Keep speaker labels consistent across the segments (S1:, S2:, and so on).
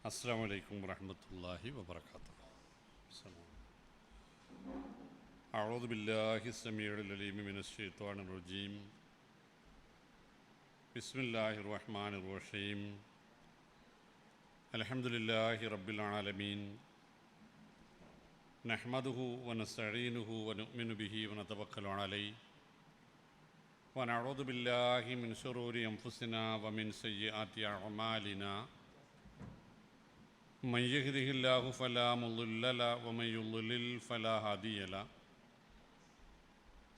S1: السلام عليكم ورحمة الله وبركاته. أعوذ بالله السميع العليم من الشيطان الرجيم. بسم الله الرحمن الرحيم. الحمد لله رب العالمين. نحمده ونستعينه ونؤمن به ونتوكل عليه ونعوذ بالله من شرور أنفسنا ومن سيئات أعمالنا. من يهده الله فلا مضل له ومن يضلل فلا هادي له.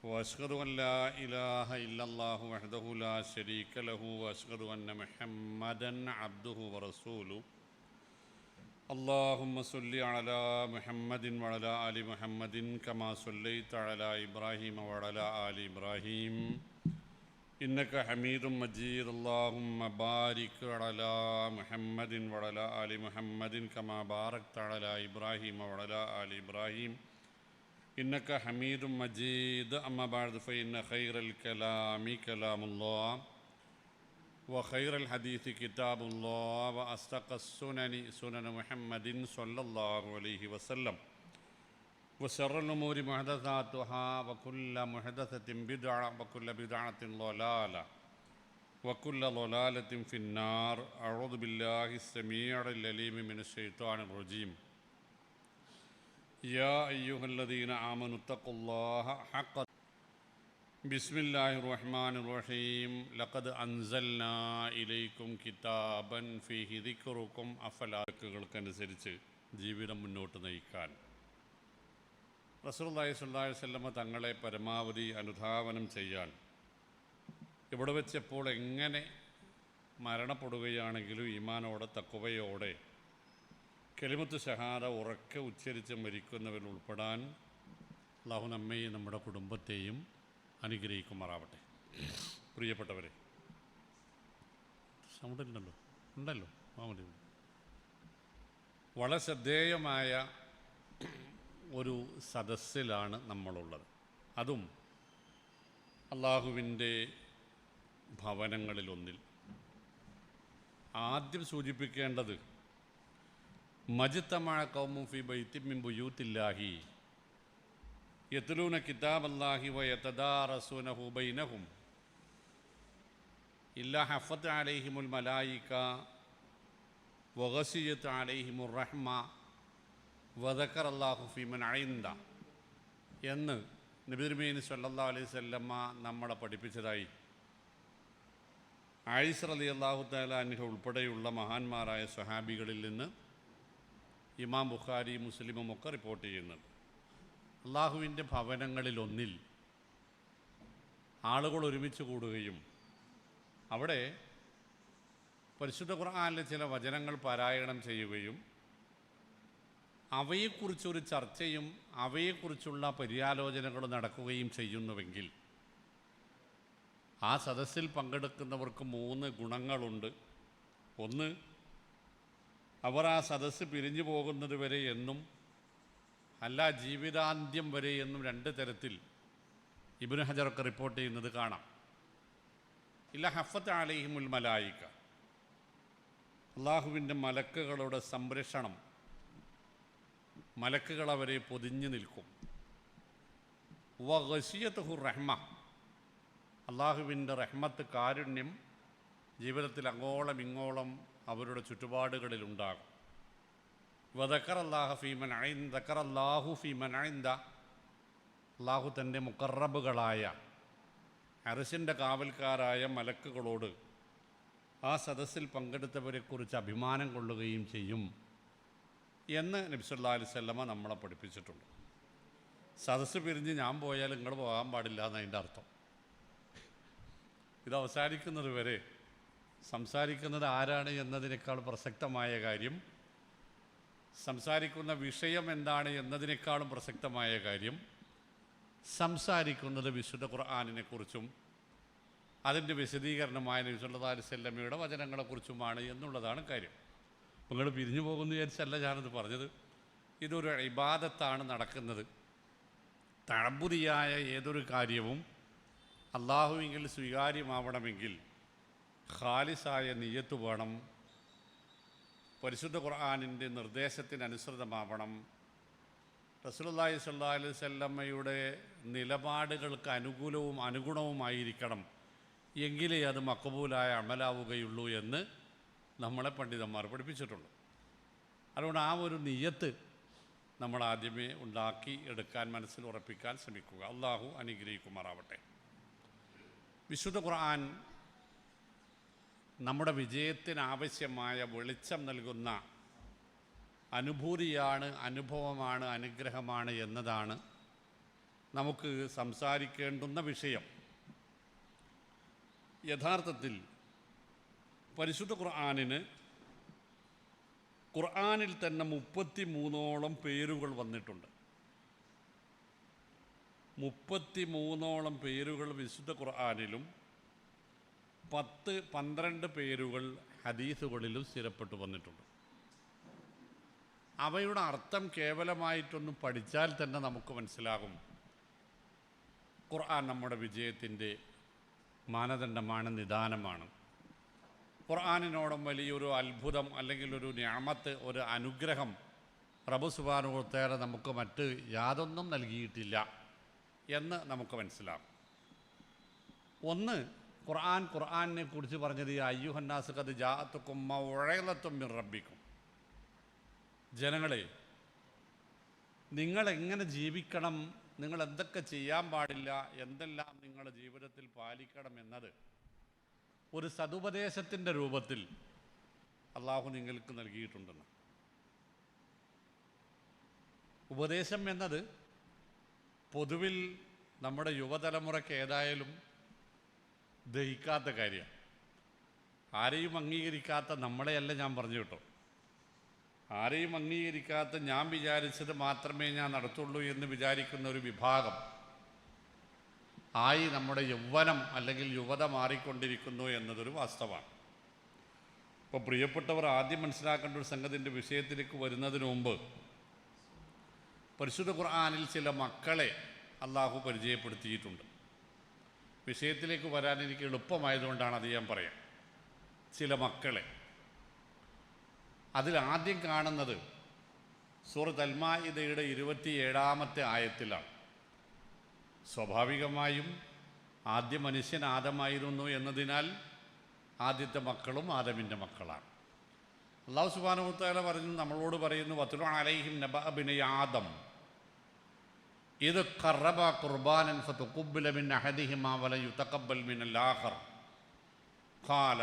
S1: وأشهد أن لا إله إلا الله وحده لا شريك له وأشهد أن محمدا عبده ورسوله. اللهم صل على محمد وعلى آل محمد كما صليت على إبراهيم وعلى آل إبراهيم إنك حميد مجيد. اللهم بارك على محمد وعلى آل محمد كما باركت على إبراهيم وعلى آل إبراهيم إنك حميد مجيد. أما بعد فإن خير الكلام كلام الله وخير الحديث كتاب الله وأصدق السنن سنن محمد صلى الله عليه وسلم وشر الأمور محدثاتها وكل محدثة بدعة وكل بدعة ضلالة وكل ضلالة في النار. أعوذ بالله السميع العليم من الشيطان الرجيم. يا أيها الذين آمنوا اتقوا الله حق. بسم الله الرحمن الرحيم. لقد أنزلنا إليكم كتابا فيه ذكركم أفلا തക്കനുസരിച്ച് ജീവിതം മുന്നോട്ട് നയിക്കാൻ റസൂലുള്ളാഹി സ്വല്ലല്ലാഹു അലൈഹി വസല്ലമ തങ്ങളെ പരമാവധി അനുധാവനം ചെയ്യാൻ ഇവിടെ വെച്ചപ്പോൾ എങ്ങനെ മരണപ്പെടുകയാണെങ്കിലും ഈമാനോടെ തഖ്വയോടെ കലിമത്ത് ഷഹാദ ഉറക്കെ ഉച്ചരിച്ച് മരിക്കുന്നവരിൽ ഉൾപ്പെടാൻ അല്ലാഹു നമ്മെയും നമ്മുടെ കുടുംബത്തെയും അനുഗ്രഹിക്കുമാറാവട്ടെ. പ്രിയപ്പെട്ടവരെ, സൗണ്ടില്ലല്ലോ, ഉണ്ടല്ലോ, വളരെ ശ്രദ്ധേയമായ ഒരു സദസ്സിലാണ് നമ്മളുള്ളത്. അതും അള്ളാഹുവിൻ്റെ ഭവനങ്ങളിലൊന്നിൽ. ആദ്യം സൂചിപ്പിക്കേണ്ടത് മജ്തമഅ ഖൗമുൻ ഫീ ബൈത്തിൻ മിൻ ബുയൂത്തില്ലാഹി യത്ലൂന കിതാബല്ലാഹി വയതദാറസൂനഹു ബൈനഹും ഇല്ലാ ഹഫത്ത് അലൈഹിമുൽ മലായിക വഗശിയത്ത് അലൈഹിമുർ റഹ്മ വദക്കറല്ലാഹു ഫീമൻ ഇൻദ എന്ന് നബി തിരുമേനി സ്വല്ലല്ലാഹു അലൈഹി വസല്ലമ നമ്മളെ പഠിപ്പിച്ചതായി ആയിഷ റളിയല്ലാഹു തആല അൻഹ ഉൾപ്പെടെയുള്ള മഹാന്മാരായ സ്വഹാബികളിൽ നിന്ന് ഇമാം ബുഖാരി മുസ്ലിമും ഒക്കെ റിപ്പോർട്ട് ചെയ്യുന്നുണ്ട്. അള്ളാഹുവിൻ്റെ ഭവനങ്ങളിലൊന്നിൽ ആളുകൾ ഒരുമിച്ച് കൂടുകയും അവിടെ പരിശുദ്ധ ഖുർആനിലെ ചില വചനങ്ങൾ പാരായണം ചെയ്യുകയും അവയെക്കുറിച്ചൊരു ചർച്ചയും അവയെക്കുറിച്ചുള്ള പര്യാലോചനകളും നടക്കുകയും ചെയ്യുന്നുവെങ്കിൽ ആ സദസ്സിൽ പങ്കെടുക്കുന്നവർക്ക് 3 ഗുണങ്ങളുണ്ട്. ഒന്ന്, അവർ ആ സദസ്സ് പിരിഞ്ഞു പോകുന്നത് വരെ എന്നും അല്ല ജീവിതാന്ത്യം വരെ എന്നും 2 തരത്തിൽ ഇബ്നു ഹജറൊക്കെ റിപ്പോർട്ട് ചെയ്യുന്നത് കാണാം. ഇല്ല ഹഫത്ത് അലൈഹിമുൽ മലായിക, അള്ളാഹുവിൻ്റെ മലക്കുകളുടെ സംരക്ഷണം, മലക്കുകൾ അവരെ പൊതിഞ്ഞു നിൽക്കും. വഗശിയത്തുഹു റഹ്മ, അള്ളാഹുവിൻ്റെ റഹ്മത്ത്, കാരുണ്യം ജീവിതത്തിൽ അങ്ങോളം ഇങ്ങോളം അവരുടെ ചുറ്റുപാടുകളിലുണ്ടാകും. വദക്കറല്ലാഹു ഫീമൻ ഇൻദ, അള്ളാഹു തൻ്റെ മുഖറബുകളായ അർശിൻ്റെ കാവൽക്കാരായ മലക്കുകളോട് ആ സദസ്സിൽ പങ്കെടുത്തവരെക്കുറിച്ച് അഭിമാനം കൊള്ളുകയും ചെയ്യും എന്ന് നബി സല്ലല്ലാഹു അലൈഹി വസല്ലമ നമ്മളെ പഠിപ്പിച്ചിട്ടുണ്ട്. സദസ്സ് പിരിഞ്ഞ് ഞാൻ പോയാൽ നിങ്ങൾ പോകാൻ പാടില്ല എന്നതിൻ്റെ അർത്ഥം. ഇത് അവസാനിക്കുന്നത് വരെ സംസാരിക്കുന്നത് ആരാണ് എന്നതിനേക്കാൾ പ്രസക്തമായ കാര്യം, സംസാരിക്കുന്ന വിഷയം എന്താണ് എന്നതിനേക്കാളും പ്രസക്തമായ കാര്യം, സംസാരിക്കുന്നത് വിശുദ്ധ ഖുർആനിനെക്കുറിച്ചും അതിൻ്റെ വിശദീകരണമായ നബി സല്ലല്ലാഹു അലൈഹി വസല്ലമയുടെ വചനങ്ങളെക്കുറിച്ചുമാണ് എന്നുള്ളതാണ് കാര്യം. നിങ്ങൾ പിരിഞ്ഞു പോകുന്നു വിചാരിച്ചല്ല ഞാനത് പറഞ്ഞത്. ഇതൊരു ഇബാദത്താണ് നടക്കുന്നത്. തഅബ്ബുദിയായ ഏതൊരു കാര്യവും അള്ളാഹുവിങ്കിൽ സ്വീകാര്യമാവണമെങ്കിൽ ഖാലിസായ നിയ്യത്ത് വേണം. പരിശുദ്ധ ഖുർആനിൻ്റെ നിർദ്ദേശത്തിനനുസൃതമാവണം. റസൂലുള്ളാഹി സ്വല്ലല്ലാഹു അലൈഹി വസല്ലമയുടെ നിലപാടുകൾക്ക് അനുകൂലവും അനുഗുണവുമായിരിക്കണം, എങ്കിലേ അത് മഖബൂലായ അമലാവുകയുള്ളൂ എന്ന് നമ്മളെ പണ്ഡിതന്മാർ പഠിപ്പിച്ചിട്ടുണ്ട്. അതുകൊണ്ട് ആ ഒരു നിയ്യത്ത് നമ്മൾ ആദ്യമേ ഉണ്ടാക്കി എടുക്കാൻ, മനസ്സിൽ ഉറപ്പിക്കാൻ ശ്രമിക്കുക. അള്ളാഹു അനുഗ്രഹിക്കുമാറാവട്ടെ. വിശുദ്ധ ഖുർആൻ നമ്മുടെ വിജയത്തിനാവശ്യമായ വെളിച്ചം നൽകുന്ന അനുഭൂതിയാണ്, അനുഭവമാണ്, അനുഗ്രഹമാണ് എന്നതാണ് നമുക്ക് സംസാരിക്കേണ്ടുന്ന വിഷയം. യഥാർത്ഥത്തിൽ പരിശുദ്ധ ഖുർആനിൽ തന്നെ 33ഓളം പേരുകൾ വന്നിട്ടുണ്ട്. 33ഓളം പേരുകൾ വിശുദ്ധ ഖുർആനിലും 10-12 പേരുകൾ ഹദീസുകളിലും സ്ഥിരപ്പെട്ടു വന്നിട്ടുണ്ട്. അവയുടെ അർത്ഥം കേവലമായിട്ടൊന്നും പഠിച്ചാൽ തന്നെ നമുക്ക് മനസ്സിലാകും ഖുർആൻ നമ്മുടെ വിജയത്തിൻ്റെ മാനദണ്ഡമാണ്, നിദാനമാണ്. ഖുർആനിനോടും വലിയൊരു അത്ഭുതം അല്ലെങ്കിൽ ഒരു നിഅമത്ത്, ഒരു അനുഗ്രഹം റബ്ബ് സുബ്ഹാനഹു വ തആല നമുക്ക് മറ്റ് യാതൊന്നും നൽകിയിട്ടില്ല എന്ന് നമുക്ക് മനസ്സിലാകും. ഒന്ന്, ഖുർആനെ കുറിച്ച് പറഞ്ഞത് അയ്യുഹന്നാസ് ഖദ് ജാഅതുക്കും മൗഇളത്തും മിർ റബ്ബിക്കും. ജനങ്ങളെ, നിങ്ങളെങ്ങനെ ജീവിക്കണം, നിങ്ങൾ എന്തൊക്കെ ചെയ്യാൻ പാടില്ല, എന്തെല്ലാം നിങ്ങളുടെ ജീവിതത്തിൽ പാലിക്കണം എന്നത് ഒരു സതുപദേശത്തിൻ്റെ രൂപത്തിൽ അള്ളാഹു നിങ്ങൾക്ക് നൽകിയിട്ടുണ്ടെന്ന്. ഉപദേശം എന്നത് പൊതുവിൽ നമ്മുടെ യുവതലമുറയ്ക്ക് ഏതായാലും ദഹിക്കാത്ത കാര്യമാണ്. ആരെയും അംഗീകരിക്കാത്ത നമ്മളെയല്ല ഞാൻ പറഞ്ഞു കേട്ടോ. ആരെയും അംഗീകരിക്കാത്ത ഞാൻ വിചാരിച്ചത് മാത്രമേ ഞാൻ നടത്തുള്ളൂ എന്ന് വിചാരിക്കുന്ന ഒരു വിഭാഗം ആയി നമ്മുടെ യൗവനം അല്ലെങ്കിൽ യുവത മാറിക്കൊണ്ടിരിക്കുന്നു എന്നതൊരു വാസ്തവമാണ്. ഇപ്പോൾ പ്രിയപ്പെട്ടവർ ആദ്യം മനസ്സിലാക്കേണ്ട ഒരു സംഗതിൻ്റെ വിഷയത്തിലേക്ക് വരുന്നതിന് മുമ്പ് പരിശുദ്ധ ഖുർആനിൽ ചില മക്കളെ അള്ളാഹു പരിചയപ്പെടുത്തിയിട്ടുണ്ട്. വിഷയത്തിലേക്ക് വരാൻ എനിക്ക് എളുപ്പമായതുകൊണ്ടാണ് അത് ഞാൻ പറയാം. ചില മക്കളെ അതിലാദ്യം കാണുന്നത് സൂറത്ത് അൽ-മാഇദയുടെ 27-ാമത്തെ ആയത്തിലാണ്. സ്വാഭാവികമായും ആദ്യ മനുഷ്യൻ ആദമായിരുന്നു എന്നതിനാൽ ആദ്യത്തെ മക്കളും ആദമിൻ്റെ മക്കളാണ്. അല്ലാഹു സുബ്ഹാനഹു വ തആല നമ്മളോട് പറയുന്നു, വത്ലു അലൈഹിം നബഅ ബിനി ആദം ഇദ് ഖറബ ഖുർബാനൻ ഫതുഖുബ്ബില മിൻ അഹദിഹിമാ വലം യുതഖബ്ബൽ മിനൽ ആഖർ ഖാല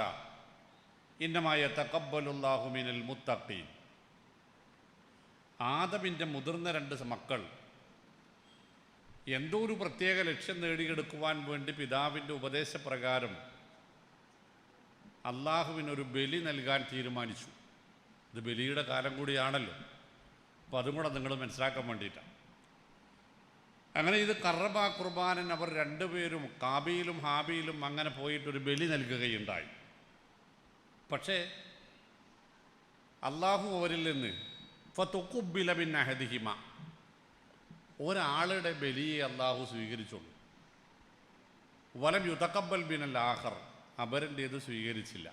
S1: ഇന്നമാ യതഖബ്ബലുല്ലാഹു മിനൽ മുത്തഖീൻ. ആദമിൻ്റെ മുതിർന്ന 2 മക്കൾ എന്തോ ഒരു പ്രത്യേക ലക്ഷ്യം നേടിയെടുക്കുവാൻ വേണ്ടി പിതാവിൻ്റെ ഉപദേശപ്രകാരം അള്ളാഹുവിനൊരു ബലി നൽകാൻ തീരുമാനിച്ചു. ഇത് ബലിയുടെ കാലം കൂടിയാണല്ലോ, അപ്പോൾ അതും കൂടെ നിങ്ങൾ മനസ്സിലാക്കാൻ വേണ്ടിയിട്ടാണ്. അങ്ങനെ ഇത് ഖറബ ഖുർബാനൻ അവർ 2 പേരും കാബീലും ഹാബീലും അങ്ങനെ പോയിട്ടൊരു ബലി നൽകുകയുണ്ടായി. പക്ഷേ അള്ളാഹു അവരിൽ നിന്ന് ഫതുഖുബ്ബില മിൻ അഹദിഹിമ, ഒരാളുടെ ബലിയെ അള്ളാഹു സ്വീകരിച്ചുള്ളൂ. വലം യുതഖബ്ബൽ മിനൽ ആഖർ, അപരൻ്റേത് സ്വീകരിച്ചില്ല.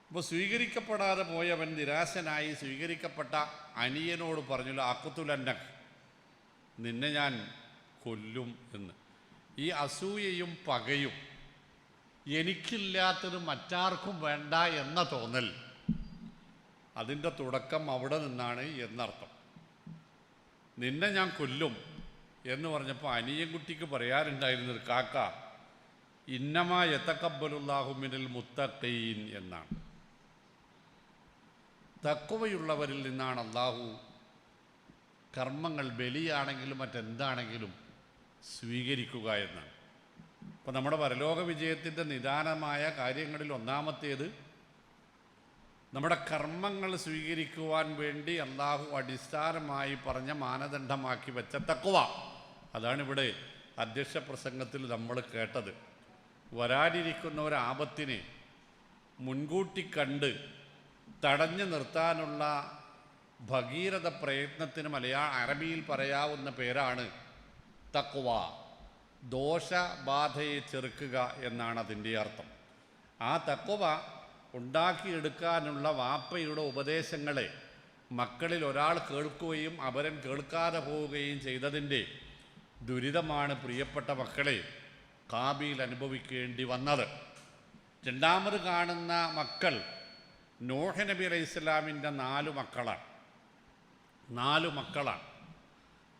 S1: അപ്പോൾ സ്വീകരിക്കപ്പെടാതെ പോയവൻ നിരാശനായി സ്വീകരിക്കപ്പെട്ട അനിയനോട് പറഞ്ഞല്ലോ, അഖ്തുലന്നക്, നിന്നെ ഞാൻ കൊല്ലും എന്ന്. ഈ അസൂയയും പകയും എനിക്കില്ലാത്തത് മറ്റാർക്കും വേണ്ട എന്ന തോന്നൽ, അതിൻ്റെ തുടക്കം അവിടെ നിന്നാണ് എന്നർത്ഥം. നിന്നെ ഞാൻ കൊല്ലും എന്ന് പറഞ്ഞപ്പോൾ അനിയൻകുട്ടിക്ക് പറയാറുണ്ടായിരുന്നത്, കാക്ക ഇന്നമാ യതഖബ്ബലുല്ലാഹു മിനൽ മുത്തഖീൻ എന്നാണ്. തഖ്വയുള്ളവരിൽ നിന്നാണ് അള്ളാഹു കർമ്മങ്ങൾ, ബലിയാണെങ്കിലും മറ്റെന്താണെങ്കിലും സ്വീകരിക്കുക എന്നാണ്. അപ്പോൾ നമ്മുടെ പരലോക വിജയത്തിൻ്റെ നിദാനമായ കാര്യങ്ങളിൽ ഒന്നാമത്തേത് നമ്മുടെ കർമ്മങ്ങൾ സ്വീകരിക്കുവാൻ വേണ്ടി അള്ളാഹു അടിസ്ഥാനമായി പറഞ്ഞ മാനദണ്ഡമാക്കി വെച്ച തഖ്വ. അതാണിവിടെ അധ്യക്ഷ പ്രസംഗത്തിൽ നമ്മൾ കേട്ടത്. വരാനിരിക്കുന്ന ഒരു ആപത്തിനെ മുൻകൂട്ടി കണ്ട് തടഞ്ഞു നിർത്താനുള്ള ഭഗീരഥ പ്രയത്നത്തിന് അറബിയിൽ പറയാവുന്ന പേരാണ് തഖ്വ. ദോഷബാധയെ ചെറുക്കുക എന്നാണ് അതിൻ്റെ അർത്ഥം. ആ തഖ്വ ഉണ്ടാക്കിയെടുക്കാനുള്ള വാപ്പയുടെ ഉപദേശങ്ങളെ മക്കളിൽ ഒരാൾ കേൾക്കുകയും അപരൻ കേൾക്കാതെ പോവുകയും ചെയ്തതിൻ്റെ ദുരിതമാണ് പ്രിയപ്പെട്ട മക്കളെ കാബീൽ അനുഭവിക്കേണ്ടി വന്നത്. രണ്ടാമത് കാണുന്ന മക്കൾ നൂഹ് നബി അലൈഹി സ്വലാമിൻ്റെ 4 മക്കളാണ്. 4 മക്കളാണ്.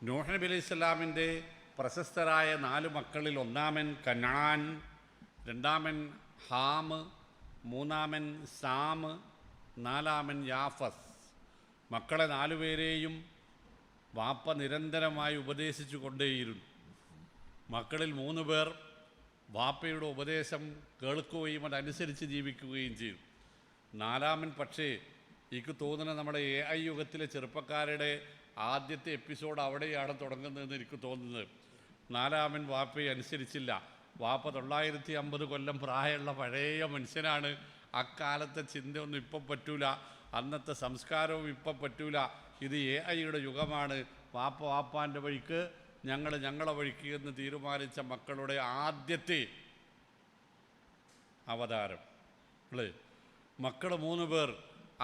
S1: നൂഹ് നബി അലൈഹി സ്വലാമിൻ്റെ പ്രശസ്തരായ 4 മക്കളിൽ ഒന്നാമൻ കനാൻ, രണ്ടാമൻ ഹാം, മൂന്നാമൻ സാം, നാലാമൻ യാഫസ്. മക്കളെ 4 പേരെയും വാപ്പ നിരന്തരമായി ഉപദേശിച്ചു കൊണ്ടേയിരുന്നു. മക്കളിൽ 3 പേർ വാപ്പയുടെ ഉപദേശം കേൾക്കുകയും അതനുസരിച്ച് ജീവിക്കുകയും ചെയ്തു. 4-മൻ പക്ഷേ എനിക്ക് തോന്നുന്നത് നമ്മുടെ AI യുഗത്തിലെ ചെറുപ്പക്കാരുടെ ആദ്യത്തെ എപ്പിസോഡ് അവിടെയാണ് തുടങ്ങുന്നതെന്ന് എനിക്ക് തോന്നുന്നത്. 4-മൻ വാപ്പയെ അനുസരിച്ചില്ല. വാപ്പ 950 കൊല്ലം പ്രായമുള്ള പഴയ മനുഷ്യനാണ്. അക്കാലത്തെ ചിന്തയൊന്നും ഇപ്പം പറ്റൂല, അന്നത്തെ സംസ്കാരവും ഇപ്പം പറ്റൂല. ഇത് AI-യുടെ യുഗമാണ്. വാപ്പാൻ്റെ വഴിക്ക്, ഞങ്ങളെ വഴിക്ക് എന്ന് തീരുമാനിച്ച മക്കളുടെ ആദ്യത്തെ അവതാരം അല്ലേ. മക്കൾ 3 പേർ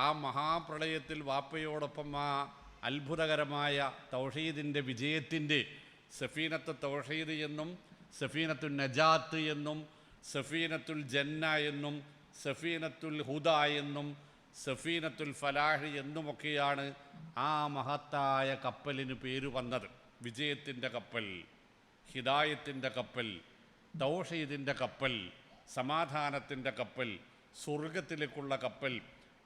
S1: ആ മഹാപ്രളയത്തിൽ വാപ്പയോടൊപ്പം ആ അത്ഭുതകരമായ തൗഹീദിൻ്റെ വിജയത്തിൻ്റെ സഫീനത്ത് തൗഹീദ് എന്നും സഫീനത്തുൽ നജാത്ത് എന്നും സഫീനത്തുൽ ജന്ന എന്നും സഫീനത്തുൽ ഹുദ എന്നും സഫീനത്തുൽ ഫലാഹ് എന്നുമൊക്കെയാണ് ആ മഹത്തായ കപ്പലിന് പേര് വന്നത്. വിജയത്തിൻ്റെ കപ്പൽ, ഹിദായത്തിൻ്റെ കപ്പൽ, തൗഹീദിൻ്റെ കപ്പൽ, സമാധാനത്തിൻ്റെ കപ്പൽ, സ്വർഗത്തിലേക്കുള്ള കപ്പൽ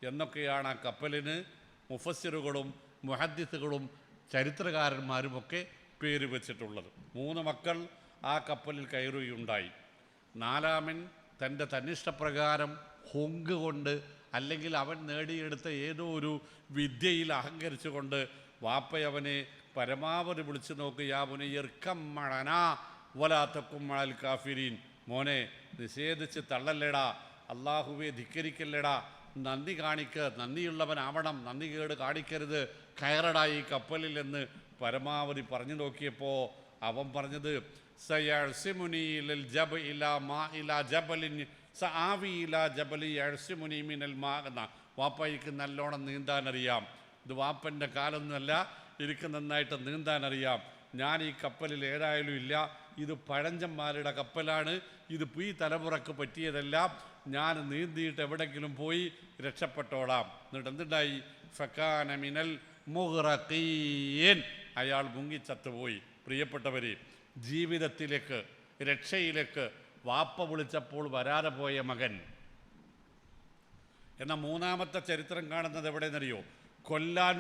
S1: എന്നൊക്കെയാണ് ആ കപ്പലിന് മുഫസ്സിറുകളും മുഹദ്ദിസുകളും ചരിത്രകാരന്മാരുമൊക്കെ പേര് വെച്ചിട്ടുള്ളത്. 3 മക്കൾ ആ കപ്പലിൽ കയറുകയുണ്ടായി. 4-മൻ തൻ്റെ തന്നിഷ്ടപ്രകാരം ഹുങ്ക് കൊണ്ട്, അല്ലെങ്കിൽ അവൻ നേടിയെടുത്ത ഏതോ ഒരു വിദ്യയിൽ അഹങ്കരിച്ചുകൊണ്ട് വാപ്പയവനെ പരമാവധി വിളിച്ചു നോക്കി, യാ പുനയ്യർക്കം മഴനാ വലാത്തക്കും മഴൽ കാഫിരീൻ, മോനെ നിഷേധിച്ച് തള്ളല്ലടാ, അള്ളാഹുവെ ധിക്കരിക്കല്ലടാ, നന്ദി കാണിക്ക്, നന്ദിയുള്ളവനാവണം, നന്ദി കേട് കാണിക്കരുത്, കയറടായി കപ്പലിൽ എന്ന് പരമാവധി പറഞ്ഞു നോക്കിയപ്പോൾ അവൻ പറഞ്ഞത് സയഅ്സിമുനി ഇലൽ ജബ ഇലാ മാ ഇലാ ജബലിൻ സആവി ഇലാ ജബലി യഅ്സിമുനി മിനൽ മാ എന്ന. വാപ്പയ്ക്ക് നല്ലോണം നീന്താനറിയാം. ഇത് വാപ്പൻ്റെ കാലൊന്നുമല്ല, എനിക്ക് നന്നായിട്ട് നീന്താനറിയാം. ഞാൻ ഈ കപ്പലിൽ ഏതായാലും ഇല്ല, ഇത് പഴഞ്ചന്മാരുടെ കപ്പലാണ്, ഇത് ഈ തലമുറക്ക് പറ്റിയതല്ല, ഞാൻ നീന്തിയിട്ട് എവിടെയെങ്കിലും പോയി രക്ഷപ്പെട്ടോളാം. എന്നിട്ട് എന്തുണ്ടായി? ഫകാന മിനൽ മുഗ്റഖീൻ, അയാൾ മുങ്ങിച്ചത്തുപോയി. പ്രിയപ്പെട്ടവരെ, ജീവിതത്തിലേക്ക് രക്ഷയിലേക്ക് വാപ്പ വിളിച്ചപ്പോൾ വരാതെ പോയ മകൻ. എന്നാൽ 3-മത്തെ ചരിത്രം കാണുന്നത് എവിടെയെന്നറിയോ? കൊല്ലാൻ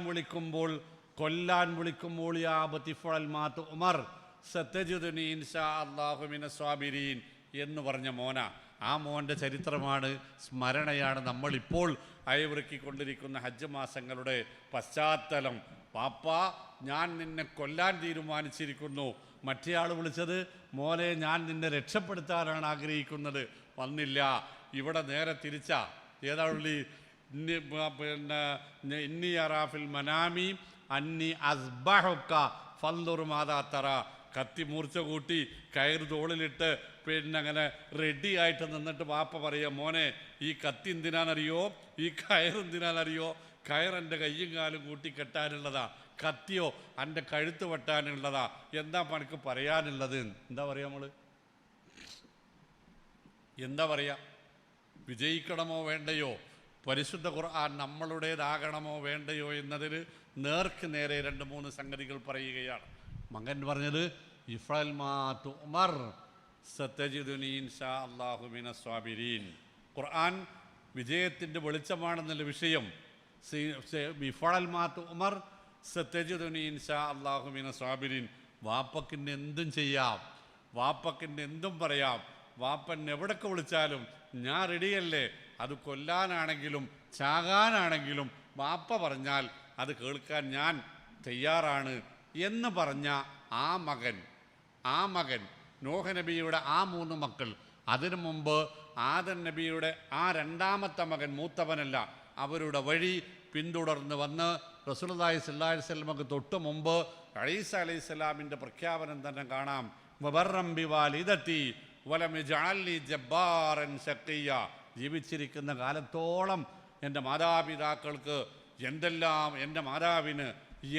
S1: വിളിക്കുമ്പോൾ യാ ബതിഫൽ മാതു ഉമർ സതജിദുനി ഇൻഷാ അല്ലാഹു മിനസ് സ്വാബിരീൻ എന്ന് പറഞ്ഞ മോന. ആ മോൻ്റെ ചരിത്രമാണ്, സ്മരണയാണ് നമ്മളിപ്പോൾ അയവിറക്കിക്കൊണ്ടിരിക്കുന്ന ഹജ്ജ് മാസങ്ങളുടെ പശ്ചാത്തലം. പാപ്പ, ഞാൻ നിന്നെ കൊല്ലാൻ തീരുമാനിച്ചിരിക്കുന്നു. മറ്റേയാൾ വിളിച്ചത്, മോനെ ഞാൻ നിന്നെ രക്ഷപ്പെടുത്താനാണ് ആഗ്രഹിക്കുന്നത്, വന്നില്ല. ഇവിടെ നേരെ തിരിച്ചാ. ഏതാ ഉള്ളി? പിന്നെ ഇന്നി അറാഫിൽ മനാമി അന്നി അസ്ബഹുക ഫൻദുർ മാദാ തറ. കത്തി മൂർച്ച കൂട്ടി കയറ് തോളിലിട്ട് പിന്നെ അങ്ങനെ റെഡി ആയിട്ട് നിന്നിട്ട് വാപ്പ പറയുക, മോനെ ഈ കത്തി എന്തിനാണെന്നറിയോ, ഈ കയറെന്തിനാണെന്നറിയോ? കയറെൻ്റെ കയ്യും കാലും കൂട്ടി കെട്ടാനുള്ളതാ, കത്തിയോ എൻ്റെ കഴുത്ത് വെട്ടാനുള്ളതാ. എന്താ പണിക്ക് പറയാനുള്ളത്? എന്താ പറയുക നമ്മൾ? എന്താ പറയുക? വിജയിക്കണമോ വേണ്ടയോ, പരിശുദ്ധ ഖുർആൻ നമ്മളുടേതാകണമോ വേണ്ടയോ എന്നതിന് നേർക്ക് നേരെ 2-3 സംഗതികൾ പറയുകയാണ്. മകൻ പറഞ്ഞത് ഇഫ്അൽ മാ തുഅ്മർ സതജിദുനി ഇൻഷാ അല്ലാഹു മിനസ് സ്വാബിരീൻ. ഖുർആൻ വിജയത്തിൻ്റെ വെളിച്ചമാണെന്നുള്ള വിഷയം. ഇഫ്അൽ മാ തുഅ്മർ സതജിദുനി ഇൻഷാ അല്ലാഹു മിനസ് സ്വാബിരീൻ. വാപ്പക്കിന് എന്തും ചെയ്യാം, വാപ്പക്കിന് എന്തും പറയാം, വാപ്പൻ എവിടൊക്കെ വിളിച്ചാലും ഞാൻ റെഡിയല്ലേ. അത് കൊല്ലാനാണെങ്കിലും ചാകാനാണെങ്കിലും വാപ്പ പറഞ്ഞാൽ അത് കേൾക്കാൻ ഞാൻ തയ്യാറാണ് എന്ന് പറഞ്ഞ ആ മകൻ നോഹ് നബിയുടെ ആ 3 മക്കൾ. അതിനു മുമ്പ് ആദം നബിയുടെ ആ 2-മത്തെ മകൻ, മൂത്തവനല്ല, അവരുടെ വഴി പിന്തുടർന്ന് വന്ന് റസൂലുള്ളാഹി സ്വല്ലല്ലാഹി അലൈഹി വസല്ലമക്ക് തൊട്ട് മുമ്പ് ഈസ അലൈഹിസ്സലാമിൻ്റെ പ്രഖ്യാപനം തന്നെ കാണാം. വബർറം ബിവാലിദതി വലം യജഅൽനി ജബ്ബാറൻ ശഖിയ. ജീവിച്ചിരിക്കുന്ന കാലത്തോളം എൻ്റെ മാതാപിതാക്കൾക്ക് എൻ്റെ മാതാവിന്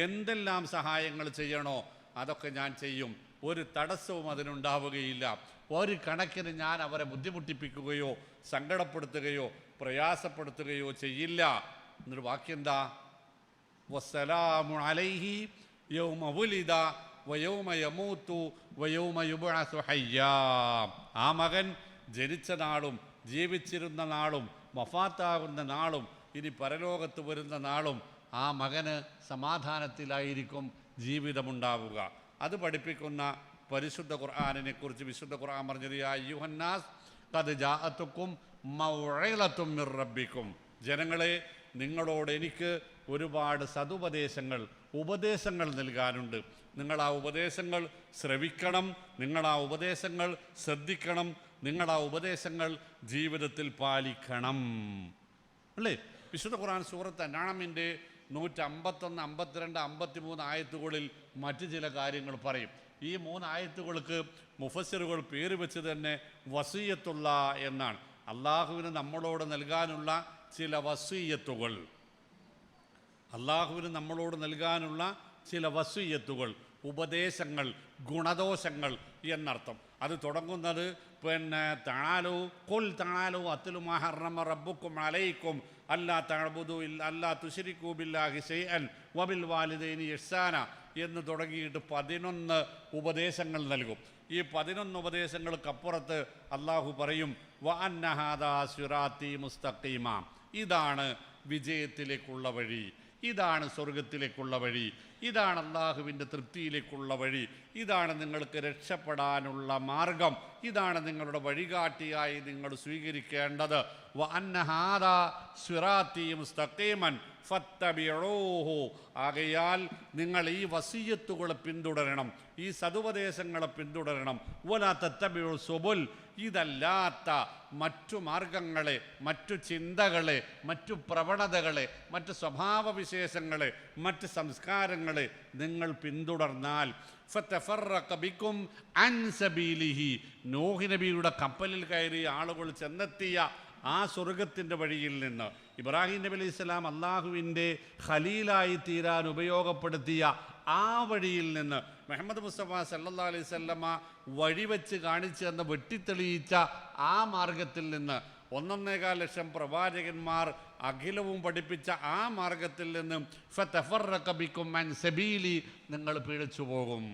S1: എന്തെല്ലാം സഹായങ്ങൾ ചെയ്യണോ അതൊക്കെ ഞാൻ ചെയ്യും. ഒരു തടസ്സവും അതിനുണ്ടാവുകയില്ല. ഒരു കണക്കിന് ഞാൻ അവരെ ബുദ്ധിമുട്ടിപ്പിക്കുകയോ സങ്കടപ്പെടുത്തുകയോ പ്രയാസപ്പെടുത്തുകയോ ചെയ്യില്ല. എന്നൊരു വാക്യെന്താ? വസ്സലാമു അലൈഹി യൗമ വുലിദ വയൗമ യമൂതു വയൗമ യുബ്അസു ഹയ്യാ. ആ മകൻ ജനിച്ച നാളും ജീവിച്ചിരുന്ന നാളും വഫാത്താകുന്ന നാളും ഇനി പരലോകത്ത് വരുന്ന നാളും ആ മകന് സമാധാനത്തിലായിരിക്കും ജീവിതമുണ്ടാവുക. അത് പഠിപ്പിക്കുന്ന പരിശുദ്ധ ഖുർആനിനെ കുറിച്ച് വിശുദ്ധ ഖുർആൻ പറഞ്ഞത്, യാ അയ്യുഹന്നാസ് ഖദ് ജാഅതുക്കും മൗഇളത്തും മിർ റബ്ബിക്കും. ജനങ്ങളെ, നിങ്ങളോട് എനിക്ക് ഒരുപാട് ഉപദേശങ്ങൾ നൽകാനുണ്ട്. നിങ്ങൾ ആ ഉപദേശങ്ങൾ ശ്രവിക്കണം, നിങ്ങൾ ആ ഉപദേശങ്ങൾ ശ്രദ്ധിക്കണം, നിങ്ങൾ ആ ഉപദേശങ്ങൾ ജീവിതത്തിൽ പാലിക്കണം. അല്ലേ? വിശുദ്ധ ഖുർആൻ സൂറത്ത് അൻആമിൻ്റെ 151, 52, 53 ആയത്തുകളിൽ മറ്റു ചില കാര്യങ്ങൾ പറയും. ഈ 3 ആയത്തുകൾക്ക് മുഫസ്സിറുകൾ പേര് വെച്ച് തന്നെ വസിയ്യത്തുള്ള എന്നാണ്. അള്ളാഹുവിന് നമ്മളോട് നൽകാനുള്ള ചില വസിയ്യത്തുകൾ, ഉപദേശങ്ങൾ, ഗുണദോഷങ്ങൾ എന്നർത്ഥം. അത് തുടങ്ങുന്നത് തആലൂ അത്ലു മാ ഹറമ റബ്ബുക്കും അലൈക്കും അല്ലാ തഅബുദു അല്ലാ തുശ്രികൂ ബില്ലാഹി ശൈഅൻ വബിൽ വാലിദൈനി ഇഹ്സാന എന്ന് തുടങ്ങിയിട്ട് 11 ഉപദേശങ്ങൾ നൽകും. ഈ 11 ഉപദേശങ്ങൾക്കപ്പുറത്ത് അള്ളാഹു പറയും, വ അന്ന ഹാദാ സിറാത്തി മുസ്തഖീമ. ഇതാണ് വിജയത്തിലേക്കുള്ള വഴി, ഇതാണ് സ്വർഗത്തിലേക്കുള്ള വഴി, ഇതാണ് അള്ളാഹുവിൻ്റെ തൃപ്തിയിലേക്കുള്ള വഴി, ഇതാണ് നിങ്ങൾക്ക് രക്ഷപ്പെടാനുള്ള മാർഗം, ഇതാണ് നിങ്ങളുടെ വഴികാട്ടിയായി നിങ്ങൾ സ്വീകരിക്കേണ്ടത്. വ അന്ന ഹാദാ സിറാത്തി മുസ്തഖീമൻ ഫത്തബിഊഹു. ആകയാൽ നിങ്ങൾ ഈ വസിയ്യത്തുകളെ പിന്തുടരണം, ഈ സതുപദേശങ്ങളെ പിന്തുടരണം. വലാ തത്തബിഉ സുബുൽ. ഇതല്ലാത്ത മറ്റു മാർഗങ്ങളെ, മറ്റു ചിന്തകളെ, മറ്റു പ്രവണതകളെ, മറ്റ് സ്വഭാവവിശേഷങ്ങളെ, മറ്റ് സംസ്കാരങ്ങളെ നിങ്ങൾ പിന്തുടർന്നാൽ ഫതഫറഖ ബിക്കും അൻ സബീലിഹി. നൂഹ് നബിയുടെ കപ്പലിൽ കയറി ആളുകൾ ചെന്നെത്തിയ ആ സ്വർഗത്തിൻ്റെ വഴിയിൽ നിന്ന്, ഇബ്രാഹിം നബി അലൈഹി സ്വലാം അള്ളാഹുവിൻ്റെ ഖലീലായി തീരാൻ ഉപയോഗപ്പെടുത്തിയ ആ വഴിയിൽ നിന്ന്, മുഹമ്മദ് മുസ്തഫ സല്ലല്ലാഹു അലൈഹി വസല്ലമ വഴിവെച്ച് കാണിച്ചു തന്ന വെട്ടിത്തെളിയിച്ച ആ മാർഗത്തിൽ നിന്ന്, 1.25 ലക്ഷം പ്രവാചകന്മാർ അഖിലവും പഠിപ്പിച്ച ആ മാർഗത്തിൽ നിന്നും ഫതഫറഖ ബിക്കും അൻ സബീലി, നിങ്ങൾ പിഴച്ചു പോകും.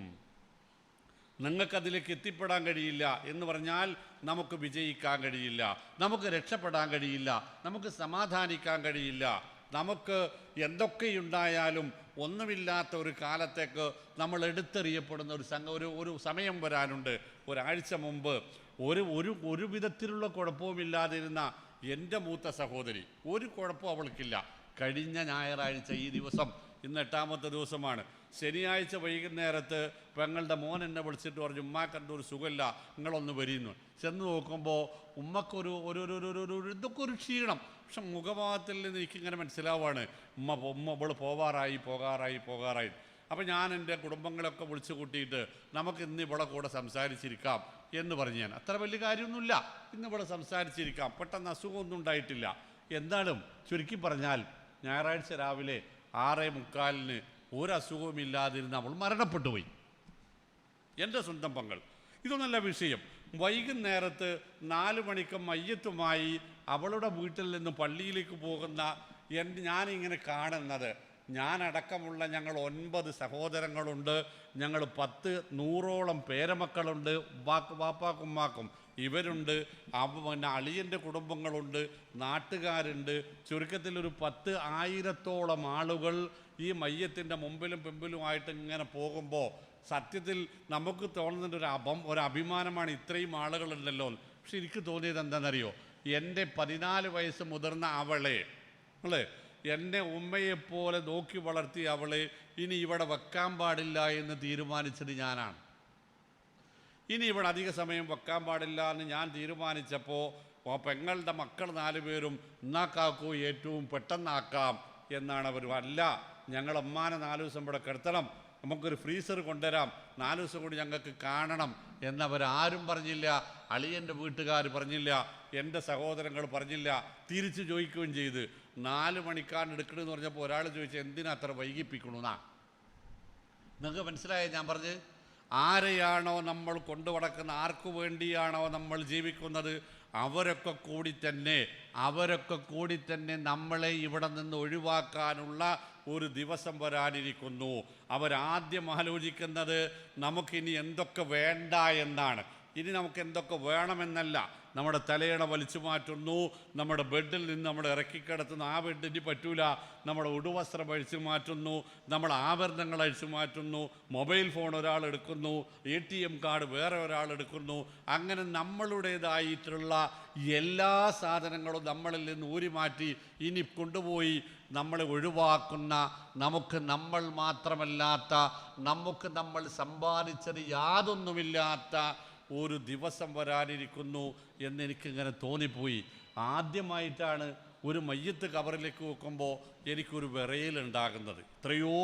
S1: നിങ്ങൾക്കതിലേക്ക് എത്തിപ്പെടാൻ കഴിയില്ല എന്ന് പറഞ്ഞാൽ നമുക്ക് വിജയിക്കാൻ കഴിയില്ല, നമുക്ക് രക്ഷപ്പെടാൻ കഴിയില്ല, നമുക്ക് സമാധാനിക്കാൻ കഴിയില്ല. നമുക്ക് എന്തൊക്കെയുണ്ടായാലും ഒന്നുമില്ലാത്ത ഒരു കാലത്തേക്ക് നമ്മൾ എടുത്തെറിയപ്പെടുന്ന ഒരു സമയം വരാനുണ്ട്. ഒരാഴ്ച മുമ്പ് ഒരു വിധത്തിലുള്ള കുഴപ്പവുമില്ലാതിരുന്ന എൻ്റെ മൂത്ത സഹോദരി, ഒരു കുഴപ്പവും അവൾക്കില്ല. കഴിഞ്ഞ ഞായറാഴ്ച, ഈ ദിവസം ഇന്ന് 8ാമത്തെ ദിവസമാണ്, ശനിയാഴ്ച വൈകുന്നേരത്ത് പെങ്ങളുടെ മോൻ എന്നെ വിളിച്ചിട്ട് പറഞ്ഞു, ഉമ്മാക്കെന്തോ സുഖമില്ല, നിങ്ങളൊന്ന് വരിന്നു. ചെന്ന് നോക്കുമ്പോൾ ഉമ്മക്കൊരു ഇതൊക്കെ ഒരു ക്ഷീണം. പക്ഷെ മുഖഭാവത്തിൽ നിന്ന് എനിക്കിങ്ങനെ മനസ്സിലാവാണ് ഇവള് പോകാറായി. അപ്പം ഞാൻ എൻ്റെ കുടുംബങ്ങളൊക്കെ വിളിച്ചു കൂട്ടിയിട്ട് നമുക്ക് ഇന്ന് ഇവിടെ കൂടെ സംസാരിച്ചിരിക്കാം എന്ന് പറഞ്ഞു. ഞാൻ അത്ര വലിയ കാര്യമൊന്നുമില്ല, ഇന്ന് ഇവിടെ സംസാരിച്ചിരിക്കാം, പെട്ടെന്ന് അസുഖമൊന്നും ഉണ്ടായിട്ടില്ല. എന്തായാലും ചുരുക്കി പറഞ്ഞാൽ ഞായറാഴ്ച രാവിലെ 6:45 ഒരു അസുഖവുമില്ലാതിരുന്ന് അവൾ മരണപ്പെട്ടു പോയി, എൻ്റെ സ്വന്തം പങ്കൾ. ഇതൊന്നല്ല വിഷയം. വൈകുന്നേരത്ത് 4 മണിക്ക് മയ്യത്തുമായി അവളുടെ വീട്ടിൽ നിന്ന് പള്ളിയിലേക്ക് പോകുന്ന ഞാനിങ്ങനെ കാണുന്നത്, ഞാനടക്കമുള്ള ഞങ്ങൾ 9 സഹോദരങ്ങളുണ്ട്, ഞങ്ങൾ 10-100ഓളം പേരമക്കളുണ്ട്, വാപ്പാക്കുമ്മാക്കും ഇവരുണ്ട്, പിന്നെ അളിയൻ്റെ കുടുംബങ്ങളുണ്ട്, നാട്ടുകാരുണ്ട്. ചുരുക്കത്തിലൊരു 10,000-ഓളം ആളുകൾ ഈ മയ്യത്തിൻ്റെ മുമ്പിലും പിമ്പിലുമായിട്ട് ഇങ്ങനെ പോകുമ്പോൾ സത്യത്തിൽ നമുക്ക് തോന്നുന്നതിൻ്റെ ഒരു അഭിമാനമാണ്, ഇത്രയും ആളുകളുണ്ടല്ലോ. പക്ഷെ എനിക്ക് തോന്നിയത് എന്താണെന്നറിയോ? എൻ്റെ 14 വയസ്സ് മുതിർന്ന അവളെ, എന്നെ ഉമ്മയെപ്പോലെ നോക്കി വളർത്തിയ അവളെ ഇനി ഇവിടെ വെക്കാൻ പാടില്ല എന്ന് തീരുമാനിച്ചത് ഞാനാണ്. ഇനി ഇവിടെ അധിക സമയം വെക്കാൻ പാടില്ല എന്ന് ഞാൻ തീരുമാനിച്ചപ്പോൾ പെങ്ങളുടെ മക്കൾ 4 പേരും എന്നാക്കാക്കൂ, ഏറ്റവും പെട്ടെന്നാക്കാം എന്നാണ് അവർ. അല്ല, ഞങ്ങൾ അമ്മാനെ 4 ദിവസം ഇവിടെ കിടത്തണം, നമുക്കൊരു ഫ്രീസർ കൊണ്ടുവരാം, 4 ദിവസം കൂടി ഞങ്ങൾക്ക് കാണണം എന്നവരാരും പറഞ്ഞില്ല. അളിയൻ്റെ വീട്ടുകാർ പറഞ്ഞില്ല, എൻ്റെ സഹോദരങ്ങൾ പറഞ്ഞില്ല, തിരിച്ചു ചോദിക്കുകയും ചെയ്ത്. 4 മണിക്കാണ് എടുക്കണമെന്ന് പറഞ്ഞപ്പോൾ ഒരാൾ ചോദിച്ചാൽ എന്തിനാ അത്ര വൈകിപ്പിക്കണമെന്നാ. നിങ്ങൾക്ക് മനസ്സിലായോ ഞാൻ പറഞ്ഞ്? ആരെയാണോ നമ്മൾ കൊണ്ടുനടക്കുന്ന, ആർക്കു വേണ്ടിയാണോ നമ്മൾ ജീവിക്കുന്നത്, അവരൊക്കെ കൂടി തന്നെ നമ്മളെ ഇവിടെ നിന്ന് ഒഴിവാക്കാനുള്ള ഒരു ദിവസം വരാനിരിക്കുന്നു. അവരാദ്യം ആലോചിക്കുന്നത് നമുക്കിനി എന്തൊക്കെ വേണ്ട എന്നാണ്. ഇനി നമുക്ക് എന്തൊക്കെ വേണമെന്നല്ല. നമ്മുടെ തലയണ വലിച്ചു മാറ്റുന്നു, നമ്മുടെ ബെഡിൽ നിന്ന് നമ്മൾ ഇറക്കിക്കിടത്തുന്നു, ആ ബെഡ് ഇനി പറ്റൂല, നമ്മുടെ ഉടുവസ്ത്രം അഴിച്ചു മാറ്റുന്നു, നമ്മുടെ ആഭരണങ്ങൾ അഴിച്ചു മാറ്റുന്നു, മൊബൈൽ ഫോൺ ഒരാൾ എടുക്കുന്നു, ATM കാർഡ് വേറെ ഒരാൾ എടുക്കുന്നു. അങ്ങനെ നമ്മളുടേതായിട്ടുള്ള എല്ലാ സാധനങ്ങളും നമ്മളിൽ നിന്ന് ഊരി മാറ്റി ഇനി കൊണ്ടുപോയി നമ്മളെ ഒഴിവാക്കുന്ന, നമുക്ക് നമ്മൾ മാത്രമല്ലാത്ത, നമുക്ക് നമ്മൾ സമ്പാദിച്ചത് യാതൊന്നുമില്ലാത്ത ഒരു ദിവസം വരാനിരിക്കുന്നു എന്നെനിക്കിങ്ങനെ തോന്നിപ്പോയി. ആദ്യമായിട്ടാണ് ഒരു മയ്യത്ത് കബറിലേക്ക് വെക്കുമ്പോൾ എനിക്കൊരു വിറയലുണ്ടാകുന്നത്. എത്രയോ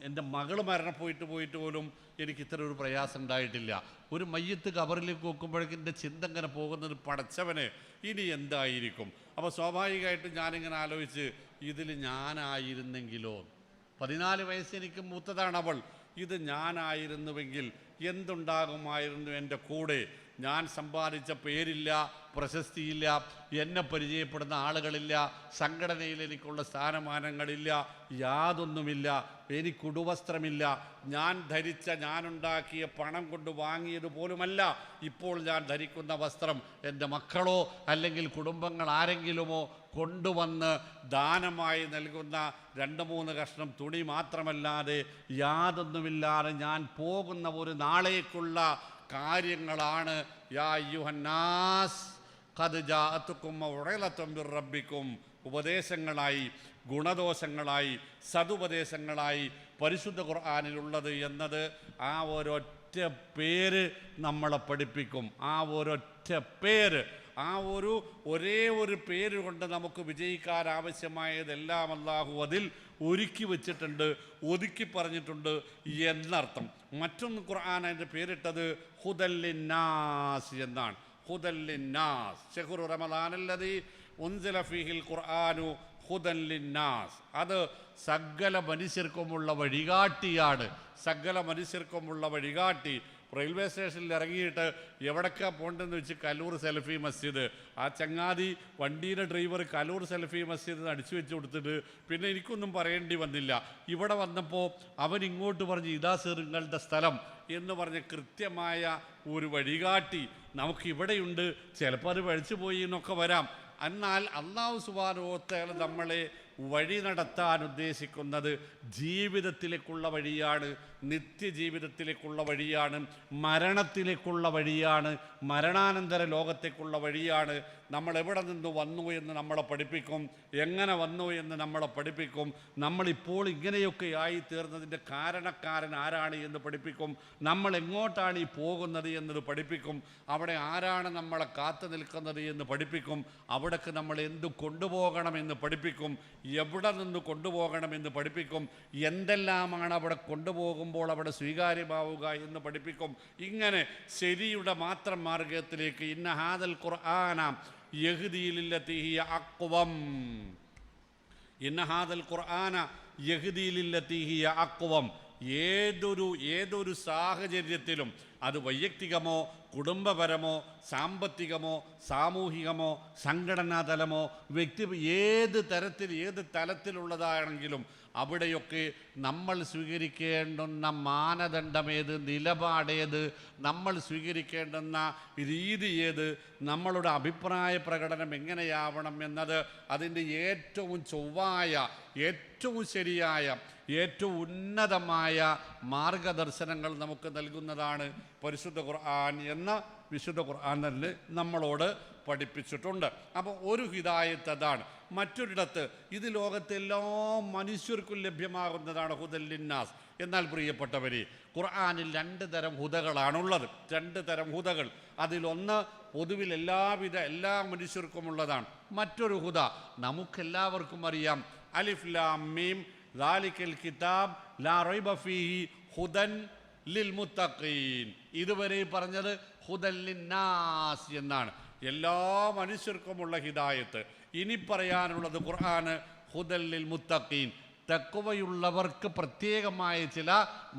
S1: എൻ്റെ മകൾ മരണപ്പോയിട്ട് പോലും എനിക്ക് ഇത്ര ഒരു പ്രയാസം ഉണ്ടായിട്ടില്ല. ഒരു മയ്യത്ത് കബറിലേക്ക് വെക്കുമ്പോഴേക്കും എൻ്റെ ചിന്ത ഇങ്ങനെ പോകുന്നത്, പടച്ചവനെ ഇനി എന്തായിരിക്കും. അപ്പോൾ സ്വാഭാവികമായിട്ടും ഞാനിങ്ങനെ ആലോചിച്ച്, ഇതിൽ ഞാനായിരുന്നെങ്കിലോ, 14 വയസ്സ് എനിക്ക് മൂത്തതാണ് അവൾ, ഇത് ഞാനായിരുന്നുവെങ്കിൽ എന്തുണ്ടാകുമായിരുന്നു എൻ്റെ കൂടെ? ഞാൻ സമ്പാദിച്ച പേരില്ല, പ്രശസ്തിയില്ല, എന്നെ പരിചയപ്പെടുന്ന ആളുകളില്ല, സംഘടനയിൽ എനിക്കുള്ള സ്ഥാനമാനങ്ങളില്ല, യാതൊന്നുമില്ല, എനിക്ക് ഉടുവസ്ത്രമില്ല, ഞാൻ ധരിച്ച, ഞാനുണ്ടാക്കിയ പണം കൊണ്ട് വാങ്ങിയതുപോലുമല്ല ഇപ്പോൾ ഞാൻ ധരിക്കുന്ന വസ്ത്രം. എൻ്റെ മക്കളോ അല്ലെങ്കിൽ കുടുംബങ്ങൾ ആരെങ്കിലുമോ കൊണ്ടുവന്ന് ദാനമായി നൽകുന്ന 2-3 കഷ്ണം തുണി മാത്രമല്ലാതെ യാതൊന്നുമില്ലാതെ ഞാൻ പോകുന്ന ഒരു നാളേക്കുള്ള കാര്യങ്ങളാണ്. യാ അയ്യുഹന്നാസ് ഖദ് ജാഅതുകും മൗഇളത്തും മിർ റബ്ബിക്കും, ഉപദേശങ്ങളായി, ഗുണദോഷങ്ങളായി, സതുപദേശങ്ങളായി പരിശുദ്ധ ഖുർആനിലുള്ളത് എന്നത് ആ ഒരൊറ്റ പേര് നമ്മളെ പഠിപ്പിക്കും. ആ ഒരൊറ്റ പേര്, ആ ഒരേ ഒരു പേര് കൊണ്ട് നമുക്ക് വിജയിക്കാൻ ആവശ്യമായതെല്ലാം അല്ലാഹു അതിൽ ഒരുക്കി വെച്ചിട്ടുണ്ട്, ഒതുക്കി പറഞ്ഞിട്ടുണ്ട് എന്നർത്ഥം. മറ്റൊന്ന് ഖുർആൻ അതിൻ്റെ പേരിട്ടത് ഹുദല്ലിന്നാസ് എന്നാണ്. ഹുദല്ലിന്നാസ് ശഹ്റു റമളാനല്ലദീ ഉൻസില ഫീഹിൽ ഖുർആനു ഹുദല്ലിന്നാസ്. അത് സകല മനുഷ്യർക്കുമുള്ള വഴികാട്ടിയാണ്. സകല മനുഷ്യർക്കുമുള്ള വഴികാട്ടി. റെയിൽവേ സ്റ്റേഷനിൽ ഇറങ്ങിയിട്ട് എവിടേക്കാ പോകേണ്ടതെന്ന് വെച്ച് കലൂർ സെൽഫി മസ്ജിദ്. ആ ചങ്ങാതി വണ്ടിയുടെ ഡ്രൈവർ കലൂർ സെൽഫി മസ്ജിദ് അടിച്ചു വെച്ച് കൊടുത്തിട്ട് പിന്നെ എനിക്കൊന്നും പറയേണ്ടി വന്നില്ല. ഇവിടെ വന്നപ്പോൾ അവൻ ഇങ്ങോട്ട് പറഞ്ഞ് ഇതാ സർ നിങ്ങളുടെ സ്ഥലം എന്ന് പറഞ്ഞ് കൃത്യമായ ഒരു വഴികാട്ടി നമുക്കിവിടെയുണ്ട്. ചിലപ്പോൾ അത് പഴിച്ചു പോയി എന്നൊക്കെ വരാം. എന്നാൽ അല്ലാഹു സുബ്ഹാനഹു വ തആല നമ്മളെ വഴി നടത്താൻ ഉദ്ദേശിക്കുന്നത് ജീവിതത്തിലേക്കുള്ള വഴിയാണ്, നിത്യജീവിതത്തിലേക്കുള്ള വഴിയാണ്, മരണത്തിലേക്കുള്ള വഴിയാണ്, മരണാനന്തര ലോകത്തേക്കുള്ള വഴിയാണ്. നമ്മൾ എവിടെ നിന്ന് വന്നു എന്ന് നമ്മളെ പഠിപ്പിക്കും, എങ്ങനെ വന്നു എന്ന് നമ്മളെ പഠിപ്പിക്കും, നമ്മളിപ്പോൾ ഇങ്ങനെയൊക്കെ ആയി തീർന്നതിൻ്റെ കാരണക്കാരൻ ആരാണ് എന്ന് പഠിപ്പിക്കും, നമ്മൾ എങ്ങോട്ടാണ് ഈ പോകുന്നത് എന്നത് പഠിപ്പിക്കും, അവിടെ ആരാണ് നമ്മളെ കാത്തു നിൽക്കുന്നത് എന്ന് പഠിപ്പിക്കും, അവിടേക്ക് നമ്മൾ എന്ത് കൊണ്ടുപോകണമെന്ന് പഠിപ്പിക്കും, എവിടെ നിന്ന് കൊണ്ടുപോകണമെന്ന് പഠിപ്പിക്കും, എന്തെല്ലാമാണ് അവിടെ കൊണ്ടുപോകുമ്പോൾ അവിടെ സ്വീകാര്യമാവുക എന്ന് പഠിപ്പിക്കും. ഇങ്ങനെ ശരിയുടെ മാത്രം മാർഗത്തിലേക്ക് ഇന്ന ഹാദൽ ഖുർആന യഹ്ദീ ലില്ലതീ ഹിയ അഖ്വം, ഇന്ന ഹാദൽ ഖുർആന യഹ്ദീ ലില്ലതീ ഹിയ അഖ്വം. ഏതൊരു സാഹചര്യത്തിലും അത് വൈയക്തികമോ കുടുംബപരമോ സാമ്പത്തികമോ സാമൂഹികമോ സംഘടനാതലമോ ഏത് തലത്തിലുള്ളതാണെങ്കിലും അവിടെയൊക്കെ നമ്മൾ സ്വീകരിക്കേണ്ടുന്ന മാനദണ്ഡമേത്, നിലപാടേത്, നമ്മൾ സ്വീകരിക്കേണ്ടുന്ന രീതി ഏത്, നമ്മളുടെ അഭിപ്രായ പ്രകടനം എങ്ങനെയാവണം എന്നത് അതിൻ്റെ ഏറ്റവും ചൊവ്വായ, ഏറ്റവും ശരിയായ, ഏറ്റവും ഉന്നതമായ മാർഗദർശനങ്ങൾ നമുക്ക് നൽകുന്നതാണ് പരിശുദ്ധ ഖുർആൻ എന്ന വിശുദ്ധ ഖുർആൻ തന്നെ നമ്മളോട് പഠിപ്പിച്ചിട്ടുണ്ട്. അപ്പോൾ ഒരു ഹിദായത്ത് അതാണ്. മറ്റൊരിടത്ത് ഇത് ലോകത്തെ എല്ലാ മനുഷ്യർക്കും ലഭ്യമാകുന്നതാണ് ഹുദല്ലിന്നാസ്. എന്നാൽ പ്രിയപ്പെട്ടവരെ, ഖുർആനിൽ 2 തരം ഹുദകളാണുള്ളത്. 2 തരം ഹുദകൾ. അതിലൊന്ന് പൊതുവിൽ എല്ലാ മനുഷ്യർക്കുമുള്ളതാണ്. മറ്റൊരു ഹുദ നമുക്കെല്ലാവർക്കും അറിയാം. അലിഫ് ലാം മീം ദാലിക്കൽ കിതാബ് ലാ റൈബ ഫീഹി ഹുദൻ ലിൽ മുത്തഖീൻ. ഇതുവരെ പറഞ്ഞത് ഹുദൽ ലിന്നാസ് എന്നാണ്. എല്ലാ മനുഷ്യർക്കുമുള്ള ഹിദായത്ത്. ഇനി പറയാനുള്ളത് ഖുർആന് ഹുദല്ലിൽ മുത്തഖീൻ, തഖ്വയുള്ളവർക്ക് പ്രത്യേകമായ ചില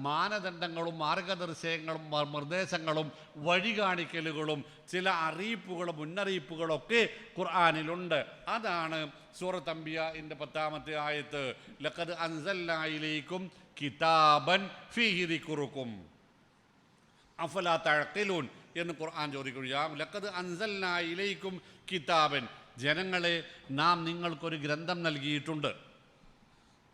S1: മാനദണ്ഡങ്ങളും മാർഗദർശനങ്ങളും നിർദ്ദേശങ്ങളും വഴി കാണിക്കലുകളും ചില അറിയിപ്പുകളും മുന്നറിയിപ്പുകളൊക്കെ ഖുർആനിലുണ്ട്. അതാണ് സൂറത്ത് അംബിയാഇന്റെ 10-ാമത്തെ ആയത്ത്. ലഖദ് അൻസൽനാ ഇലൈക്കും കിതാബൻ ഫീഹി ദിക്റുക്കും അഫലാ തഅഖിലൂൻ എന്ന് ഖുർആൻ ചോദിക്കുന്നു. ലഖദ് അൻസൽനാ ഇലൈക്കും കിതാബൻ, ജനങ്ങളെ നാം നിങ്ങൾക്കൊരു ഗ്രന്ഥം നൽകിയിട്ടുണ്ട്.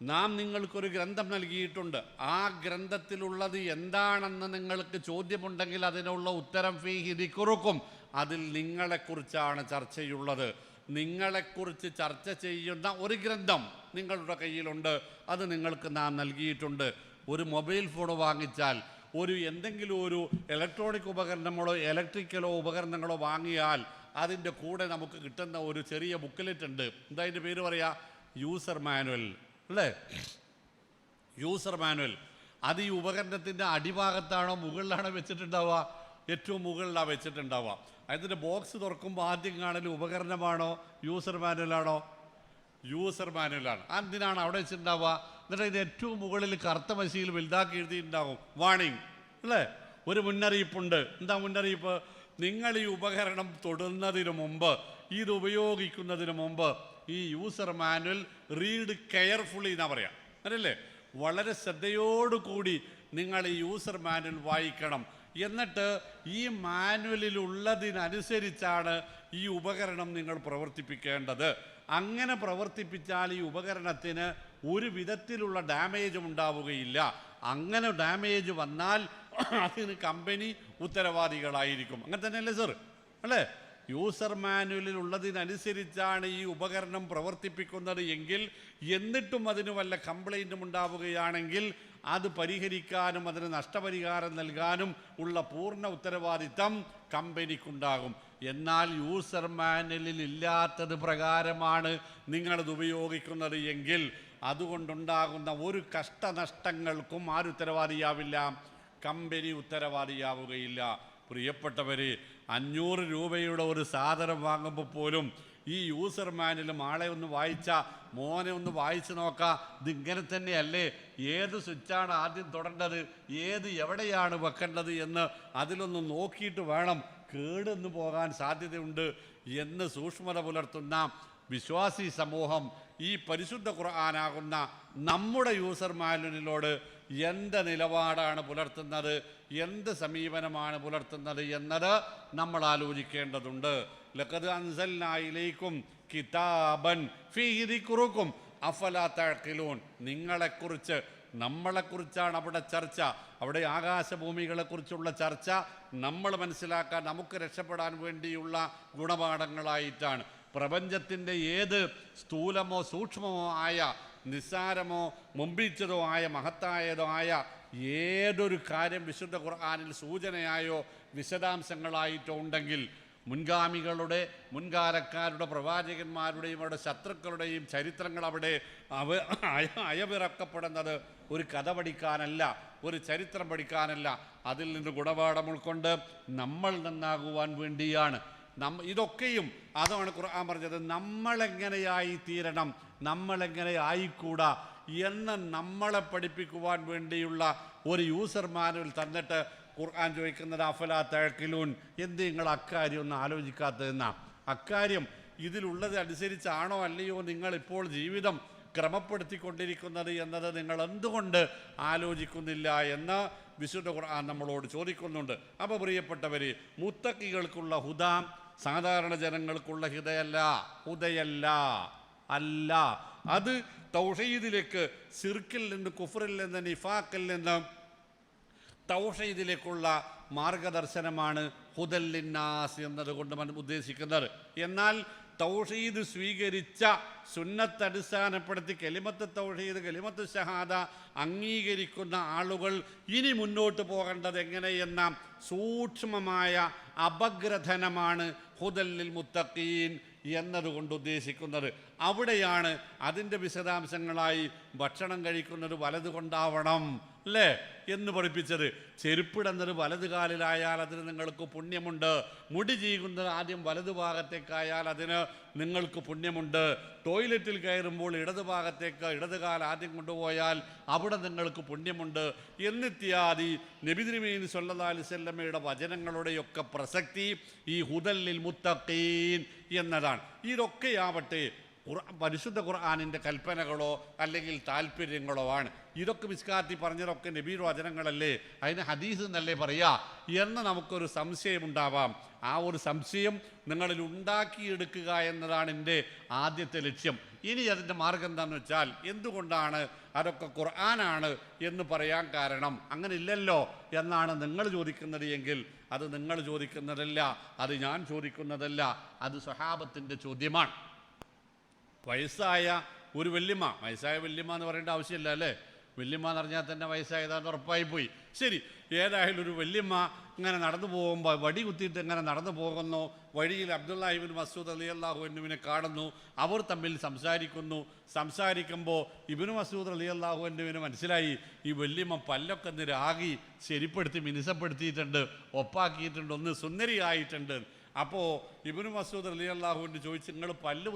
S1: നാം നിങ്ങൾക്കൊരു ഗ്രന്ഥം നൽകിയിട്ടുണ്ട്. ആ ഗ്രന്ഥത്തിലുള്ളത് എന്താണെന്ന് നിങ്ങൾക്ക് ചോദ്യമുണ്ടെങ്കിൽ അതിനുള്ള ഉത്തരം ഫീഹി ദിക്റുക്കും, അതിൽ നിങ്ങളെക്കുറിച്ചാണ് ചർച്ചയുള്ളത്. നിങ്ങളെക്കുറിച്ച് ചർച്ച ചെയ്യുന്ന ഒരു ഗ്രന്ഥം നിങ്ങളുടെ കയ്യിലുണ്ട്, അത് നിങ്ങൾക്ക് നാം നൽകിയിട്ടുണ്ട്. ഒരു മൊബൈൽ ഫോൺ വാങ്ങിച്ചാൽ, ഒരു എന്തെങ്കിലും ഒരു ഇലക്ട്രോണിക് ഉപകരണങ്ങളോ ഇലക്ട്രിക്കലോ ഉപകരണങ്ങളോ വാങ്ങിയാൽ അതിൻ്റെ കൂടെ നമുക്ക് കിട്ടുന്ന ഒരു ചെറിയ ബുക്ക്ലെറ്റ് ഉണ്ട്. എന്താ അതിൻ്റെ പേര് പറയാ? യൂസർ മാനുവൽ അല്ലേ? User manual. അത് ഈ ഉപകരണത്തിൻ്റെ അടിഭാഗത്താണോ മുകളിലാണോ വെച്ചിട്ടുണ്ടാവുക? ഏറ്റവും മുകളിലാണ് വെച്ചിട്ടുണ്ടാവുക. അതിൻ്റെ ബോക്സ് തുറക്കുമ്പോൾ ആദ്യം കാണൽ ഉപകരണമാണോ യൂസർ മാനുവലാണോ? യൂസർ മാനുവലാണ്. എന്തിനാണ് അവിടെ വെച്ചിട്ടുണ്ടാവുക? എന്നിട്ട് ഇത് ഏറ്റവും മുകളിൽ കറുത്ത മഷിയിൽ വലുതാക്കി എഴുതിയിട്ടുണ്ടാവും വാണിംഗ് അല്ലേ? ഒരു മുന്നറിയിപ്പുണ്ട്. എന്താ മുന്നറിയിപ്പ്? നിങ്ങൾ ഈ ഉപകരണം തൊടുന്നതിന് മുമ്പ്, ഇത് ഉപയോഗിക്കുന്നതിന് മുമ്പ് ഈ യൂസർ മാനുവൽ റീഡ് കെയർഫുള്ളി എന്നാ പറയാം, അതല്ലേ? വളരെ ശ്രദ്ധയോടുകൂടി നിങ്ങൾ ഈ യൂസർ മാനുവൽ വായിക്കണം. എന്നിട്ട് ഈ മാനുവലിലുള്ളതിനനുസരിച്ചാണ് ഈ ഉപകരണം നിങ്ങൾ പ്രവർത്തിപ്പിക്കേണ്ടത്. അങ്ങനെ പ്രവർത്തിപ്പിച്ചാൽ ഈ ഉപകരണത്തിന് ഒരു വിധത്തിലുള്ള ഡാമേജും ഉണ്ടാവുകയില്ല. അങ്ങനെ ഡാമേജ് വന്നാൽ അതിന് കമ്പനി ഉത്തരവാദികളായിരിക്കും. അങ്ങനെ തന്നെയല്ലേ സർ? അല്ലേ? യൂസർ മാനുവലിൽ ഉള്ളതിനനുസരിച്ചാണ് ഈ ഉപകരണം പ്രവർത്തിപ്പിക്കുന്നത് എങ്കിൽ, എന്നിട്ടും അതിന് വല്ല കംപ്ലൈൻറ്റും ഉണ്ടാവുകയാണെങ്കിൽ അത് പരിഹരിക്കാനും അതിന് നഷ്ടപരിഹാരം നൽകാനും ഉള്ള പൂർണ്ണ ഉത്തരവാദിത്തം കമ്പനിക്കുണ്ടാകും. എന്നാൽ യൂസർ മാനുവലിൽ ഇല്ലാത്തത് പ്രകാരമാണ് നിങ്ങളത് ഉപയോഗിക്കുന്നത് എങ്കിൽ അതുകൊണ്ടുണ്ടാകുന്ന ഒരു കഷ്ടനഷ്ടങ്ങൾക്കും ആരുത്തരവാദിയാവില്ല? കമ്പനി ഉത്തരവാദിയാവുകയില്ല. പ്രിയപ്പെട്ടവരെ, 500 രൂപയുടെ ഒരു സാധനം വാങ്ങുമ്പോൾ പോലും ഈ യൂസർ മാനുവൽ ആളെ ഒന്ന് മോനെ ഒന്ന് വായിച്ച് നോക്കാം, ഇതിങ്ങനെ തന്നെയല്ലേ, ഏത് സ്വിച്ചാണ് ആദ്യം തൊടേണ്ടത്, എവിടെയാണ് വെക്കേണ്ടത് എന്ന് അതിലൊന്ന് നോക്കിയിട്ട് വേണം. കേടെന്ന് പോകാൻ സാധ്യതയുണ്ട് എന്ന് സൂക്ഷ്മത പുലർത്തുന്ന വിശ്വാസി സമൂഹം ഈ പരിശുദ്ധ ഖുർആനാകുന്ന നമ്മുടെ യൂസർ മാനുവലിനോട് എന്ത് നിലപാടാണ് പുലർത്തുന്നത്, എന്ത് സമീപനമാണ് പുലർത്തുന്നത് എന്നത് നമ്മൾ ആലോചിക്കേണ്ടതുണ്ട്. ലഖദ് അൻസൽനാ ഇലൈക്കും കിതാബൻ ഫീഹി ദിക്റുക്കും അഫലാ തഅഖിലൂൻ. നിങ്ങളെക്കുറിച്ച്, നമ്മളെക്കുറിച്ചാണ് അവിടെ ചർച്ച. അവിടെ ആകാശഭൂമികളെക്കുറിച്ചുള്ള ചർച്ച നമ്മൾ മനസ്സിലാക്കാൻ, നമുക്ക് രക്ഷപ്പെടാൻ വേണ്ടിയുള്ള ഗുണപാഠങ്ങളായിട്ടാണ്. പ്രപഞ്ചത്തിൻ്റെ ഏത് സ്ഥൂലമോ സൂക്ഷ്മമോ ആയ, നിസ്സാരമോ മുമ്പിച്ചതോ ആയ, മഹത്തായതോ ആയ ഏതൊരു കാര്യം വിശുദ്ധ ഖുർആനിൽ സൂചനയായോ വിശദാംശങ്ങളായിട്ടോ ഉണ്ടെങ്കിൽ മുൻഗാമികളുടെ, മുൻകാലക്കാരുടെ, പ്രവാചകന്മാരുടെയും അവരുടെ ശത്രുക്കളുടെയും ചരിത്രങ്ങൾ അവിടെ അയവിറക്കപ്പെടുന്നത് ഒരു കഥ പഠിക്കാനല്ല, ഒരു ചരിത്രം പഠിക്കാനല്ല, അതിൽ നിന്ന് ഗുണപാഠം ഉൾക്കൊണ്ട് നമ്മൾ നന്നാകുവാൻ വേണ്ടിയാണ്. ഇതൊക്കെയും അതാണ് ഖുർആൻ പറഞ്ഞത്. നമ്മളെങ്ങനെയായി തീരണം, നമ്മളെങ്ങനെ ആയിക്കൂടാ എന്ന് നമ്മളെ പഠിപ്പിക്കുവാൻ വേണ്ടിയുള്ള ഒരു യൂസർ മാനുവൽ തന്നിട്ട് ഖുർആൻ ചോദിക്കുന്നത് അഫലാ തഅഖിലൂൻ, എന്ത് നിങ്ങൾ അക്കാര്യം ഒന്നും ആലോചിക്കാത്തതെന്നാ? അക്കാര്യം ഇതിലുള്ളത് അനുസരിച്ചാണോ അല്ലയോ നിങ്ങളിപ്പോൾ ജീവിതം ക്രമപ്പെടുത്തിക്കൊണ്ടിരിക്കുന്നത് എന്നത് നിങ്ങൾ എന്തുകൊണ്ട് ആലോചിക്കുന്നില്ല എന്ന് വിശുദ്ധ ഖുർആൻ നമ്മളോട് ചോദിക്കുന്നുണ്ട്. അപ്പോൾ പ്രിയപ്പെട്ടവർ, മുത്തഖികൾക്കുള്ള ഹുദ സാധാരണ ജനങ്ങൾക്കുള്ള ഹുദയല്ല, അത് തൗഹീദിലേക്ക്, ശിർക്കിൽ നിന്ന്, കുഫറിൽ നിന്ന്, നിഫാഖിൽ നിന്ന് തൗഹീദിലേക്കുള്ള മാർഗദർശനമാണ് ഹുദൽ ലിന്നാസ് എന്നതുകൊണ്ട് ഉദ്ദേശിക്കുന്നത്. എന്നാൽ തൗഹീദ് സ്വീകരിച്ച, സുന്നത്ത് അടിസ്ഥാനപ്പെടുത്തി കലിമത്ത് തൗഹീദ്, കലിമത്ത് ഷഹാദ അംഗീകരിക്കുന്ന ആളുകൾ ഇനി മുന്നോട്ട് പോകേണ്ടത് എങ്ങനെയെന്ന സൂക്ഷ്മമായ അപഗ്രഥനമാണ് ഹുദൽ ലിൽ മുത്തഖീൻ എന്നതുകൊണ്ട് ഉദ്ദേശിക്കുന്നത്. അവിടെയാണ് അതിൻ്റെ വിശദാംശങ്ങളായി ഭക്ഷണം കഴിക്കുന്നത് വലത് കൊണ്ടാവണം അല്ലേ എന്ന് പഠിപ്പിച്ചത്. ചെരുപ്പിടുന്നത് വലത് കാലിലായാൽ അതിന് നിങ്ങൾക്ക് പുണ്യമുണ്ട്. മുടി ചീകുന്നത് ആദ്യം വലതു ഭാഗത്തേക്കായാൽ അതിന് നിങ്ങൾക്ക് പുണ്യമുണ്ട്. ടോയ്ലറ്റിൽ കയറുമ്പോൾ ഇടത് ഭാഗത്തേക്ക് ഇടത് കാൽ ആദ്യം കൊണ്ടുപോയാൽ അവിടെ നിങ്ങൾക്ക് പുണ്യമുണ്ട് എന്നിത്യാദി നബി തിരുമേനി സ്വല്ലല്ലാഹു അലൈഹി വസല്ലമയുടെ വചനങ്ങളുടെയൊക്കെ പ്രസക്തി ഈ ഹുദല്ലിൽ മുത്തഖീൻ എന്നതാണ്. ഇതൊക്കെയാവട്ടെ പരിശുദ്ധ ഖുർആനിൻ്റെ കൽപ്പനകളോ അല്ലെങ്കിൽ താല്പര്യങ്ങളോ ആണ്. ഇതൊക്കെ മിസ്കാത്തി പറഞ്ഞതൊക്കെ നബിയുടെ വചനങ്ങളല്ലേ, അതിന് ഹദീസ് എന്നല്ലേ പറയുക എന്ന് നമുക്കൊരു സംശയമുണ്ടാവാം. ആ ഒരു സംശയം നിങ്ങളിൽ ഉണ്ടാക്കിയെടുക്കുക എന്നതാണ് എൻ്റെ ആദ്യത്തെ ലക്ഷ്യം. ഇനി അതിൻ്റെ മാർഗം എന്താണെന്ന് വെച്ചാൽ, എന്തുകൊണ്ടാണ് അതൊക്കെ ഖുർആനാണ് എന്ന് പറയാൻ കാരണം? അങ്ങനെ ഇല്ലല്ലോ എന്നാണ് നിങ്ങൾ ചോദിക്കുന്നത് എങ്കിൽ അത് നിങ്ങൾ ചോദിക്കുന്നതല്ല, അത് ഞാൻ ചോദിക്കുന്നതല്ല, അത് സ്വഹാബത്തിൻ്റെ ചോദ്യമാണ്. വയസ്സായ ഒരു വല്യമ്മ, വയസ്സായ വല്യമ്മ എന്ന് പറയേണ്ട ആവശ്യമില്ല അല്ലേ, വല്യമ്മ എന്ന് പറഞ്ഞാൽ തന്നെ വയസ്സായതാന്ന് ഉറപ്പായിപ്പോയി. ശരി, ഏതായാലും ഒരു വല്യമ്മ ഇങ്ങനെ നടന്നു പോകുമ്പോൾ വടി കുത്തിയിട്ട് ഇങ്ങനെ നടന്നു പോകുന്നു. വഴിയിൽ അബ്ദുല്ലാഹി ഇബ്നു മസ്ഊദ് റളിയല്ലാഹു അൻഹുവിനെ കാണുന്നു. അവർ തമ്മിൽ സംസാരിക്കുമ്പോൾ ഇബ്നു മസ്ഊദ് റളിയല്ലാഹു അൻഹുവിന് മനസ്സിലായി ഈ വല്യമ്മ പല്ലൊക്കെ ഒന്ന് രാഗി ശരിപ്പെടുത്തി മിനുസപ്പെടുത്തിയിട്ടുണ്ട്, ഒപ്പാക്കിയിട്ടുണ്ട്, ഒന്ന് സുന്ദരിയായിട്ടുണ്ട്. അപ്പോൾ ഇബ്നു മസ്ഊദ് റളിയല്ലാഹു അൻഹു ചോദിച്ചു, നിങ്ങൾ പല്ല്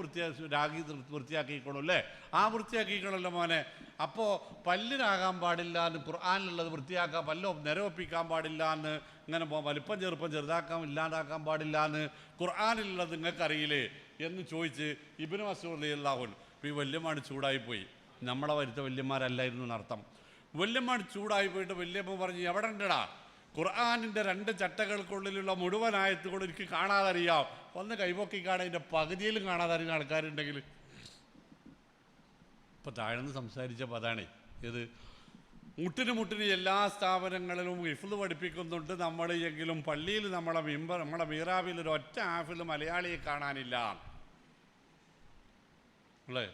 S1: രാഗി വൃത്തിയാക്കിക്കോളൂ അല്ലേ? ആ വൃത്തിയാക്കിക്കണല്ലോ മോനെ. അപ്പോൾ പല്ലിനാകാൻ പാടില്ല എന്ന് ഖുർആനിലുള്ളത് വൃത്തിയാക്കാൻ, പല്ലോ നിരവപ്പിക്കാൻ പാടില്ല എന്ന്, ഇങ്ങനെ വലിപ്പം ചെറുതാക്കാൻ ഇല്ലാതാക്കാൻ പാടില്ല എന്ന് ഖുർആനിലുള്ളത് നിങ്ങൾക്കറിയില്ലേ എന്ന് ചോദിച്ച് ഇബ്നു മസ്ഊദ് റളിയല്ലാഹു അൻഹു. ഈ വല്യമ്മാണ് ചൂടായിപ്പോയി. നമ്മളെ വരുത്ത വല്യന്മാരല്ലായിരുന്നു എന്നർത്ഥം. വല്യമ്മാണ് ചൂടായി പോയിട്ട് വല്യമ്മ പറഞ്ഞു, എവിടെ ഉണ്ടടാ ഖുർആനിൻ്റെ 2 ചട്ടകൾക്കുള്ളിലുള്ള മുഴുവൻ ആയത്തുകൾ എനിക്ക് കാണാതറിയാം, ഒന്ന് കൈപൊക്കി കാണാൻ, ഇതിൻ്റെ പകുതിയിലും കാണാതറിയുന്ന ആൾക്കാരുണ്ടെങ്കിൽ. ഇപ്പം താഴ്ന്ന് സംസാരിച്ചപ്പോൾ അതാണ് ഇത്. മുട്ടിന് എല്ലാ സ്ഥാപനങ്ങളിലും ഹിഫ്ള് പഠിപ്പിക്കുന്നുണ്ട് നമ്മൾ, എങ്കിലും പള്ളിയിൽ നമ്മുടെ മീറാബിൽ ഒരു ഒറ്റ ഹാഫിൽ മലയാളിയെ കാണാനില്ല അല്ലേ?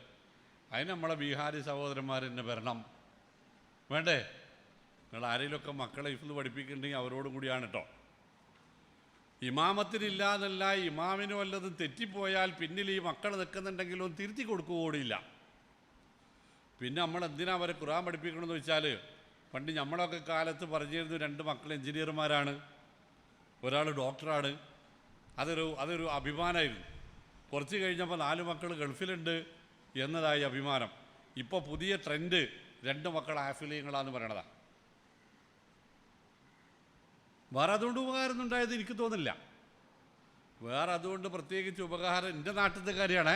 S1: അതിന് നമ്മളെ ബീഹാരി സഹോദരന്മാർ തന്നെ വരണം വേണ്ടേ? നിങ്ങൾ ആരെങ്കിലുമൊക്കെ മക്കളെ ഹിഫ്ള് പഠിപ്പിക്കുന്നുണ്ടെങ്കിൽ അവരോടും കൂടിയാണ് കേട്ടോ. ഇമാമത്തിനില്ല എന്നല്ല, ഇമാമിന് വല്ലതും തെറ്റിപ്പോയാൽ പിന്നിൽ ഈ മക്കൾ നിൽക്കുന്നുണ്ടെങ്കിലും തിരുത്തി കൊടുക്കുകയോടില്ല. പിന്നെ നമ്മൾ എന്തിനാ അവരെ ഖുർആൻ പഠിപ്പിക്കണമെന്ന് വെച്ചാൽ, പണ്ട് നമ്മളൊക്കെ കാലത്ത് പറഞ്ഞിരുന്നു 2 മക്കൾ എഞ്ചിനീയർമാരാണ്, ഒരാൾ ഡോക്ടറാണ്. അതൊരു അഭിമാനമായിരുന്നു. കുറച്ച് കഴിഞ്ഞപ്പോൾ 4 മക്കൾ ഗൾഫിലുണ്ട് എന്നതായി അഭിമാനം. ഇപ്പോൾ പുതിയ ട്രെൻഡ് 2 മക്കൾ ഹാഫിലിങ്ങളാന്ന് പറയണതാണ്. വേറെ അതുകൊണ്ട് ഉപകാരം ഉണ്ടായത് എനിക്ക് തോന്നില്ല. വേറെ അതുകൊണ്ട് പ്രത്യേകിച്ച് ഉപകാരം എൻ്റെ നാട്ടിലത്തെ കാര്യമാണ്,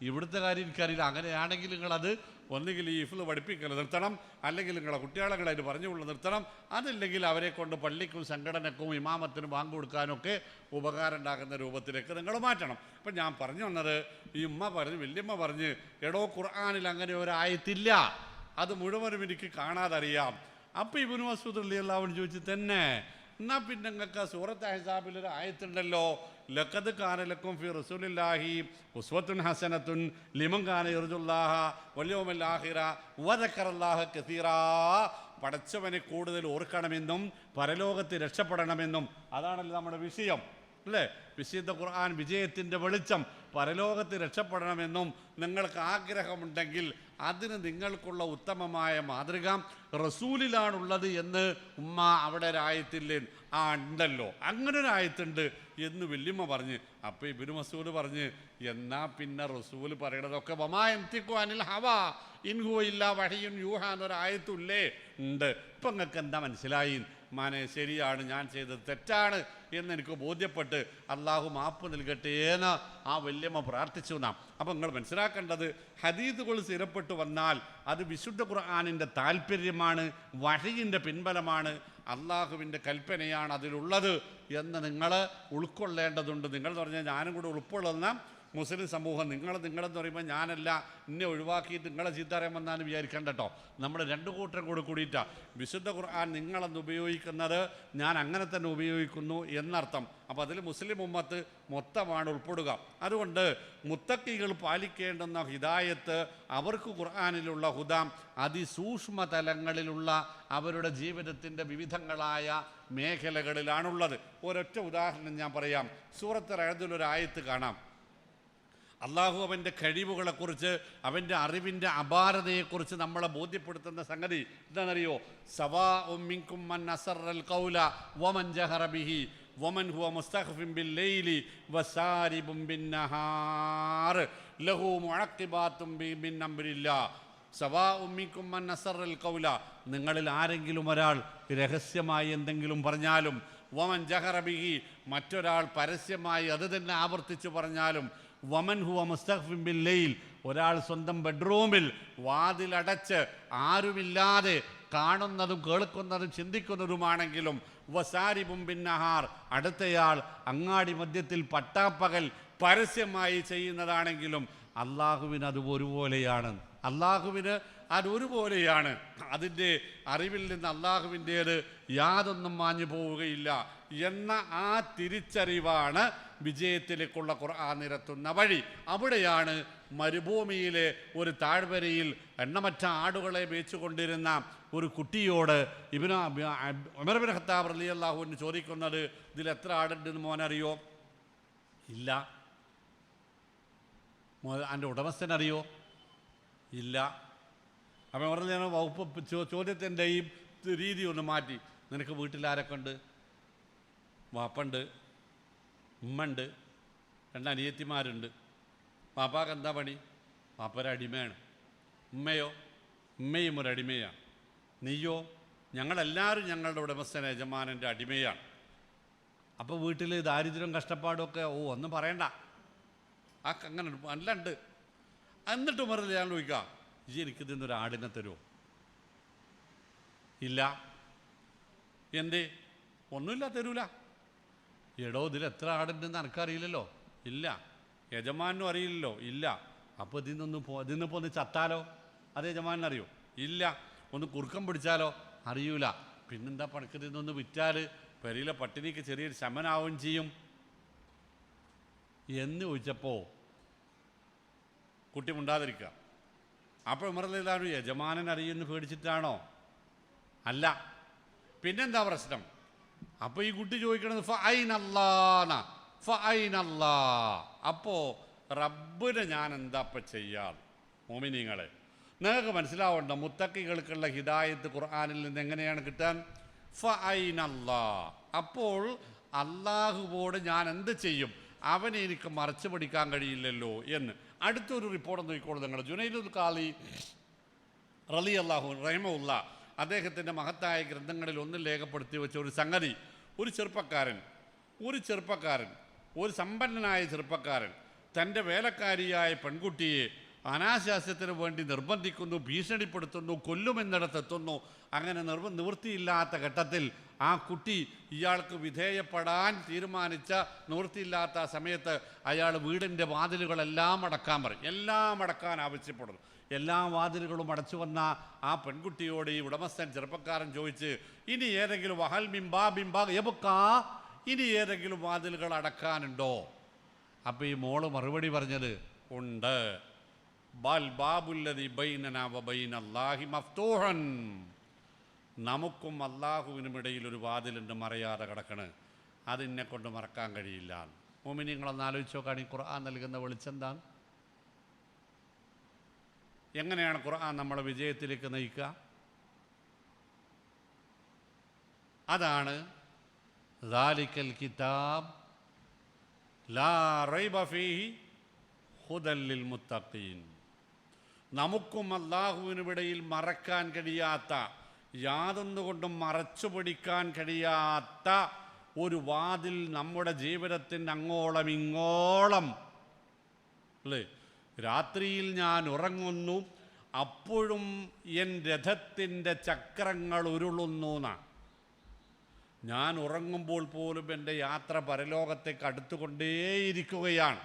S1: ഇവിടുത്തെ കാര്യം എനിക്കറിയില്ല. അങ്ങനെയാണെങ്കിൽ നിങ്ങളത് ഒന്നുകിൽ ഈ ഹിഫ്ള് പഠിപ്പിക്കൽ നിർത്തണം, അല്ലെങ്കിൽ നിങ്ങളെ കുട്ടികളെ അതിന് പറഞ്ഞുകൊണ്ട് നിർത്തണം. അതല്ലെങ്കിൽ അവരെ കൊണ്ട് പള്ളിക്കും സംഘടനക്കും ഇമാമത്തിനും ബാങ്ക് കൊടുക്കാനൊക്കെ ഉപകാരം ഉണ്ടാകുന്ന രൂപത്തിലേക്ക് നിങ്ങൾ മാറ്റണം. അപ്പം ഞാൻ പറഞ്ഞു വന്നത്, ഈ വല്യമ്മ പറഞ്ഞ്, എടോ ഖുർആനിൽ അങ്ങനെ ഒരായത്തില്ല, അത് മുഴുവനും എനിക്ക് കാണാതറിയാം. അപ്പം ഇബ്നു മസ്ഊദ് റളിയല്ലാഹു അൻഹു ചോദിച്ചു, തന്നെ എന്നാൽ പിന്നെ നിങ്ങൾക്ക് സൂറത്ത് അഹ്സാബിൽ ഒരു ആയത്തുണ്ടല്ലോ, ലഖദ് കാന ലക്കും ഫി റസൂലില്ലാഹി ഉസ്വത്തുൻ ഹസനത്തുൻ ലിമൻ കാന യർജുല്ലാഹ വൽ യൗമൽ ആഖിറ വദക്കറല്ലാഹ കസീറാ. പടച്ചവനെ കൂടുതൽ ഓർക്കണമെന്നും പരലോകത്ത് രക്ഷപ്പെടണമെന്നും, അതാണല്ലോ നമ്മുടെ വിഷയം അല്ലേ? വിശുദ്ധ ഖുർആൻ വിജയത്തിൻ്റെ വെളിച്ചം, പരലോകത്ത് രക്ഷപ്പെടണമെന്നും നിങ്ങൾക്ക് ആഗ്രഹമുണ്ടെങ്കിൽ അതിന് നിങ്ങൾക്കുള്ള ഉത്തമമായ മാതൃക റസൂലിലാണുള്ളത് എന്ന് ഉമ്മ അവിടെ ഒരായത്തില്ലേ? ആ ഉണ്ടല്ലോ, അങ്ങനെ ഒരു ആയത്തുണ്ട് എന്ന് വല്യമ്മ പറഞ്ഞ്. അപ്പോൾ ഇബ്നു മസ്ഊദ് പറഞ്ഞ്, എന്നാ പിന്നെ റസൂല് പറയണതൊക്കെ വമാ യൻതിഖു അനിൽ ഹവാ ഇൻ ഹുവ ഇല്ലാ വഹയ്യുൻ യൂഹാ എന്നൊരായത്തില്ലേ? ഉണ്ട്. ഇപ്പം നിങ്ങൾക്ക് എന്താ മനസ്സിലായി? മാനെ ശരിയാണ്, ഞാൻ ചെയ്തത് തെറ്റാണ് എന്നെനിക്ക് ബോധ്യപ്പെട്ട് അള്ളാഹു മാപ്പ് നൽകട്ടെ എന്ന് ആ വല്യമ്മ പ്രാർത്ഥിച്ചു നാം. അപ്പം നിങ്ങൾ മനസ്സിലാക്കേണ്ടത്, ഹദീസുകൾ സ്ഥിരപ്പെട്ടു വന്നാൽ അത് വിശുദ്ധ ഖുർആനിൻ്റെ താല്പര്യമാണ്, വഹയിൻ്റെ പിൻബലമാണ്, അള്ളാഹുവിൻ്റെ കൽപ്പനയാണ് അതിലുള്ളത് എന്ന് നിങ്ങൾ ഉൾക്കൊള്ളേണ്ടതുണ്ട്. നിങ്ങൾ പറഞ്ഞാൽ ഞാനും കൂടെ ഉൾക്കൊള്ളുന്ന മുസ്ലിം സമൂഹം, നിങ്ങളെന്ന് പറയുമ്പോൾ ഞാനല്ല, എന്നെ ഒഴിവാക്കിയിട്ട് നിങ്ങളെ ചീത്തറിയാമെന്നാണ് വിചാരിക്കേണ്ട കേട്ടോ. നമ്മൾ 2 കൂട്ടരും കൂടെ കൂടിയിട്ടാണ് വിശുദ്ധ ഖുർആൻ നിങ്ങളെന്ന് ഉപയോഗിക്കുന്നത്, ഞാൻ അങ്ങനെ തന്നെ ഉപയോഗിക്കുന്നു എന്നർത്ഥം. അപ്പോൾ അതിൽ മുസ്ലിം ഉമ്മത്ത് മൊത്തമാണ് ഉൾപ്പെടുക. അതുകൊണ്ട് മുത്തക്കികൾ പാലിക്കേണ്ടുന്ന ഹിദായത്ത്, അവർക്ക് ഖുർആനിലുള്ള ഹുദാം അതിസൂക്ഷ്മ തലങ്ങളിലുള്ള അവരുടെ ജീവിതത്തിൻ്റെ വിവിധങ്ങളായ മേഖലകളിലാണുള്ളത്. ഒരൊറ്റ ഉദാഹരണം ഞാൻ പറയാം. സൂറത്ത് റഅദിൽ ഒരു ആയത്ത് കാണാം. അള്ളാഹു അവൻ്റെ കഴിവുകളെക്കുറിച്ച്, അവൻ്റെ അറിവിൻ്റെ അപാരതയെക്കുറിച്ച് നമ്മളെ ബോധ്യപ്പെടുത്തുന്ന സംഗതി എന്താണെന്നറിയോ? സവാഉം മിൻകും മൻ അസറൽ ഖൗല വമൻ ജഹറ ബിഹി വമൻ ഹുവ മുസ്തഖ്ഫിൻ ബിൽ ലൈലി വസാരിബുൻ ബിന്നഹാർ ലഹു മുഅഖിബാത്തും മിൻ അംരില്ലാഹ്. സവാഉം മിൻകും മൻ അസറൽ ഖൗല, നിങ്ങളിൽ ആരെങ്കിലും ഒരാൾ രഹസ്യമായി എന്തെങ്കിലും പറഞ്ഞാലും, വമൻ ജഹറ ബിഹി, മറ്റൊരാൾ പരസ്യമായി അത് തന്നെ ആവർത്തിച്ച് പറഞ്ഞാലും, വമൻ ഹുവ മുസ്തഖ്ഫിൻ ബിൽ ലൈൽ, ഒരാൾ സ്വന്തം ബെഡ്റൂമിൽ വാതിലടച്ച് ആരുമില്ലാതെ കാണുന്നതും കേൾക്കുന്നതും ചിന്തിക്കുന്നതുമാണെങ്കിലും, വസാരിബും ബിന്നഹാർ, അടുത്തയാൾ അങ്ങാടി മധ്യത്തിൽ പട്ടാപ്പകൽ പരസ്യമായി ചെയ്യുന്നതാണെങ്കിലും അള്ളാഹുവിന് അത് ഒരുപോലെയാണ്. അള്ളാഹുവിന് അതൊരുപോലെയാണ്. അതിൻ്റെ അറിവിൽ നിന്ന് അള്ളാഹുവിൻ്റേത് യാതൊന്നും മാഞ്ഞു പോവുകയില്ല എന്ന ആ തിരിച്ചറിവാണ് വിജയത്തിലേക്കുള്ള ഖുർആൻ നിരത്തുന്ന വഴി. അവിടെയാണ് മരുഭൂമിയിലെ ഒരു താഴ്വരയിൽ എണ്ണമറ്റ ആടുകളെ മേച്ചുകൊണ്ടിരുന്ന ഒരു കുട്ടിയോട് ഉമർ ഇബ്നു ഖത്താബ് റളിയല്ലാഹു അൻഹു ചോദിക്കുന്നത്, ഇതിൽ എത്ര ആടുണ്ടെന്ന് മോനറിയോ? ഇല്ല. അതിൻ്റെ ഉടമസ്ഥനറിയോ? ഇല്ല. അപ്പം പറഞ്ഞ വകുപ്പ് ചോദ്യത്തിൻ്റെ ഈ രീതി ഒന്ന് മാറ്റി, നിനക്ക് വീട്ടിൽ ആരൊക്കെ ഉണ്ട്? വാപ്പുണ്ട്, ഉമ്മയുണ്ട്, 2 അനിയത്തിമാരുണ്ട്. വാപ്പാക്ക് എന്താ പണി? വാപ്പൊരടിമയാണ്. ഉമ്മയോ? ഉമ്മയും ഒരു അടിമയാണ്. നീയോ? ഞങ്ങളെല്ലാവരും ഞങ്ങളുടെ ഉടമസ്ഥന യജമാനൻ്റെ അടിമയാണ്. അപ്പോൾ വീട്ടിൽ ദാരിദ്ര്യം കഷ്ടപ്പാടുമൊക്കെ ഒന്നും പറയണ്ട, അങ്ങനെ നല്ല ഉണ്ട്. എന്നിട്ട് ഉമറിൽ ഞാൻ ചോദിക്കാം, ഈ എനിക്കിതിന്നൊരു ആടിനെ തരുമോ? ഇല്ല. എന്തേ? ഒന്നുമില്ല, തരൂല. എടോ, ഇതിൽ എത്ര ആടുണ്ടെന്ന് എനിക്കറിയില്ലല്ലോ. ഇല്ല. യജമാനും അറിയില്ലല്ലോ. ഇല്ല. അപ്പോൾ ഇതിന്നിപ്പോൾ ഒന്ന് ചത്താലോ? അത് യജമാനറിയോ? ഇല്ല. ഒന്ന് കുറുക്കം പിടിച്ചാലോ? അറിയൂല. പിന്നെന്താ പണക്ക് ഇതിന്നൊന്ന് വിറ്റാൽ പെരയിലെ പട്ടിണിക്ക് ചെറിയൊരു ശമനാവുകയും ചെയ്യും എന്ന് ചോദിച്ചപ്പോൾ കുട്ടി മുണ്ടാതിരിക്കുക. അപ്പോൾ ഉമറിലാണ് യജമാനൻ അറിയുമെന്ന് പേടിച്ചിട്ടാണോ? അല്ല. പിന്നെന്താ പ്രശ്നം? അപ്പോൾ ഈ കുട്ടി ചോദിക്കണത് ഫഅൈനല്ലാഹ്, ഫഅൈനല്ലാഹ്. അപ്പോൾ റബ്ബിനെ ഞാൻ എന്താ ഇപ്പം ചെയ്യാം? മോമിനീങ്ങളെ, നിങ്ങൾക്ക് മനസ്സിലാവണ്ട, മുത്തക്കികൾക്കുള്ള ഹിദായത്ത് ഖുർആനിൽ നിന്ന് എങ്ങനെയാണ് കിട്ടാൻ? ഫഅൈനല്ലാഹ്. അപ്പോൾ അള്ളാഹുവോട് ഞാൻ എന്ത് ചെയ്യും? അവനെ എനിക്ക് മറച്ചു പിടിക്കാൻ കഴിയില്ലല്ലോ എന്ന്. അടുത്തൊരു റിപ്പോർട്ട് നോക്കിക്കോളൂ നിങ്ങൾ. ജുനൈദുൽ ഖാളി റളിയല്ലാഹു റഹിമഹുല്ലാ അദ്ദേഹത്തിൻ്റെ മഹത്തായ ഗ്രന്ഥങ്ങളിൽ ഒന്നിൽ രേഖപ്പെടുത്തി വെച്ച ഒരു സംഗതി, ഒരു ചെറുപ്പക്കാരൻ ഒരു സമ്പന്നനായ ചെറുപ്പക്കാരൻ തൻ്റെ വേലക്കാരിയായ പെൺകുട്ടിയെ അനാശാസ്യത്തിന് വേണ്ടി നിർബന്ധിക്കുന്നു, ഭീഷണിപ്പെടുത്തുന്നു, കൊല്ലുമെന്നിടത്തെത്തുന്നു. അങ്ങനെ നിവൃത്തിയില്ലാത്ത ഘട്ടത്തിൽ ആ കുട്ടി ഇയാൾക്ക് വിധേയപ്പെടാൻ തീരുമാനിച്ച നിവൃത്തിയില്ലാത്ത സമയത്ത് അയാൾ വീടിൻ്റെ വാതിലുകളെല്ലാം അടക്കാൻ പറയും, എല്ലാം അടക്കാൻ ആവശ്യപ്പെടുന്നു. എല്ലാ വാതിലുകളും അടച്ചു വന്ന ആ പെൺകുട്ടിയോട് ഈ ഉടമസ്ഥൻ ചെറുപ്പക്കാരൻ ചോദിച്ച്, ഇനി ഏതെങ്കിലും വഹൽ ബിംബാ എബുക്കാ, ഇനി ഏതെങ്കിലും വാതിലുകൾ അടക്കാനുണ്ടോ? അപ്പോൾ ഈ മോള് മറുപടി പറഞ്ഞത്, ഉണ്ട്. ബൽ ബാബുല്ലദി ബൈനനാ വബൈനല്ലാഹി മഫ്തൂഹൻ, നമുക്കും അള്ളാഹുവിനുമിടയിൽ ഒരു വാതിലുണ്ട്, മറയാതെ കിടക്കണ്, അതിനെ കൊണ്ട് മറക്കാൻ കഴിയില്ല. മോമിനിങ്ങളൊന്ന് ആലോചിച്ച് നോക്കുകയാണ്, ഈ ഖുർആൻ നൽകുന്ന വെളിച്ചെന്താണ്? എങ്ങനെയാണ് ഖുർആൻ നമ്മളെ വിജയത്തിലേക്ക് നയിക്കുക? അതാണ് ദാലിക്കൽ കിതാബ് ലാ റൈബ ഫീഹി ഹുദൽ ലിൽ മുത്തഖീൻ. നമുക്കും അള്ളാഹുവിനുമിടയിൽ മറക്കാൻ കഴിയാത്ത, യാതൊന്നുകൊണ്ടും മറച്ചു പിടിക്കാൻ കഴിയാത്ത ഒരു വാതിൽ നമ്മുടെ ജീവിതത്തിൻ്റെ അങ്ങോളം ഇങ്ങോളം അല്ലേ. രാത്രിയിൽ ഞാൻ ഉറങ്ങുന്നു, അപ്പോഴും എൻ രഥത്തിൻ്റെ ചക്രങ്ങൾ ഉരുളുന്നു എന്നാണ്. ഞാൻ ഉറങ്ങുമ്പോൾ പോലും എൻ്റെ യാത്ര പരലോകത്തേക്ക് അടുത്തുകൊണ്ടേയിരിക്കുകയാണ്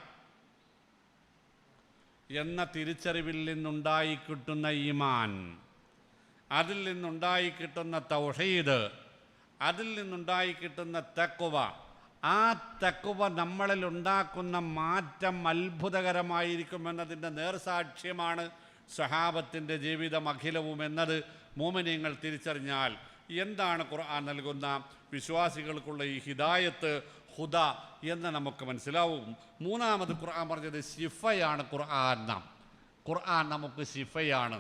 S1: എന്ന തിരിച്ചറിവിൽ നിന്നുണ്ടായിക്കിട്ടുന്ന ഈമാൻ, അതിൽ നിന്നുണ്ടായിക്കിട്ടുന്ന തൗഹീദ്, അതിൽ നിന്നുണ്ടായിക്കിട്ടുന്ന തഖ്വ, ആ തഖ്വ നമ്മളിൽ ഉണ്ടാക്കുന്ന മാറ്റം അത്ഭുതകരമായിരിക്കുമെന്നതിൻ്റെ നേർസാക്ഷ്യമാണ് സ്വഹാബത്തിൻ്റെ ജീവിതം അഖിലവും എന്നത് മോമിനീങ്ങൾ തിരിച്ചറിഞ്ഞാൽ എന്താണ് ഖുർആൻ നൽകുന്ന വിശ്വാസികൾക്കുള്ള ഈ ഹിദായത്ത്? ഹുദ എന്ന് നമുക്ക് മനസ്സിലാവും. മൂന്നാമത് ഖുർആൻ പറഞ്ഞത് ശിഫയാണ്. ഖുർആൻ നമുക്ക് ശിഫയാണ്,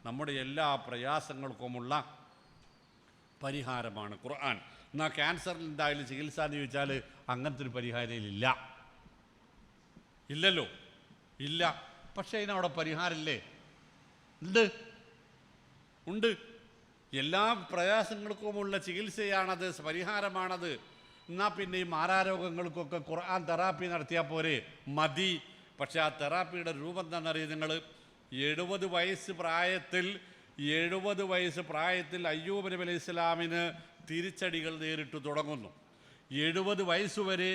S1: നമ്മുടെ എല്ലാ പ്രയാസങ്ങൾക്കുമുള്ള പരിഹാരമാണ് ഖുർആൻ. എന്നാൽ ക്യാൻസറിൽ എന്തായാലും ചികിത്സ എന്ന് ചോദിച്ചാൽ അങ്ങനത്തെ ഒരു പരിഹാരം ഇല്ലല്ലോ, ഇല്ല. പക്ഷേ അതിനവിടെ പരിഹാരമില്ലേ? ഉണ്ട്. എല്ലാ പ്രയാസങ്ങൾക്കുമുള്ള ചികിത്സയാണത്, പരിഹാരമാണത്. എന്നാൽ പിന്നെ ഈ മാരാരോഗങ്ങൾക്കൊക്കെ ഖുർആൻ തെറാപ്പി നടത്തിയാൽ പോരെ? മതി. പക്ഷെ ആ തെറാപ്പിയുടെ രൂപം എന്താണെന്നറിയാം നിങ്ങൾ? 70 വയസ്സ് പ്രായത്തിൽ അയ്യൂബ് നബി അലൈഹി ഇസ്ലാമിന് തിരിച്ചടികൾ നേരിട്ട് തുടങ്ങുന്നു. 70 വയസ്സുവരെ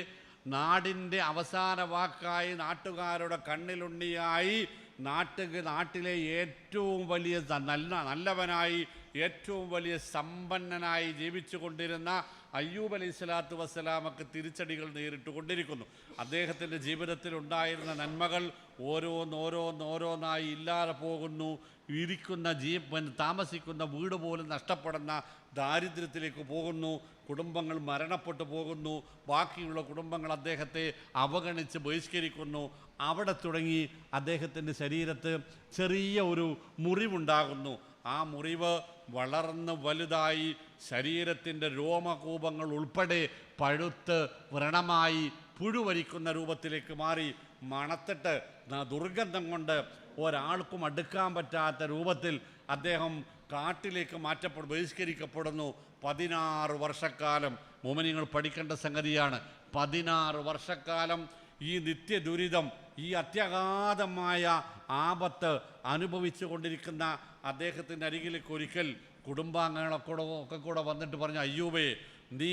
S1: നാടിൻ്റെ അവസാന വാക്കായി, നാട്ടുകാരുടെ കണ്ണിലുണ്ണിയായി, നാട്ടിലെ ഏറ്റവും വലിയ നല്ലവനായി, ഏറ്റവും വലിയ സമ്പന്നനായി ജീവിച്ചു കൊണ്ടിരുന്ന അയ്യൂബ് അലൈഹി സ്വലാത്തു വസ്സലാമക്ക് തിരിച്ചടികൾ നേരിട്ട് കൊണ്ടിരിക്കുന്നു. അദ്ദേഹത്തിൻ്റെ ജീവിതത്തിൽ ഉണ്ടായിരുന്ന നന്മകൾ ഓരോന്നായി ഇല്ലാതെ പോകുന്നു. താമസിക്കുന്ന വീട് പോലും നഷ്ടപ്പെടുന്ന ദാരിദ്ര്യത്തിലേക്ക് പോകുന്നു. കുടുംബങ്ങൾ മരണപ്പെട്ടു പോകുന്നു. ബാക്കിയുള്ള കുടുംബങ്ങൾ അദ്ദേഹത്തെ അവഗണിച്ച് ബഹിഷ്കരിക്കുന്നു. അവിടെ തുടങ്ങി അദ്ദേഹത്തിൻ്റെ ശരീരത്ത് ചെറിയ ഒരു മുറിവുണ്ടാകുന്നു. ആ മുറിവ് വളർന്ന് വലുതായി ശരീരത്തിൻ്റെ രോമകൂപങ്ങൾ ഉൾപ്പെടെ പഴുത്ത് വ്രണമായി പുഴുവരിക്കുന്ന രൂപത്തിലേക്ക് മാറി. മണത്തിട്ട് ദുർഗന്ധം കൊണ്ട് ഒരാൾക്കും അടുക്കാൻ പറ്റാത്ത രൂപത്തിൽ അദ്ദേഹം കാട്ടിലേക്ക് ബഹിഷ്കരിക്കപ്പെടുന്നു. 16 വർഷക്കാലം മുഅ്മിനീങ്ങൾ പഠിക്കേണ്ട സംഗതിയാണ്. 16 വർഷക്കാലം ഈ നിത്യദുരിതം, ഈ അത്യഗാധമായ ആപത്ത് അനുഭവിച്ചു കൊണ്ടിരിക്കുന്ന അദ്ദേഹത്തിൻ്റെ അരികിലേക്ക് ഒരിക്കൽ കുടുംബാംഗങ്ങളൊക്കെ കൂടെ വന്നിട്ട് പറഞ്ഞു, അയ്യൂബേ, നീ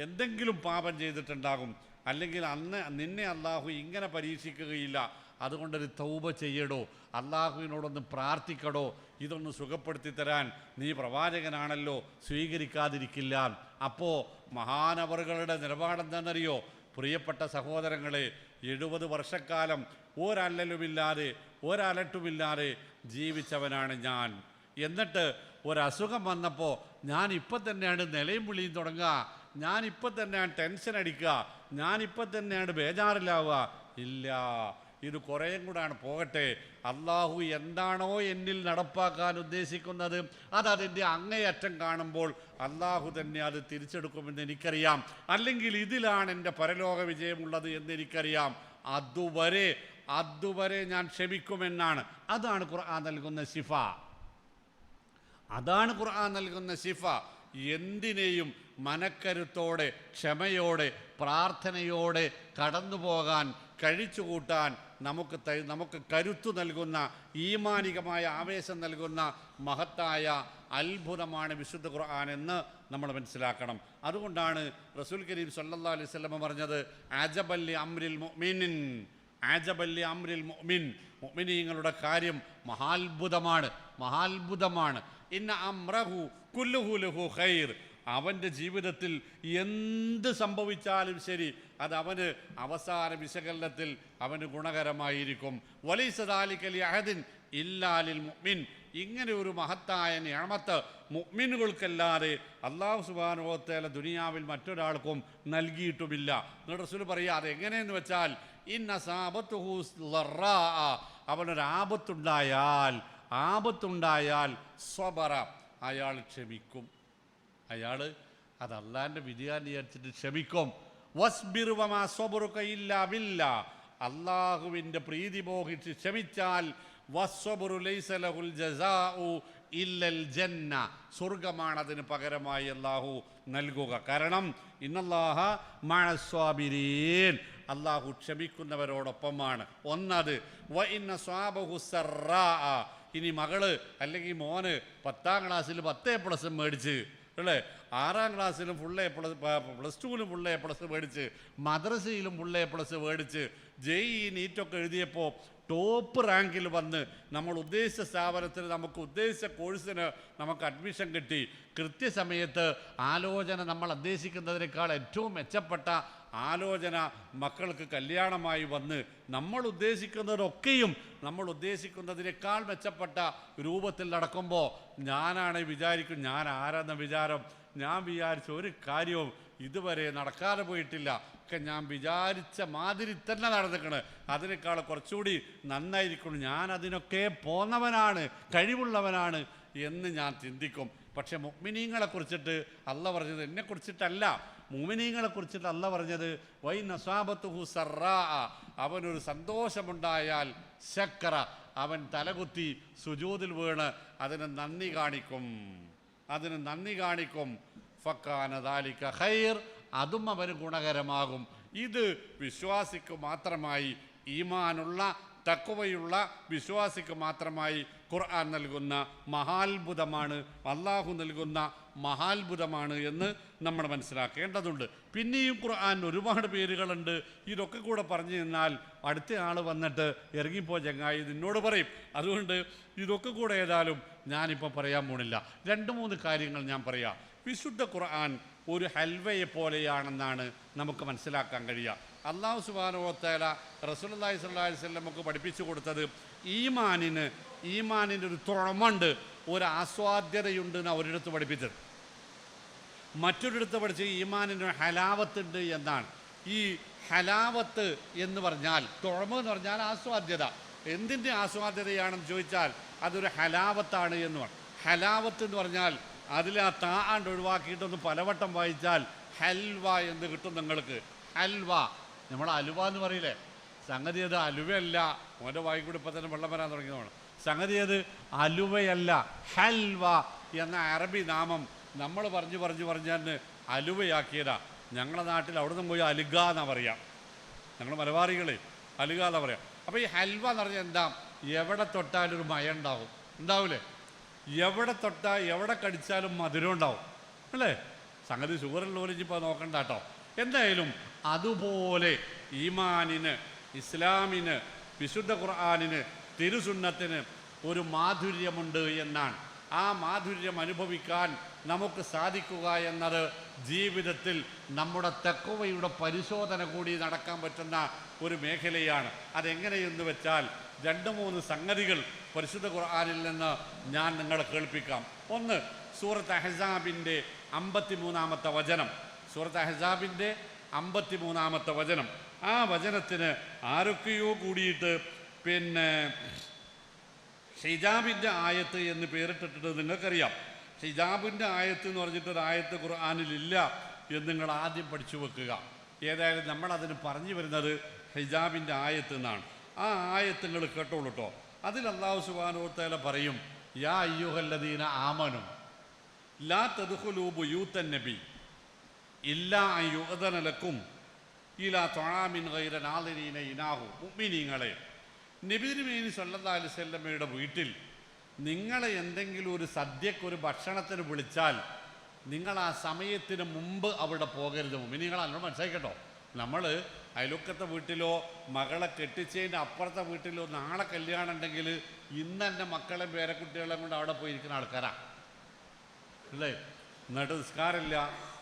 S1: എന്തെങ്കിലും പാപം ചെയ്തിട്ടുണ്ടാകും, അല്ലെങ്കിൽ നിന്നെ അള്ളാഹു ഇങ്ങനെ പരീക്ഷിക്കുകയില്ല. അതുകൊണ്ടൊരു തൗബ ചെയ്യടോ, അള്ളാഹുവിനോടൊന്ന് പ്രാർത്ഥിക്കടോ, ഇതൊന്ന് സുഖപ്പെടുത്തി തരാൻ. നീ പ്രവാചകനാണല്ലോ, സ്വീകരിക്കാതിരിക്കില്ല. അപ്പോൾ മഹാനവറുകളുടെ നിലപാടെന്താണെന്നറിയോ? പ്രിയപ്പെട്ട സഹോദരങ്ങളെ, 70 വർഷക്കാലം ഒരലട്ടുമില്ലാതെ ജീവിച്ചവനാണ് ഞാൻ. എന്നിട്ട് ഒരസുഖം വന്നപ്പോൾ ഞാനിപ്പം തന്നെയാണ് നിലയും വിളിയും തുടങ്ങുക, ഞാനിപ്പം തന്നെയാണ് ടെൻഷൻ അടിക്കുക, ഞാനിപ്പം തന്നെയാണ് ബേജാറിലാവുക. ഇല്ല, ഇത് കുറേയും കൂടാണ് പോകട്ടെ. അള്ളാഹു എന്താണോ എന്നിൽ നടപ്പാക്കാൻ ഉദ്ദേശിക്കുന്നത് അതിൻ്റെ അങ്ങേയറ്റം കാണുമ്പോൾ അള്ളാഹു തന്നെ അത് തിരിച്ചെടുക്കുമെന്ന് എനിക്കറിയാം. അല്ലെങ്കിൽ ഇതിലാണ് എൻ്റെ പരലോക വിജയമുള്ളത് എന്നെനിക്കറിയാം. അതുവരെ ഞാൻ ക്ഷമിക്കുമെന്നാണ്. അതാണ് ഖുർആൻ നൽകുന്ന ശിഫ. എന്തിനേയും മനക്കരുത്തോടെ, ക്ഷമയോടെ, പ്രാർത്ഥനയോടെ കടന്നു പോകാൻ, കഴിച്ചുകൂട്ടാൻ നമുക്ക് കരുത്തു നൽകുന്ന, ഈമാനികമായ ആവേശം നൽകുന്ന മഹത്തായ അത്ഭുതമാണ് വിശുദ്ധ ഖുർആൻ എന്ന് നമ്മൾ മനസ്സിലാക്കണം. അതുകൊണ്ടാണ് റസൂൽ കരീം സല്ലല്ലാഹു അലൈഹി വസല്ലം പറഞ്ഞത്, അജബല്ലി അംരിൽ മുഅ്മിൻ, മുഅ്മിനീങ്ങളുടെ കാര്യം മഹാത്ഭുതമാണ്. ഇന്ന അംറഹു കുല്ലുഹു ലഹു ഖൈർ. അവൻ്റെ ജീവിതത്തിൽ എന്ത് സംഭവിച്ചാലും ശരി, അത് അവന് അവസാന വിശകലനത്തിൽ അവന് ഗുണകരമായിരിക്കും. വലൈസ ദാലിക ലിഅഹദിൻ ഇല്ലാ ലിൽ മുഅ്മിൻ. ഇങ്ങനെ ഒരു മഹത്തായ നിഅമത്ത് മുഅ്മിനുകൾക്കല്ലാതെ അല്ലാഹു സുബ്ഹാനഹു വ തആല ദുനിയാവിൽ മറ്റൊരാൾക്കും നൽകിയിട്ടുമില്ല. റസൂൽ പറയുക, അതെങ്ങനെയെന്ന് വെച്ചാൽ, ഇന്ന സാബത്തുഹു ളറാ, അവനൊരു ആപത്തുണ്ടായാൽ സ്വബറ, അയാൾ ക്ഷമിക്കും. അത് അള്ളാഹിൻ്റെ വിധിയാന്ന് വിചാരിച്ചിട്ട് ക്ഷമിക്കും. വസ്ബിർ വമാ സ്വബറുക ഇല്ലാ ബില്ലാ, അള്ളാഹുവിൻ്റെ പ്രീതി മോഹിച്ച് ക്ഷമിച്ചാൽ വസ്വബറു ലൈസ ലഹുൽ ജസാഉ ഇല്ലൽ ജന്ന, സ്വർഗമാണ് അതിന് പകരമായി അള്ളാഹു നൽകുക. കാരണം ഇന്നല്ലാഹ മഅസ്വാബിരീൻ, അള്ളാഹു ക്ഷമിക്കുന്നവരോടൊപ്പമാണ്. ഒന്നത് വ ഇന്ന സ്വാബഹു സറാ, ഇനി മകള് അല്ലെങ്കിൽ മോന് 10ാം ക്ലാസ്സിൽ 10A+ മേടിച്ച് അല്ലേ, 6ാം ക്ലാസ്സിലും ഫുൾ A+, +2ലും ഫുൾ A+ മേടിച്ച്, മദ്രസയിലും ഫുൾ A+ മേടിച്ച്, JEE നീറ്റൊക്കെ എഴുതിയപ്പോൾ ടോപ്പ് റാങ്കിൽ വന്ന് നമ്മൾ ഉദ്ദേശിച്ച സ്ഥാപനത്തിൽ നമുക്ക് ഉദ്ദേശിച്ച കോഴ്സിന് നമുക്ക് അഡ്മിഷൻ കിട്ടി. കൃത്യസമയത്ത് ആലോചന നമ്മൾ ഉദ്ദേശിക്കുന്നതിനേക്കാൾ ഏറ്റവും മെച്ചപ്പെട്ട ആലോചന മക്കൾക്ക് കല്യാണമായി വന്ന് നമ്മൾ ഉദ്ദേശിക്കുന്നതിനേക്കാൾ മെച്ചപ്പെട്ട രൂപത്തിൽ നടക്കുമ്പോൾ ഞാൻ ആരാന്ന വിചാരം, ഞാൻ വിചാരിച്ച ഒരു കാര്യവും ഇതുവരെ നടക്കാതെ പോയിട്ടില്ല, ഒക്കെ ഞാൻ വിചാരിച്ച മാതിരി തന്നെ നടന്നിക്കണ്, അതിനേക്കാൾ കുറച്ചുകൂടി നന്നായിരിക്കണം, ഞാൻ അതിനൊക്കെ പോന്നവനാണ്, കഴിവുള്ളവനാണ് എന്ന് ഞാൻ ചിന്തിക്കും. പക്ഷെ മുഅ്മിനീങ്ങളെ കുറിച്ചിട്ട് അല്ലാഹ് പറഞ്ഞത് എന്നെക്കുറിച്ചിട്ടല്ല, മുഅ്മിനീങ്ങളെ കുറിച്ചിട്ട് അല്ലാഹ് പറഞ്ഞത് വൈ നസാബത്തുഹു സറാ, അവനൊരു സന്തോഷമുണ്ടായാൽ ശക്കറ, അവൻ തലകുത്തി സുജൂദിൽ വീണ് അതിന് നന്ദി കാണിക്കും. ഫക്കാന ദാലിക ഖൈർ, അതും അവന് ഗുണകരമാകും. ഇത് വിശ്വാസിക്ക് മാത്രമായി, ഈമാനുള്ള തഖ്വയുള്ള വിശ്വാസിക്ക് മാത്രമായി ഖുർആൻ നൽകുന്ന മഹാത്ഭുതമാണ്, അള്ളാഹു നൽകുന്ന മഹാത്ഭുതമാണ് എന്ന് നമ്മൾ മനസ്സിലാക്കേണ്ടതുണ്ട്. പിന്നെയും ഖുർആൻ ഒരുപാട് പേരുകളുണ്ട്. ഇതൊക്കെ കൂടെ പറഞ്ഞു തന്നാൽ അടുത്ത ആൾ വന്നിട്ട് ഇറങ്ങിപ്പോ ചങ്ങായി നിന്നോട് പറയും. അതുകൊണ്ട് ഇതൊക്കെ കൂടെ ഏതായാലും ഞാനിപ്പോൾ പറയാൻ പോണില്ല. 2-3 കാര്യങ്ങൾ ഞാൻ പറയാം. വിശുദ്ധ ഖുർആൻ ഒരു ഹൽവയെ പോലെയാണെന്നാണ് നമുക്ക് മനസ്സിലാക്കാൻ കഴിയുക. അല്ലാഹു സുബ്ഹാനഹു വ തആല റസൂലുള്ളാഹി സ്വല്ലല്ലാഹു അലൈഹി വസല്ലമക്ക് പഠിപ്പിച്ചു കൊടുത്തത് ഈമാനിന് ഒരു തുഴമുണ്ട്, ഒരു ആസ്വാദ്യതയുണ്ട് എന്ന് ഒരിടത്ത് പഠിപ്പിച്ചത്. മറ്റൊരിടത്ത് പഠിച്ച് ഈമാനിന് ഹലാവത്തുണ്ട് എന്നാണ്. ഈ ഹലാവത്ത് എന്ന് പറഞ്ഞാൽ, തുഴമ് എന്ന് പറഞ്ഞാൽ ആസ്വാദ്യത. എന്തിൻ്റെ ആസ്വാദ്യതയാണെന്ന് ചോദിച്ചാൽ അതൊരു ഹലാവത്താണ് എന്ന് പറയും. ഹലാവത്ത് എന്ന് പറഞ്ഞാൽ അതിൽ ആ താണ്ട് ഒഴിവാക്കിയിട്ടൊന്ന് പലവട്ടം വായിച്ചാൽ ഹൽവ എന്ന് കിട്ടും നിങ്ങൾക്ക്. ഹൽവ, നമ്മൾ അലുവ എന്ന് പറയില്ലേ, സംഗതി അത് അലുവയല്ല. മോൻ്റെ വായിക്കൂടി ഇപ്പം തന്നെ വെള്ളം വരാൻ തുടങ്ങിയതാണ്. സംഗതി അത് അലുവയല്ല, ഹൽവ എന്ന അറബി നാമം നമ്മൾ പറഞ്ഞ് അലുവയാക്കിയതാ. ഞങ്ങളുടെ നാട്ടിൽ അവിടെ നിന്ന് പോയി അലുഗ എന്നാണ് പറയാം. ഞങ്ങൾ മലബാറികളെ അലുഗ എന്നാണ് പറയാം. അപ്പോൾ ഈ ഹൽവ എന്ന് പറഞ്ഞാൽ എന്താ, എവിടെ തൊട്ടാലും ഒരു മയം ഉണ്ടാവില്ലേ, എവിടെ തൊട്ടാൽ എവിടെ കടിച്ചാലും മധുരം ഉണ്ടാവും അല്ലേ. സംഗതി ഷുഗറുള്ളവർ ഇപ്പോൾ നോക്കണ്ട കേട്ടോ. എന്തായാലും അതുപോലെ ഈമാനിന്, ഇസ്ലാമിന്, വിശുദ്ധ ഖുർആനിന്, തിരുസുന്നത്തിന് ഒരു മാധുര്യമുണ്ട് എന്നാണ്. ആ മാധുര്യം അനുഭവിക്കാൻ നമുക്ക് സാധിക്കുക എന്നത് ജീവിതത്തിൽ നമ്മുടെ തഖ്വയുടെ പരിശോധന കൂടി നടക്കാൻ പറ്റുന്ന ഒരു മേഖലയാണ്. അതെങ്ങനെയെന്ന് വെച്ചാൽ 2-3 സംഗതികൾ പരിശുദ്ധ ഖുർആനിൽ നിന്ന് ഞാൻ നിങ്ങളെ കേൾപ്പിക്കാം. ഒന്ന്, സൂറത്ത് അഹ്സാബിൻ്റെ 53-ാമത്തെ വചനം. സൂറത്ത് അഹ്സാബിൻ്റെ 53-ാമത്തെ വചനം. ആ വചനത്തിന് ആരൊക്കെയോ കൂടിയിട്ട് ഹിജാബിൻ്റെ ആയത്ത് എന്ന് പേരിട്ടിട്ട് നിങ്ങൾക്കറിയാം. ഹിജാബിൻ്റെ ആയത്ത് എന്ന് പറഞ്ഞിട്ടൊരു ആയത്ത് ഖുർആനിലില്ല എന്ന് നിങ്ങൾ ആദ്യം പഠിച്ചു വെക്കുക. ഏതായാലും നമ്മളതിന് പറഞ്ഞു വരുന്നത് ഹിജാബിൻ്റെ ആയത്ത് എന്നാണ്. ആ ആയത്ത് നിങ്ങൾ കേട്ടോളൂ കേട്ടോ. അതിൽ അല്ലാഹു സുബ്ഹാനഹു വ തആല പറയും, യാ അയ്യുഹല്ലദീന ആമനു ലാ തദ്ഖുലൂ ബുയൂതൻ നബി ഇല്ലാ അൻ യുഅ്ദന ലക്കും ഇലാ തുആമിൻ ഗൈറ നാദിരീന ഇനാഹു. മുഅ്മിനീങ്ങളെ, നബി തിരുമേനി സല്ലല്ലാഹു അലൈഹി വസല്ലമയുടെ വീട്ടിൽ നിങ്ങളെ എന്തെങ്കിലും ഒരു സദ്യക്കൊരു ഭക്ഷണത്തിന് വിളിച്ചാൽ നിങ്ങൾ ആ സമയത്തിന് മുമ്പ് അവിടെ പോകരുത്. മുഅ്മിനീങ്ങളെ നല്ലോണം മനസ്സിലാക്കട്ടോ. നമ്മൾ അയൽവക്കത്തെ വീട്ടിലോ മകളെ കെട്ടിച്ചതിൻ്റെ അപ്പുറത്തെ വീട്ടിലോ നാളെ കല്യാണം ഉണ്ടെങ്കിൽ ഇന്ന് എൻ്റെ മക്കളെ പേരക്കുട്ടികളെ കൊണ്ട് അവിടെ പോയിരിക്കുന്ന ആൾക്കാരാണ് അല്ലേ. എന്നിട്ട് നിസ്കാരമില്ല,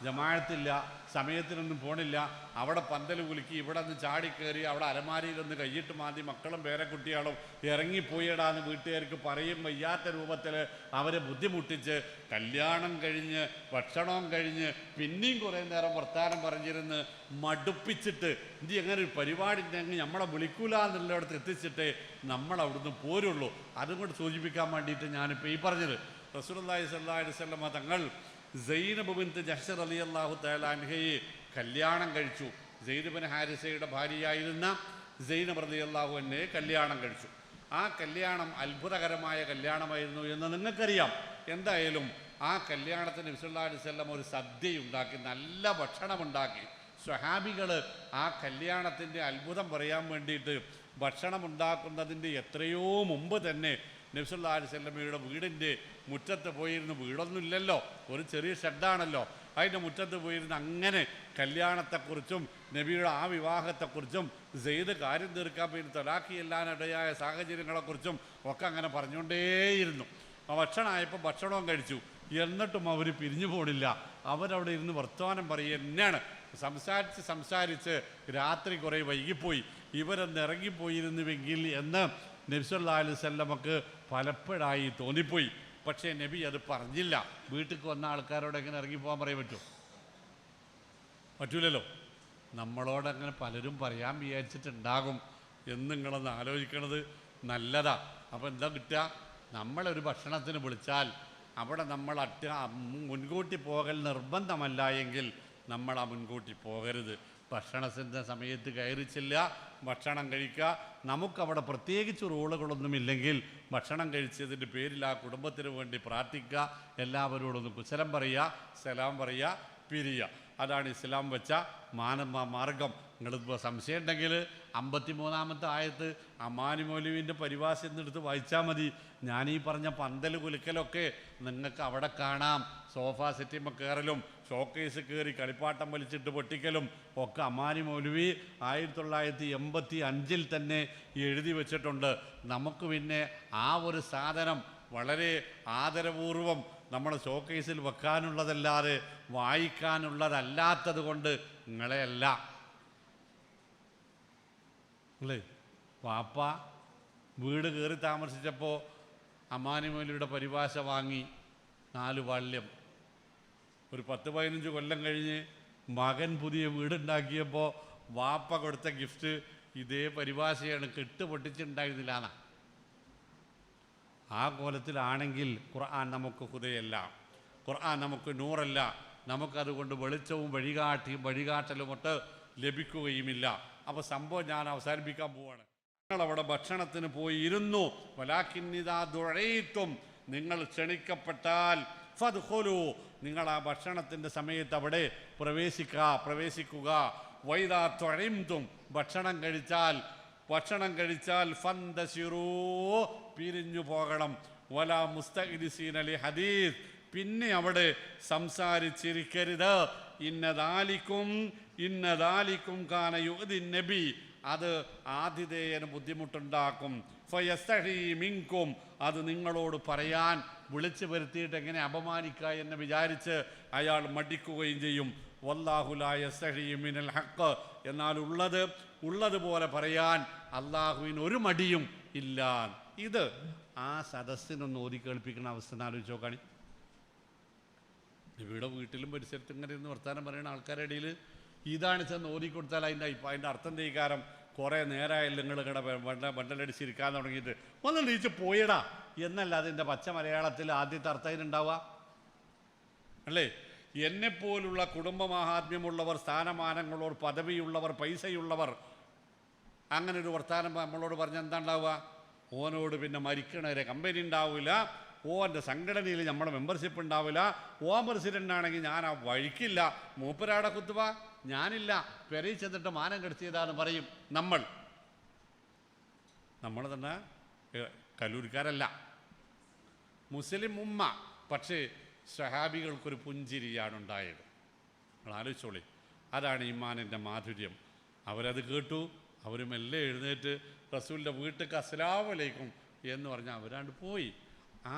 S1: ജമാഅത്തില്ല, സമയത്തിനൊന്നും പോണില്ല, അവിടെ പന്തൽ കുലുക്കി, ഇവിടെ നിന്ന് ചാടിക്കയറി, അവിടെ അലമാരിയിലൊന്ന് കയ്യിട്ട് മാന്തി മക്കളും പേരക്കുട്ടികളും ഇറങ്ങിപ്പോയിടാന്ന് വീട്ടുകാർക്ക് പറയും വയ്യാത്ത രൂപത്തിൽ അവരെ ബുദ്ധിമുട്ടിച്ച് കല്യാണം കഴിഞ്ഞ് ഭക്ഷണവും കഴിഞ്ഞ് പിന്നെയും കുറേ നേരം വർത്താനം പറഞ്ഞിരുന്ന് മടുപ്പിച്ചിട്ട് ഇനി എങ്ങനെ ഒരു പരിപാടി ഉണ്ടെങ്കിൽ നമ്മളെ വിളിക്കൂല എന്നുള്ളിടത്ത് എത്തിച്ചിട്ട് നമ്മളവിടുന്ന് പോരുള്ളൂ. അതുകൊണ്ട് സൂചിപ്പിക്കാൻ വേണ്ടിയിട്ട് ഞാനിപ്പോൾ ഈ പറഞ്ഞത്. റസൂലുള്ളാഹി സ്വല്ലല്ലാഹു അലൈഹി വസല്ലമ തങ്ങൾ സൈനബ് ബിൻത്ത് ജഹ്ഷ് റളിയല്ലാഹു തആല അൻഹയെ കല്യാണം കഴിച്ചു. സെയ്ദ് ബിൻ ഹാരിസയുടെ ഭാര്യയായിരുന്ന സൈനബ് റളിയല്ലാഹു അൻഹയെ കല്യാണം കഴിച്ചു. ആ കല്യാണം അത്ഭുതകരമായ കല്യാണമായിരുന്നു എന്ന് നിങ്ങൾക്കറിയാം. എന്തായാലും ആ കല്യാണത്തിന് നബി സല്ലല്ലാഹു അലൈഹി വസല്ലം ഒരു സദ്യയുണ്ടാക്കി, നല്ല ഭക്ഷണമുണ്ടാക്കി. സ്വഹാബികൾ ആ കല്യാണത്തിൻ്റെ അത്ഭുതം പറയാൻ വേണ്ടിയിട്ട് ഭക്ഷണമുണ്ടാക്കുന്നതിൻ്റെ എത്രയോ മുമ്പ് തന്നെ നബി സല്ലല്ലാഹു അലൈഹി വസല്ലമയുടെ വീടിൻ്റെ മുറ്റത്ത് പോയിരുന്ന്, വീടൊന്നുമില്ലല്ലോ, ഒരു ചെറിയ ഷെഡാണല്ലോ, അതിൻ്റെ മുറ്റത്ത് പോയിരുന്ന് അങ്ങനെ കല്യാണത്തെക്കുറിച്ചും നബിയുടെ ആ വിവാഹത്തെക്കുറിച്ചും സെയ്ദ് കാര്യം തീർക്കാൻ പോയി തലാഖിയെല്ലാനിടയായ സാഹചര്യങ്ങളെക്കുറിച്ചും ഒക്കെ അങ്ങനെ പറഞ്ഞുകൊണ്ടേയിരുന്നു. ഭക്ഷണമായപ്പോൾ ഭക്ഷണവും കഴിച്ചു. എന്നിട്ടും അവർ പിരിഞ്ഞു പോണില്ല. അവരവിടെ ഇരുന്ന് വർത്തമാനം പറയുക തന്നെയാണ്. സംസാരിച്ച് രാത്രി കുറേ വൈകിപ്പോയി. ഇവരൊന്ന് ഇറങ്ങിപ്പോയിരുന്നുവെങ്കിൽ എന്ന് നബി സല്ലല്ലാഹു അലൈഹി വസല്ലമക്ക് പലപ്പോഴായി തോന്നിപ്പോയി. പക്ഷേ നബി അത് പറഞ്ഞില്ല. വീട്ടിൽ വന്ന ആൾക്കാരോട് എങ്ങനെ ഇറങ്ങിപ്പോകാൻ പറയാൻ പറ്റുമോ? പറ്റൂലല്ലോ. നമ്മളോടങ്ങനെ പലരും പറയാൻ വിചാരിച്ചിട്ടുണ്ടാകും എന്ന് നിങ്ങളൊന്ന് ആലോചിക്കണത് നല്ലതാ. അപ്പോൾ എന്താ കിട്ടുക? നമ്മളൊരു ഭക്ഷണത്തിന് വിളിച്ചാൽ അവിടെ നമ്മൾ മുൻകൂട്ടി പോകൽ നിർബന്ധമല്ല എങ്കിൽ നമ്മൾ ആ മുൻകൂട്ടി പോകരുത്. ഭക്ഷണത്തിൻ്റെ സമയത്ത് കയറിച്ചില്ല, ഭക്ഷണം കഴിക്കുക. നമുക്കവിടെ പ്രത്യേകിച്ച് റൂളുകളൊന്നുമില്ലെങ്കിൽ ഭക്ഷണം കഴിച്ചതിൻ്റെ പേരിൽ ആ കുടുംബത്തിന് വേണ്ടി പ്രാർത്ഥിക്കുക, എല്ലാവരോടൊന്ന് കുശലം പറയുക, സലാം പറയുക, പിരിയുക. അതാണ് ഇസ്ലാം വെച്ച മാർഗം. നിങ്ങളിപ്പോൾ സംശയം ഉണ്ടെങ്കിൽ 53-ാമത്തെ ആയത്ത് അമാനി മൗലവിൻ്റെ പരിഭാഷ എന്നെടുത്ത് വായിച്ചാൽ മതി. ഞാനീ പറഞ്ഞ പന്തൽ കുലുക്കലൊക്കെ നിങ്ങൾക്ക് അവിടെ കാണാം. സോഫ സെറ്റിമ്മ കയറലും ഷോക്കേസ് കയറി കളിപ്പാട്ടം വലിച്ചിട്ട് പൊട്ടിക്കലും ഒക്കെ അമാനി മൗലവി 1985 തന്നെ എഴുതി വെച്ചിട്ടുണ്ട്. നമുക്ക് പിന്നെ ആ ഒരു സാധനം വളരെ ആദരപൂർവം നമ്മുടെ ഷോക്കേസിൽ വെക്കാനുള്ളതല്ലാതെ വായിക്കാനുള്ളതല്ലാത്തത് കൊണ്ട് നിങ്ങളെയല്ല. അല്ലേ, വാപ്പ വീട് കയറി താമസിച്ചപ്പോൾ അമാനി മൗലവിയുടെ പരിഭാഷ വാങ്ങി 4 വാള്യം. ഒരു 10-15 കൊല്ലം കഴിഞ്ഞ് മകൻ പുതിയ വീടുണ്ടാക്കിയപ്പോൾ വാപ്പ കൊടുത്ത ഗിഫ്റ്റ് ഇതേ പരിഭാഷയാണ്. കെട്ട് പൊട്ടിച്ചുണ്ടായിരുന്നില്ല. ആ കോലത്തിലാണെങ്കിൽ ഖുർആൻ നമുക്ക് ഹുദയല്ല, ഖുർആൻ നമുക്ക് നൂറല്ല. നമുക്കതുകൊണ്ട് വെളിച്ചവും വഴികാട്ടലുമൊട്ട് ലഭിക്കുകയുമില്ല. അപ്പോൾ സംഭവം ഞാൻ അവസാനിപ്പിക്കാൻ പോവാണ്. നിങ്ങളവിടെ ഭക്ഷണത്തിന് പോയി ഇരുന്നു. വലാകിന്നിദാ ദുഈതും, നിങ്ങൾ ക്ഷണിക്കപ്പെട്ടാൽ ഫദ്ഖുലു, നിങ്ങൾ ആ ഭക്ഷണത്തിൻ്റെ സമയത്ത് അവിടെ പ്രവേശിക്കുക. വൈദാ തുഇംതും, ഭക്ഷണം കഴിച്ചാൽ ഫന്തശിറൂ, പിരിഞ്ഞു പോകണം. വലാ മുസ്തഅ്നിസീന ലി ഹദീസ്, പിന്നെ അവിടെ സംസാരിച്ചിരിക്കരുത്. ഇന്നദാലിക്കും കാന യുഅ്ദി നബി, അത് ആതിഥേയന് ബുദ്ധിമുട്ടുണ്ടാക്കും. ഫയസ്തഹീ മിൻകും, അത് നിങ്ങളോട് പറയാൻ വിളിച്ചു വരുത്തിയിട്ട് എങ്ങനെ അപമാനിക്കുക എന്ന് വിചാരിച്ച് അയാൾ മടിക്കുകയും ചെയ്യും. വല്ലാഹു ലാ യസ്തഹീ മിനൽ ഹഖ്, എന്നാൽ ഉള്ളതുപോലെ പറയാൻ അള്ളാഹുവിന് ഒരു മടിയും ഇല്ല. ഇത് ആ സദസ്സിനൊന്ന് ഓതി കേൾപ്പിക്കുന്ന അവസ്ഥ ആലോചിച്ച് നോക്കാണ്. ഇവിടെ വീട്ടിലും പരിസരത്തും ഇങ്ങനെ ഇരുന്ന് വർത്താനം പറയുന്ന ആൾക്കാരുടെ ഇടയിൽ ഇതാണ് ചെന്ന് ഓതിക്കൊടുത്താൽ അതിൻ്റെ അർത്ഥം തേക്കാരം കുറേ നേരമായാലും നിങ്ങൾ ഇവിടെ ബണ്ടലടിച്ചിരിക്കാൻ തുടങ്ങിയിട്ട് ഒന്ന് നീച്ച് പോയിടാ എന്നല്ല അതിൻ്റെ പച്ച മലയാളത്തിൽ ആദ്യത്തെ അർത്ഥം അതിനുണ്ടാവുക അല്ലേ. എന്നെപ്പോലുള്ള കുടുംബമാഹാത്മ്യമുള്ളവർ, സ്ഥാനമാനങ്ങളോർ, പദവിയുള്ളവർ, പൈസയുള്ളവർ, അങ്ങനെ ഒരു വർത്താനം നമ്മളോട് പറഞ്ഞാൽ എന്താ ഉണ്ടാവുക? ഓനോട് പിന്നെ മരിക്കണവരെ കമ്പനി ഉണ്ടാവില്ല, ഓൻ്റെ സംഘടനയിൽ നമ്മുടെ മെമ്പർഷിപ്പ് ഉണ്ടാവില്ല, ഓൻ പ്രസിഡൻ്റ് ആണെങ്കിൽ ഞാൻ ആ വഴിക്കില്ല, മൂപ്പരാടെ കുത്തുവ ഞാനില്ല, പെരയിൽ ചെന്നിട്ട് മാനം കെടുത്തിയതാന്ന് പറയും. നമ്മൾ തന്നെ കലൂർക്കാരല്ല, മുസ്ലിം ഉമ്മ. പക്ഷേ സ്വഹാബികൾക്കൊരു പുഞ്ചിരിയാണ് ഉണ്ടായത്. നിങ്ങൾ ആലോചിച്ചോളി, അതാണ് ഈമാനിൻ്റെ മാധുര്യം. അവരത് കേട്ടു, അവരും എല്ലാം എഴുന്നേറ്റ് റസൂലിൻ്റെ വീട്ടിലേക്ക് അസ്സലാമു അലൈക്കും എന്ന് പറഞ്ഞാൽ അവരാണ്ട് പോയി.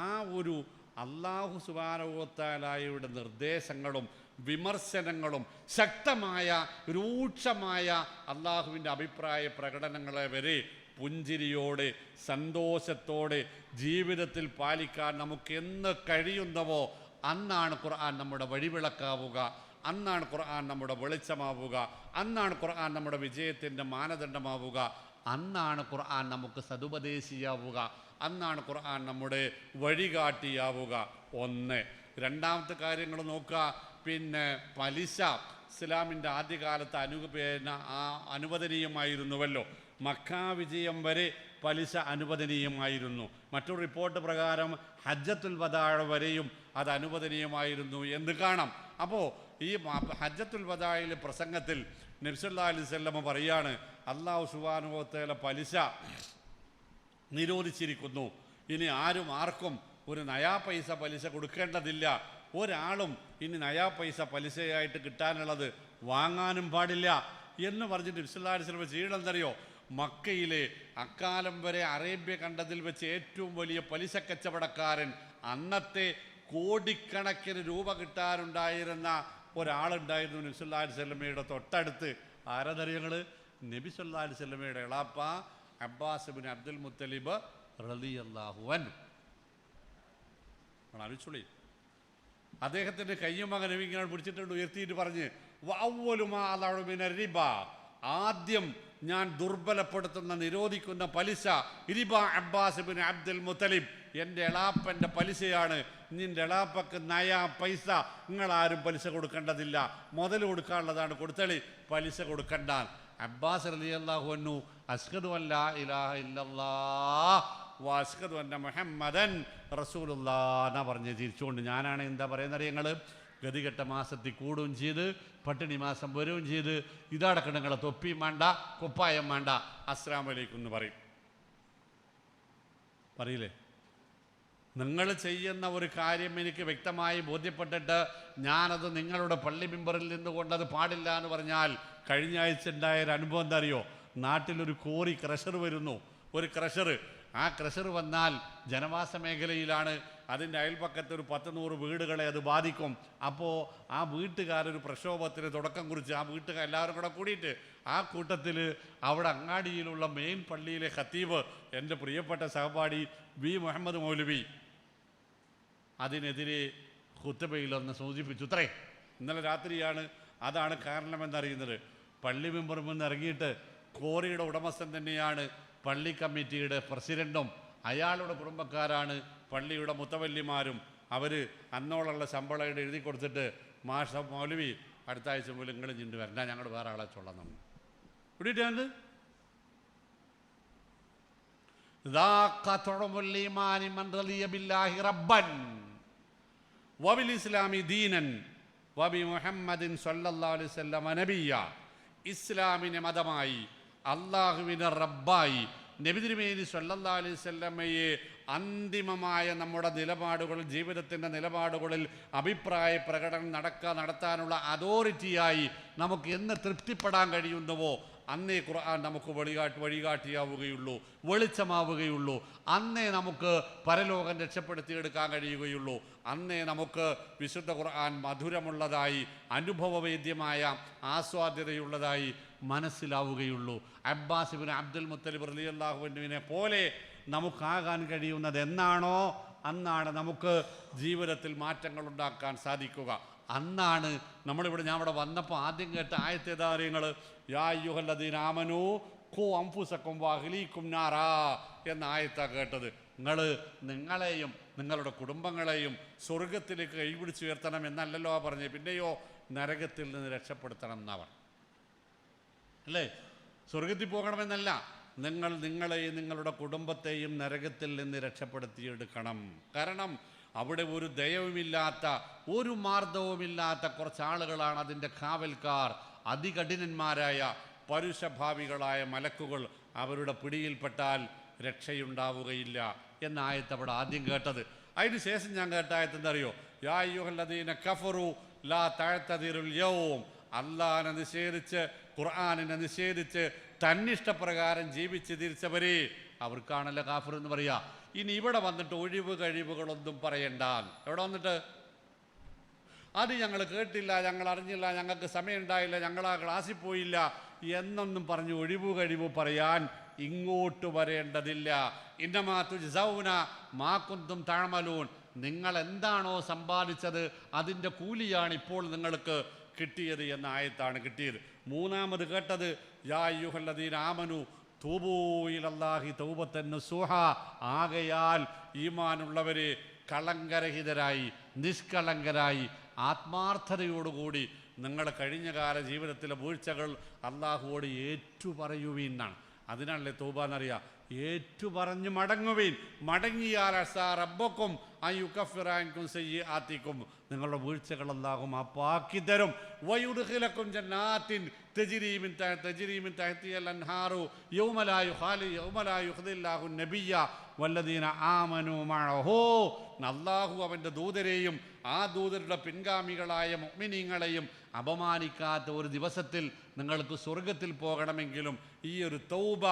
S1: ആ ഒരു അല്ലാഹു സുബ്ഹാനഹു വ തആലയുടെ നിർദ്ദേശങ്ങളും വിമർശനങ്ങളും ശക്തമായ രൂക്ഷമായ അള്ളാഹുവിൻ്റെ അഭിപ്രായ പ്രകടനങ്ങളെ വരെ പുഞ്ചിരിയോടെ സന്തോഷത്തോടെ ജീവിതത്തിൽ പാലിക്കാൻ നമുക്ക് എന്ന് കഴിയുന്നവോ അന്നാണ് ഖുർആൻ നമ്മുടെ വഴിവിളക്കാവുക, അന്നാണ് ഖുർആൻ നമ്മുടെ വെളിച്ചമാവുക, അന്നാണ് ഖുർആൻ നമ്മുടെ വിജയത്തിൻ്റെ മാനദണ്ഡമാവുക, അന്നാണ് ഖുർആൻ നമുക്ക് സതുപദേശിയാവുക, അന്നാണ് ഖുർആൻ നമ്മുടെ വഴികാട്ടിയാവുക. ഒന്ന്. രണ്ടാമത്തെ കാര്യങ്ങൾ നോക്കുക. പിന്നെ പലിശ ഇസ്ലാമിൻ്റെ ആദ്യകാലത്ത് അനുവദനീയമായിരുന്നുവല്ലോ. മക്കാ വിജയം വരെ പലിശ അനുവദനീയമായിരുന്നു. മറ്റൊരു റിപ്പോർട്ട് പ്രകാരം ഹജ്ജത്തുൽ വദാ വരെയും അത് അനുവദനീയമായിരുന്നു എന്ന് കാണാം. അപ്പോൾ ഈ ഹജ്ജത്തുൽ വദായിലെ പ്രസംഗത്തിൽ നബി സല്ലല്ലാഹു അലൈഹി വസല്ലം പറയാണ്, അല്ലാഹു സുബ്ഹാനഹു വ തആല പലിശ നിരോധിച്ചിരിക്കുന്നു. ഇനി ആർക്കും ഒരു നയാ പൈസ പലിശ കൊടുക്കേണ്ടതില്ല. ഒരാളും ഇനി നയാ പൈസ പലിശയായിട്ട് കിട്ടാനുള്ളത് വാങ്ങാനും പാടില്ല എന്ന് പറഞ്ഞിട്ട് നബി സല്ലല്ലാഹു അലൈഹി വസല്ലം ചെയ്യണമെന്നറിയോ? മക്കയിലെ അക്കാലം വരെ അറേബ്യ കണ്ടതിൽ വെച്ച് ഏറ്റവും വലിയ പലിശ കച്ചവടക്കാരൻ, അന്നത്തെ കോടിക്കണക്കിന് രൂപ കിട്ടാനുണ്ടായിരുന്ന ഒരാളുണ്ടായിരുന്നു നബി സല്ലല്ലാഹു അലൈഹി വസല്ലമയുടെ തൊട്ടടുത്ത്. ആരാധനങ്ങൾ? നബി സല്ലല്ലാഹു അലൈഹി വസല്ലമയുടെ എളാപ്പ അബ്ബാസ് ഇബ്നു അബ്ദുൽ മുത്തലിബ് റളിയല്ലാഹു അൻഹു. ആലോചിച്ചോളി, അദ്ദേഹത്തിൻ്റെ കയ്യും മകനും ഇങ്ങനെ പിടിച്ചിട്ടുണ്ട്, ഉയർത്തിയിട്ട് പറഞ്ഞ് റിബ, ആദ്യം ഞാൻ ദുർബലപ്പെടുത്തുന്ന നിരോധിക്കുന്ന പലിശ റിബ അബ്ബാസ് ബിൻ അബ്ദുൽ മുത്തലിബ്, എൻ്റെ എളാപ്പൻ്റെ പലിശയാണ്. നിൻ്റെ എളാപ്പക്ക് നയാ പൈസ നിങ്ങളാരും പലിശ കൊടുക്കേണ്ടതില്ല, മുതൽ കൊടുക്കാനുള്ളതാണ്, കൊടുത്തളി, പലിശ കൊടുക്കണ്ട. അബ്ബാസ് റളിയല്ലാഹു അൻഹു അശ്ഹദു അല്ലാ ഇലാഹ ഇല്ലല്ലാഹ് വ അശ്ഹദു അന്ന മുഹമ്മദൻ റസൂലുള്ളാഹ് എന്നാ പറഞ്ഞ് തിരിച്ചുകൊണ്ട്. ഞാനാണ് എന്താ പറയുന്നത് ഞങ്ങൾ ഗതികെട്ട മാസത്തിൽ കൂടുകയും ചെയ്ത് പട്ടിണി മാസം വരികയും ചെയ്ത് ഇതടക്കം നിങ്ങളെ തൊപ്പിയും വേണ്ട കുപ്പായം വേണ്ട അസ്സലാമു അലൈക്കും എന്ന് പറയില്ലേ? നിങ്ങൾ ചെയ്യുന്ന ഒരു കാര്യം എനിക്ക് വ്യക്തമായി ബോധ്യപ്പെട്ടിട്ട് ഞാനത് നിങ്ങളുടെ പള്ളി മെമ്പറിൽ നിന്നുകൊണ്ടത് പാടില്ല എന്ന് പറഞ്ഞാൽ, കഴിഞ്ഞ ആഴ്ച ഉണ്ടായ ഒരു അനുഭവം എന്താ അറിയോ? നാട്ടിലൊരു കോറി ക്രഷർ വരുന്നു, ഒരു ക്രഷർ. ആ ക്രഷർ വന്നാൽ ജനവാസ മേഖലയിലാണ്, അതിൻ്റെ അയൽപ്പക്കത്ത് ഒരു 10-100 വീടുകളെ അത് ബാധിക്കും. അപ്പോൾ ആ വീട്ടുകാരൊരു പ്രക്ഷോഭത്തിന് തുടക്കം കുറിച്ച് ആ വീട്ടുകാർ എല്ലാവരും കൂടെ കൂടിയിട്ട് ആ കൂട്ടത്തിൽ അവിടെ അങ്ങാടിയിലുള്ള മെയിൻ പള്ളിയിലെ ഖത്തീബ് എൻ്റെ പ്രിയപ്പെട്ട സഹപാഠി വി മുഹമ്മദ് മൗലവി അതിനെതിരെ ഖുത്ബയിലൊന്ന് സൂചിപ്പിച്ചു. ഇത്രേ ഇന്നലെ രാത്രിയാണ്. അതാണ് കാരണമെന്നറിയുന്നത്. പള്ളി മെമ്പറിൽ നിന്ന് ഇറങ്ങിയിട്ട് കോറിയുടെ ഉടമസ്ഥൻ തന്നെയാണ് പള്ളി കമ്മിറ്റിയുടെ പ്രസിഡൻറ്റും, അയാളുടെ കുടുംബക്കാരാണ് പള്ളിയുടെ മുത്തവല്ലിമാരും. അവർ അന്നോളുള്ള ശമ്പളം എഴുതി കൊടുത്തിട്ട് മാഷ മൗലവി അടുത്ത ആഴ്ച പോലും നിങ്ങൾ ചിണ്ട് വരണ്ട, ഞങ്ങൾ വേറെ ആളെ ചൊല്ലാം. നമ്മൾ ഇവിടെയിട്ടാണ് ഇസ്ലാമിനെ മതമായി, അള്ളാഹുവിനെ റബ്ബായി, നബി തിരുമേനി സല്ലല്ലാഹു അലൈഹി വസല്ലമയെ അന്തിമമായ നമ്മുടെ നിലപാടുകൾ, ജീവിതത്തിൻ്റെ നിലപാടുകളിൽ അഭിപ്രായ പ്രകടനം നടത്താനുള്ള അതോറിറ്റിയായി നമുക്ക് എന്ന് തൃപ്തിപ്പെടാൻ കഴിയുന്നുവോ അന്നേ ഖുർആൻ നമുക്ക് വഴികാട്ടിയാവുകയുള്ളൂ, വെളിച്ചമാവുകയുള്ളൂ. അന്നേ നമുക്ക് പരലോകം രക്ഷപ്പെടുത്തിയെടുക്കാൻ കഴിയുകയുള്ളൂ. അന്നേ നമുക്ക് വിശുദ്ധ ഖുർആൻ മധുരമുള്ളതായി, അനുഭവവേദ്യമായ ആസ്വാദ്യതയുള്ളതായി മനസ്സിലാവുകയുള്ളൂ. അബ്ബാസ് ഇബ്നു അബ്ദുൽ മുത്തലിബ് റളിയല്ലാഹു അൻഹുവിനെ പോലെ നമുക്കാകാൻ കഴിയുന്നത് എന്നാണോ അന്നാണ് നമുക്ക് ജീവിതത്തിൽ മാറ്റങ്ങൾ ഉണ്ടാക്കാൻ സാധിക്കുക. അന്നാണ് നമ്മളിവിടെ, ഞാൻ ഇവിടെ വന്നപ്പോൾ ആദ്യം കേട്ട ആയത്തേതാര്യങ്ങൾ യാ അയ്യുഹല്ലദീന ആമനൂ ഖൂ അൻഫുസക്കും വഅഹ്ലീകും നാറാ എന്ന ആയത്താണ് കേട്ടത്. നിങ്ങളെയും നിങ്ങളുടെ കുടുംബങ്ങളെയും സ്വർഗത്തിലേക്ക് കൈപിടിച്ചുയർത്തണം എന്നല്ലല്ലോ പറഞ്ഞത്, പിന്നെയോ നരകത്തിൽ നിന്ന് രക്ഷപ്പെടുത്തണം എന്നവർ അല്ലേ? സ്വർഗത്തിൽ പോകണമെന്നല്ല, നിങ്ങളെയും നിങ്ങളുടെ കുടുംബത്തെയും നരകത്തിൽ നിന്ന് രക്ഷപ്പെടുത്തിയെടുക്കണം. കാരണം അവിടെ ഒരു ദയവുമില്ലാത്ത, ഒരു മാർദ്ദവുമില്ലാത്ത കുറച്ച് ആളുകളാണ് അതിൻ്റെ കാവൽക്കാർ. അതികഠിനന്മാരായ പരുഷഭാവികളായ മലക്കുകൾ. അവരുടെ പിടിയിൽപ്പെട്ടാൽ രക്ഷയുണ്ടാവുകയില്ല എന്ന ആയത്ത് അവിടെ ആദ്യം കേട്ടത്. അതിന് ശേഷം ഞാൻ കേട്ട ആയത്ത് എന്താ അറിയോ? യാ അയ്യുഹല്ലദീന കഫറു ലാ തഅ്തദിറുൽ യൗം. അല്ലാഹനെ നിഷേധിച്ച്, ഖുർആനിനെ നിഷേധിച്ച് തന്നിഷ്ടപ്രകാരം ജീവിച്ച് തിരിച്ചവരെ, അവർക്കാണല്ലോ കാഫിർ എന്ന് പറയാ. ഇനി ഇവിടെ വന്നിട്ട് ഒഴിവ് കഴിവുകളൊന്നും പറയണ്ട. എവിടെ വന്നിട്ട് അത് ഞങ്ങൾ കേട്ടില്ല, ഞങ്ങൾ അറിഞ്ഞില്ല, ഞങ്ങൾക്ക് സമയം ഉണ്ടായില്ല, ഞങ്ങൾ ആ ക്ലാസ്സിൽ പോയില്ല എന്നൊന്നും പറഞ്ഞ് ഒഴിവ് കഴിവ് പറയാൻ ഇങ്ങോട്ട് വരേണ്ടതില്ല. ഇന്നമാ തുജ്സൗന മാ കുന്തും തഅമലൂൻ. നിങ്ങൾ എന്താണോ സമ്പാദിച്ചത് അതിൻ്റെ കൂലിയാണ് ഇപ്പോൾ നിങ്ങൾക്ക് കിട്ടിയത് എന്ന ആയത്താണ് കിട്ടിയത്. മൂന്നാമത് കേട്ടത് യാ അയ്യുഹല്ലദീന ആമനു തൂബൂ ഇലല്ലാഹി തൗബത്തൻ നസൂഹ. ആകയാൽ ഈമാനുള്ളവരെ കളങ്കരഹിതരായി, നിഷ്കളങ്കരായി, ആത്മാർത്ഥതയോടുകൂടി നിങ്ങളുടെ കഴിഞ്ഞകാല ജീവിതത്തിലെ വീഴ്ചകൾ അള്ളാഹുവോട് ഏറ്റുപറയുവീന്നാണ്. അതിനാണല്ലേ തൗബ എന്നറിയാം. ഏറ്റുപറഞ്ഞു മടങ്ങുവീൻ. മടങ്ങിയാൽ അസാ റബ്ബക്കും അയ്യുകഫിറ അൻകും സയ്യിആതികും. നിങ്ങളുടെ വീഴ്ചകൾ അല്ലാഹു മാപ്പാക്കി തരും. വയുദ്ഖിലക്കും ജന്നാത്തിൻ തജ്രി മിൻ തഹ്തിഹൽ അൻഹാറു യൗമ ലാ യുഖ്ദില്ലാഹു നബിയ്യ വല്ലദീന ആമനൂ മഅഹു. അല്ലാഹു അവൻ്റെ ദൂതരെയും ആ ദൂതരുടെ പിൻഗാമികളായ മുഅ്മിനീങ്ങളെയും അപമാനിക്കാത്ത ഒരു ദിവസത്തിൽ നിങ്ങൾക്ക് സ്വർഗത്തിൽ പോകണമെങ്കിലും ഈ ഒരു തൗബ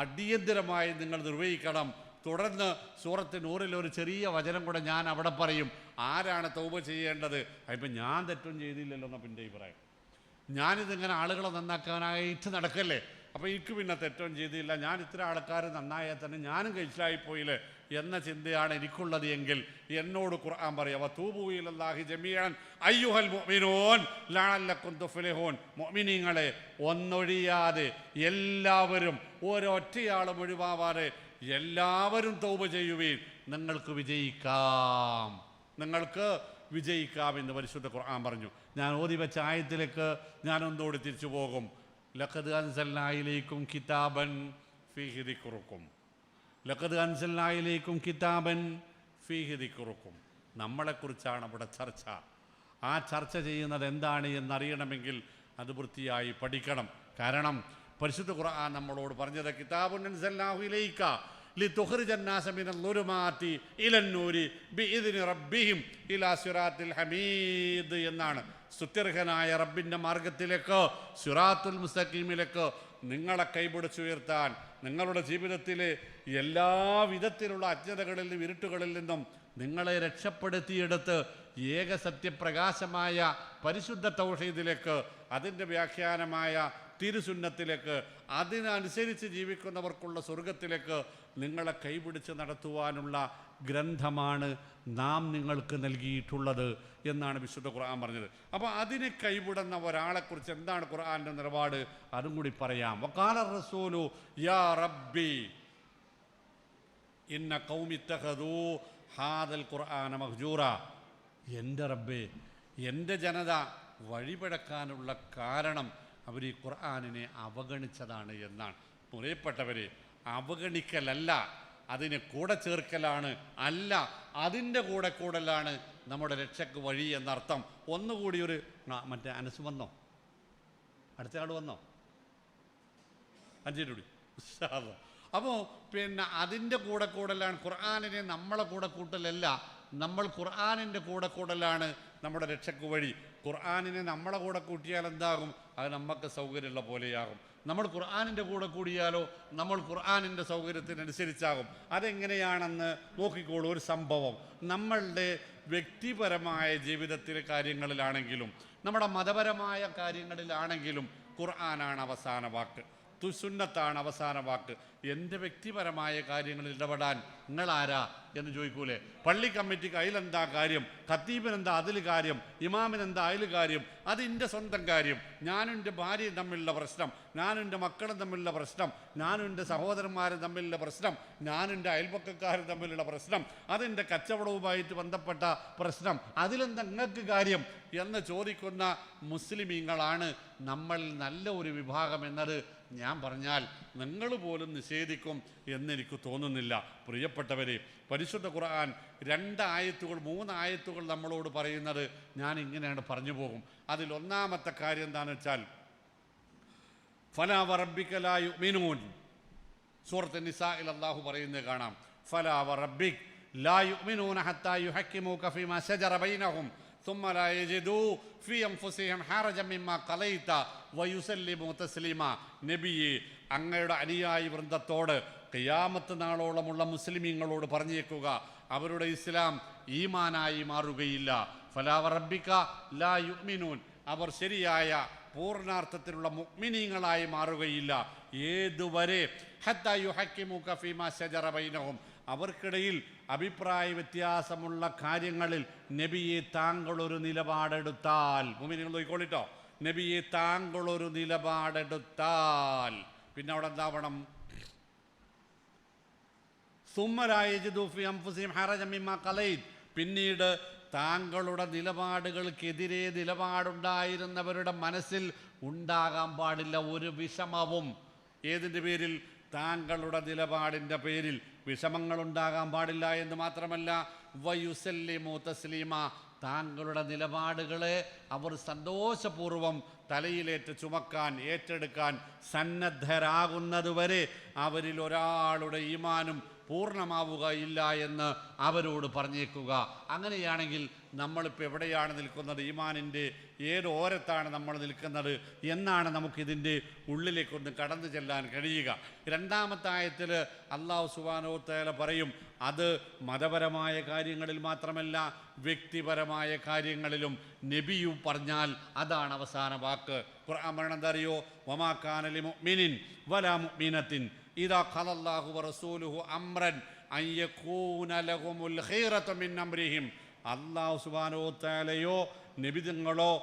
S1: അടിയന്തരമായി നിങ്ങൾ നിർവഹിക്കണം. തുടർന്ന് സൂറത്ത് നൂറിൽ ഒരു ചെറിയ വചനം കൂടെ ഞാൻ അവിടെ പറയും. ആരാണ് തൗബ ചെയ്യേണ്ടത്? അതിപ്പോൾ ഞാൻ തെറ്റും ചെയ്തില്ലല്ലോ എന്നാ പിന്നെ അഭിപ്രായം. ഞാനിതിങ്ങനെ ആളുകളെ നന്നാക്കാനായിട്ട് നടക്കല്ലേ? അപ്പോൾ എനിക്ക് പിന്നെ തെറ്റൊന്നും ചെയ്തില്ല, ഞാൻ ഇത്ര ആൾക്കാർ നന്നായാൽ തന്നെ ഞാനും കഴിച്ചിലായിപ്പോയില്ലേ എന്ന ചിന്തയാണ് എനിക്കുള്ളത് എങ്കിൽ എന്നോട് ഖുർആൻ പറയാം, വതൂബൂ ഇലല്ലാഹി ജമീഅൻ അയ്യുഹൽ മുഅ്മിനൂൻ ലഅല്ലക്കും തുഫ്ലിഹൂൻ. മുഅ്മിനീങ്ങളെ ഒന്നൊഴിയാതെ എല്ലാവരും, ഒരൊറ്റയാളും ഒഴിവാവാതെ എല്ലാവരും തൗബ ചെയ്യുവീൻ, നിങ്ങൾക്ക് വിജയിക്കാം, നിങ്ങൾക്ക് വിജയിക്കാം എന്ന് പരിശുദ്ധ ഖുർആൻ പറഞ്ഞു. ഞാൻ ഓതി വെച്ച ആയത്തിലേക്ക് ഞാനൊന്നുകൂടി തിരിച്ചു പോകും. ലഖദ് അൻസൽനാ ഇലൈക്കും കിതാബൻ ഫീഹി ദിക്റുക്കും, ലഖദ് അൻസൽനാ ഇലൈക്കും കിതാബൻ ഫീഹി ദിക്റുക്കും. നമ്മളെക്കുറിച്ചാണ് അവിടെ ചർച്ച. ആ ചർച്ച ചെയ്യുന്നത് എന്താണ് എന്നറിയണമെങ്കിൽ അത് വൃത്തിയായി പഠിക്കണം. കാരണം പരിശുദ്ധ ഖുർആൻ നമ്മളോട് പറഞ്ഞത് കിതാബുൻ അൻസൽനാഹു ഇലൈക ലിതുഖ്രിജൻ നാസ മിനൽ ളുലുമാതി ഇലൻ നൂരി ബിഇദ്നി റബ്ബിഹിം ഇലാ സിറാത്തിൽ ഹമീദ് എന്നാണ്. സ്തുത്യർഹനായ റബ്ബിൻ്റെ മാർഗത്തിലേക്ക്, സിറാത്തുൽ മുസ്തഖീമിലേക്ക് നിങ്ങളെ കൈപിടിച്ചുയർത്താൻ, നിങ്ങളുടെ ജീവിതത്തിലെ എല്ലാ വിധത്തിലുള്ള അജ്ഞതകളിൽ നിന്നും ഇരുട്ടുകളിൽ നിന്നും നിങ്ങളെ രക്ഷപ്പെടുത്തിയെടുത്ത് ഏകസത്യപ്രകാശമായ പരിശുദ്ധ തൗഹീദിലേക്ക്, അതിൻ്റെ വ്യാഖ്യാനമായ തിരുസുന്നത്തിലേക്ക്, അതിനനുസരിച്ച് ജീവിക്കുന്നവർക്കുള്ള സ്വർഗത്തിലേക്ക് നിങ്ങളെ കൈപിടിച്ച് നടത്തുവാനുള്ള ഗ്രന്ഥമാണ് നാം നിങ്ങൾക്ക് നൽകിയിട്ടുള്ളത് എന്നാണ് വിശുദ്ധ ഖുർആൻ പറഞ്ഞത്. അപ്പോൾ അതിനെ കൈവിടുന്ന ഒരാളെക്കുറിച്ച് എന്താണ് ഖുർആൻ്റെ നിലപാട്, അതും കൂടി പറയാം. വഖാല റസൂലു യാ റബ്ബി ഇന്ന ഖൗമി ഇത്തഖദൂ ഹാദൽ ഖുർആന മഹ്ജൂറ. എൻ്റെ റബ്ബേ, എൻ്റെ ജനത വഴിപിഴക്കാനുള്ള കാരണം അവർ ഈ ഖുർആനിനെ അവഗണിച്ചതാണ് എന്നാണ്. പ്രിയപ്പെട്ടവരെ, അവഗണിക്കലല്ല, അതിനെ കൂടെ ചേർക്കലാണ്. അല്ല, അതിൻ്റെ കൂടെ കൂടലാണ് നമ്മുടെ രക്ഷയ്ക്ക് വഴി എന്നർത്ഥം. ഒന്നുകൂടി ഒരു മറ്റേ അനസ് വന്നോ, അടുത്ത ആൾ വന്നോ, അഞ്ചിനൂടി. അപ്പോൾ പിന്നെ അതിൻ്റെ കൂടെ കൂടലാണ്. ഖുർആനിനെ നമ്മളെ കൂടെ കൂട്ടലല്ല, നമ്മൾ ഖുർആനിൻ്റെ കൂടെ കൂടലാണ് നമ്മുടെ രക്ഷയ്ക്ക് വഴി. ഖുർആനിനെ നമ്മളെ കൂടെ കൂട്ടിയാൽ എന്താകും? അത് നമുക്ക് സൗകര്യമുള്ള പോലെയാകും. നമ്മൾ ഖുർആനിൻ്റെ കൂടെ കൂടിയാലോ നമ്മൾ ഖുർആനിൻ്റെ സൗകര്യത്തിനനുസരിച്ചാകും. അതെങ്ങനെയാണെന്ന് നോക്കിക്കോളൂ. ഒരു സംഭവം നമ്മളുടെ വ്യക്തിപരമായ ജീവിതത്തിലെ കാര്യങ്ങളിലാണെങ്കിലും നമ്മുടെ മതപരമായ കാര്യങ്ങളിലാണെങ്കിലും ഖുർആനാണ് അവസാന വാക്ക്, സുന്നത്താണ് അവസാന വാക്ക്. എൻ്റെ വ്യക്തിപരമായ കാര്യങ്ങളിൽ ഇടപെടാൻ നിങ്ങളാരാ എന്ന് ചോദിക്കൂലേ? പള്ളി കമ്മിറ്റിക്ക് അതിലെന്താ കാര്യം, ഖത്തീബിനെന്താ അതിൽ കാര്യം, ഇമാമിനെന്താ അതിൽ കാര്യം? അത് എൻ്റെ സ്വന്തം കാര്യം. ഞാനും എൻ്റെ ഭാര്യയും തമ്മിലുള്ള പ്രശ്നം, ഞാനും എൻ്റെ മക്കളും തമ്മിലുള്ള പ്രശ്നം, ഞാനും എൻ്റെ സഹോദരന്മാരും തമ്മിലുള്ള പ്രശ്നം, ഞാനും എൻ്റെ അയൽപക്കക്കാരും തമ്മിലുള്ള പ്രശ്നം, അതെൻ്റെ കച്ചവടവുമായിട്ട് ബന്ധപ്പെട്ട പ്രശ്നം, അതിലെന്താ നിങ്ങൾക്ക് കാര്യം എന്ന് ചോദിക്കുന്ന മുസ്ലിമീങ്ങളാണ് നമ്മളിൽ നല്ല ഒരു വിഭാഗം എന്നത് ഞാൻ പറഞ്ഞാൽ നിങ്ങൾ പോലും നിഷേധിക്കും എന്നെനിക്ക് തോന്നുന്നില്ല. പ്രിയപ്പെട്ടവരെ, പരിശുദ്ധ ഖുർആൻ 2 ആയത്തുകൾ 3 ആയത്തുകൾ നമ്മളോട് പറയുന്നത് ഞാൻ ഇങ്ങനെയാണ് പറഞ്ഞു പോകും. അതിലൊന്നാമത്തെ കാര്യം എന്താണെന്ന് വെച്ചാൽ ഫലാ വറബ്ബിക ലാ യുഅ്മിനൂൻ. സൂറത്ത് നിസാഇൽ അല്ലാഹു പറയുന്നത് കാണാം, ഫലാ വറബ്ബിക ലാ യുഅ്മിനൂന ഹത്താ യുഹക്കിമൂക ഫീമാ ശജറ ബൈനഹും ثم لا يجدوا في أنفسهم حرجا مما قضيت ويسلموا تسليما. നബിയെ, അങ്ങയുടെ അനുയായി വൃന്ദത്തോട് ഖിയാമത്ത് നാളോളമുള്ള മുസ്ലിമീങ്ങളോട് പറഞ്ഞേക്കുക, അവരുടെ ഇസ്ലാം ഈമാനായി മാറുകയില്ല. ഫലാ വറബ്ബിക ലാ യുഅ്മിനൂൻ, അവർ ശരിയായ പൂർണ്ണാർത്ഥത്തിലുള്ള മുഅ്മിനീങ്ങളായി മാറുകയില്ല. ഏതുവരെ? ഹത്താ യുഹക്കിമൂക ഫീമാ ശജറ ബൈനഹും, അവർക്കിടയിൽ അഭിപ്രായ വ്യത്യാസമുള്ള കാര്യങ്ങളിൽ നബിയെ താങ്കളൊരു നിലപാടെടുത്താൽ. മുഅ്മിനീങ്ങൾ നോക്കിക്കോളിട്ടോ, നബിയെ താങ്കളൊരു നിലപാടെടുത്താൽ പിന്നെ അവിടെ എന്താവണം? സുമ്മ ലാ യജിദൂ ഫീ അൻഫുസിഹിം ഹറജൻ മിമ്മാ ഖളൈത്, പിന്നീട് താങ്കളുടെ നിലപാടുകൾക്കെതിരെ നിലപാടുണ്ടായിരുന്നവരുടെ മനസ്സിൽ ഉണ്ടാകാൻ പാടില്ല ഒരു വിഷമവും. ഏതിൻ്റെ പേരിൽ? താങ്കളുടെ നിലപാടിൻ്റെ പേരിൽ വിഷമങ്ങളുണ്ടാകാൻ പാടില്ല എന്ന് മാത്രമല്ല, വയുസല്ലിമു തസ്ലീമ, താങ്കളുടെ നിലപാടുകളെ അവർ സന്തോഷപൂർവ്വം തലയിലേറ്റ് ചുമക്കാൻ, ഏറ്റെടുക്കാൻ സന്നദ്ധരാകുന്നതുവരെ അവരിൽ ഒരാളുടെ ഈമാനും പൂർണ്ണമാവുകയില്ല എന്ന് അവരോട് പറഞ്ഞേക്കുക. അങ്ങനെയാണെങ്കിൽ നമ്മളിപ്പോൾ എവിടെയാണ് നിൽക്കുന്നത്? ഈമാനിൻ്റെ ഏത് ഓരത്താണ് നമ്മൾ നിൽക്കുന്നത് എന്നാണ് നമുക്കിതിൻ്റെ ഉള്ളിലേക്കൊന്ന് കടന്നു ചെല്ലാൻ കഴിയുക. 2-ാമത്തെ ആയത്തിൽ അല്ലാഹു സുബ്ഹാനഹു വ തആല പറയും, അത് മതപരമായ കാര്യങ്ങളിൽ മാത്രമല്ല വ്യക്തിപരമായ കാര്യങ്ങളിലും നബിയു പറഞ്ഞാൽ അതാണ് അവസാന വാക്ക്. ഖുർആൻ പറയണത് എന്താ അറിയോ? വമാ കാന ലിമുഅ്മിനിൻ വലാ മുഅ്മിനത്തിൻ ഇദാ ഖലല്ലാഹു വറസൂലുഹു അംറൻ അൻ യകൂന ലഹുമുൽ ഖൈറതു മിൻ അംരിഹിം. അല്ലാഹു സുബ്ഹാനഹു വ തആലയോ നബിതങ്ങളോ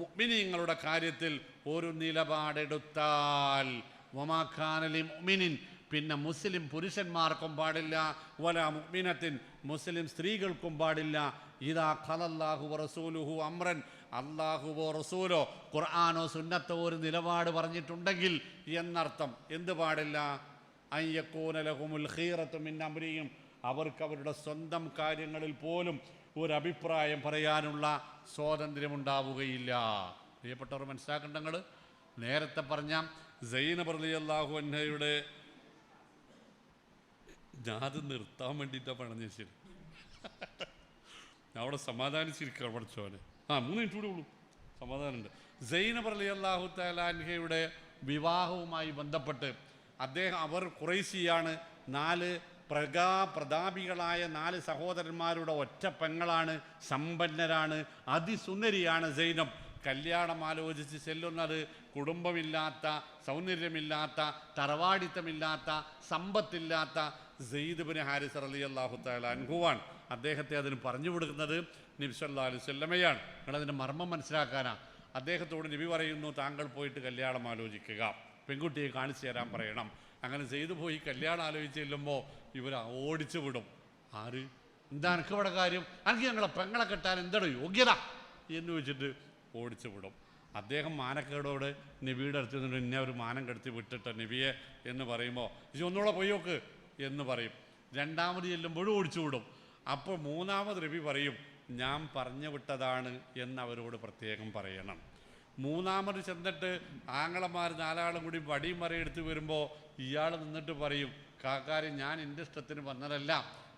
S1: മുഅ്മിനീങ്ങളുടെ കാര്യത്തിൽ ഒരു നിലപാടെടുത്താൽ വമാ കാന ലിമുഅ്മിനിൻ, പിന്നെ മുസ്ലിം പുരുഷന്മാർക്കും പാടില്ല, വലാ മുഅ്മിനത്തിൻ മുസ്ലിം സ്ത്രീകൾക്കും പാടില്ല, ഇദാ ഖലല്ലാഹു വറസൂലുഹു അംറൻ അല്ലാഹുവോ റസൂലോ ഖുർആനോ സുന്നത്തോ ഒരു നിലപാട് പറഞ്ഞിട്ടുണ്ടെങ്കിൽ എന്നർത്ഥം. എന്ത് പാടില്ല? അൻ യകൂന ലഹുമുൽ ഖൈറതു മിൻ അംരിഹിം, അവർക്ക് അവരുടെ സ്വന്തം കാര്യങ്ങളിൽ പോലും ഒരഭിപ്രായം പറയാനുള്ള സ്വാതന്ത്ര്യമുണ്ടാവുകയില്ല. പ്രിയപ്പെട്ടവർ മനസ്സിലാക്കേണ്ട, നിങ്ങൾ നേരത്തെ പറഞ്ഞ സൈനബ് റളിയല്ലാഹു അൻഹയുടെ ഞാനത് നിർത്താൻ വേണ്ടിയിട്ടാണ് പറഞ്ഞ. ശരി, ഞാൻ അവിടെ സമാധാനിച്ചിരിക്കുക പഠിച്ചോനെ. 3 മിനിറ്റ് കൂടെ ഉള്ളൂ, സമാധാനമുണ്ട്. സൈനബ് റളിയല്ലാഹു തആല അൻഹയുടെ വിവാഹവുമായി ബന്ധപ്പെട്ട് അവർ ഖുറൈശിയാണ്. 4 പ്രതാപികളായ 4 സഹോദരന്മാരുടെ ഒറ്റ പെങ്ങളാണ്, സമ്പന്നരാണ്, അതിസുന്ദരിയാണ് സൈനബ്. കല്യാണം ആലോചിച്ച് ചെല്ലുന്നത് കുടുംബമില്ലാത്ത, സൗന്ദര്യമില്ലാത്ത, തറവാടിത്തമില്ലാത്ത, സമ്പത്തില്ലാത്ത സെയ്ദ് ബിൻ ഹാരിസ റളിയല്ലാഹു തആല അൻഹുവാണ്. അദ്ദേഹത്തെ അതിന് പറഞ്ഞു കൊടുക്കുന്നത് നബി സല്ലല്ലാഹു അലൈഹി വസല്ലമയാണ്. നിങ്ങളതിൻ്റെ മർമ്മം മനസ്സിലാക്കാനാണ്. അദ്ദേഹത്തോട് നബി പറയുന്നു, താങ്കൾ പോയിട്ട് കല്യാണം ആലോചിക്കുക, പെൺകുട്ടിയെ കാണിച്ചു തരാൻ പറയണം. അങ്ങനെ സെയ്ദ് പോയി കല്യാണം ആലോചിച്ച് ചെല്ലുമ്പോൾ ഇവർ ഓടിച്ചു വിടും. ആര്? എന്താ എനിക്ക് ഇവിടെ കാര്യം? എനിക്ക് ഞങ്ങളെ പെങ്ങളെ കെട്ടാൻ എന്താണ് യോഗ്യത എന്ന് വെച്ചിട്ട് ഓടിച്ചു വിടും. അദ്ദേഹം മാനക്കേടോട് നബിയുടെ അടുത്ത് നിന്നിട്ട് ഇന്നെ ഒരു മാനം കെടുത്തി വിട്ടിട്ട് നബിയെ എന്ന് പറയുമ്പോൾ ഇത് ഒന്നുകൂടെ പോയോക്ക് എന്ന് പറയും. 2ാമത് ചെല്ലുമ്പോഴും ഓടിച്ചു വിടും. അപ്പോൾ 3ാമത് നബി പറയും, ഞാൻ പറഞ്ഞു വിട്ടതാണ് എന്ന് അവരോട് പ്രത്യേകം പറയണം. 3ാമത് ചെന്നിട്ട് ആങ്ങളമാർ 4 കൂടി വടിയും മറയെടുത്ത് വരുമ്പോൾ ഇയാൾ നിന്നിട്ട് പറയും, കാര്യം ഞാൻ എൻ്റെ ഇഷ്ടത്തിന് വന്നതല്ല,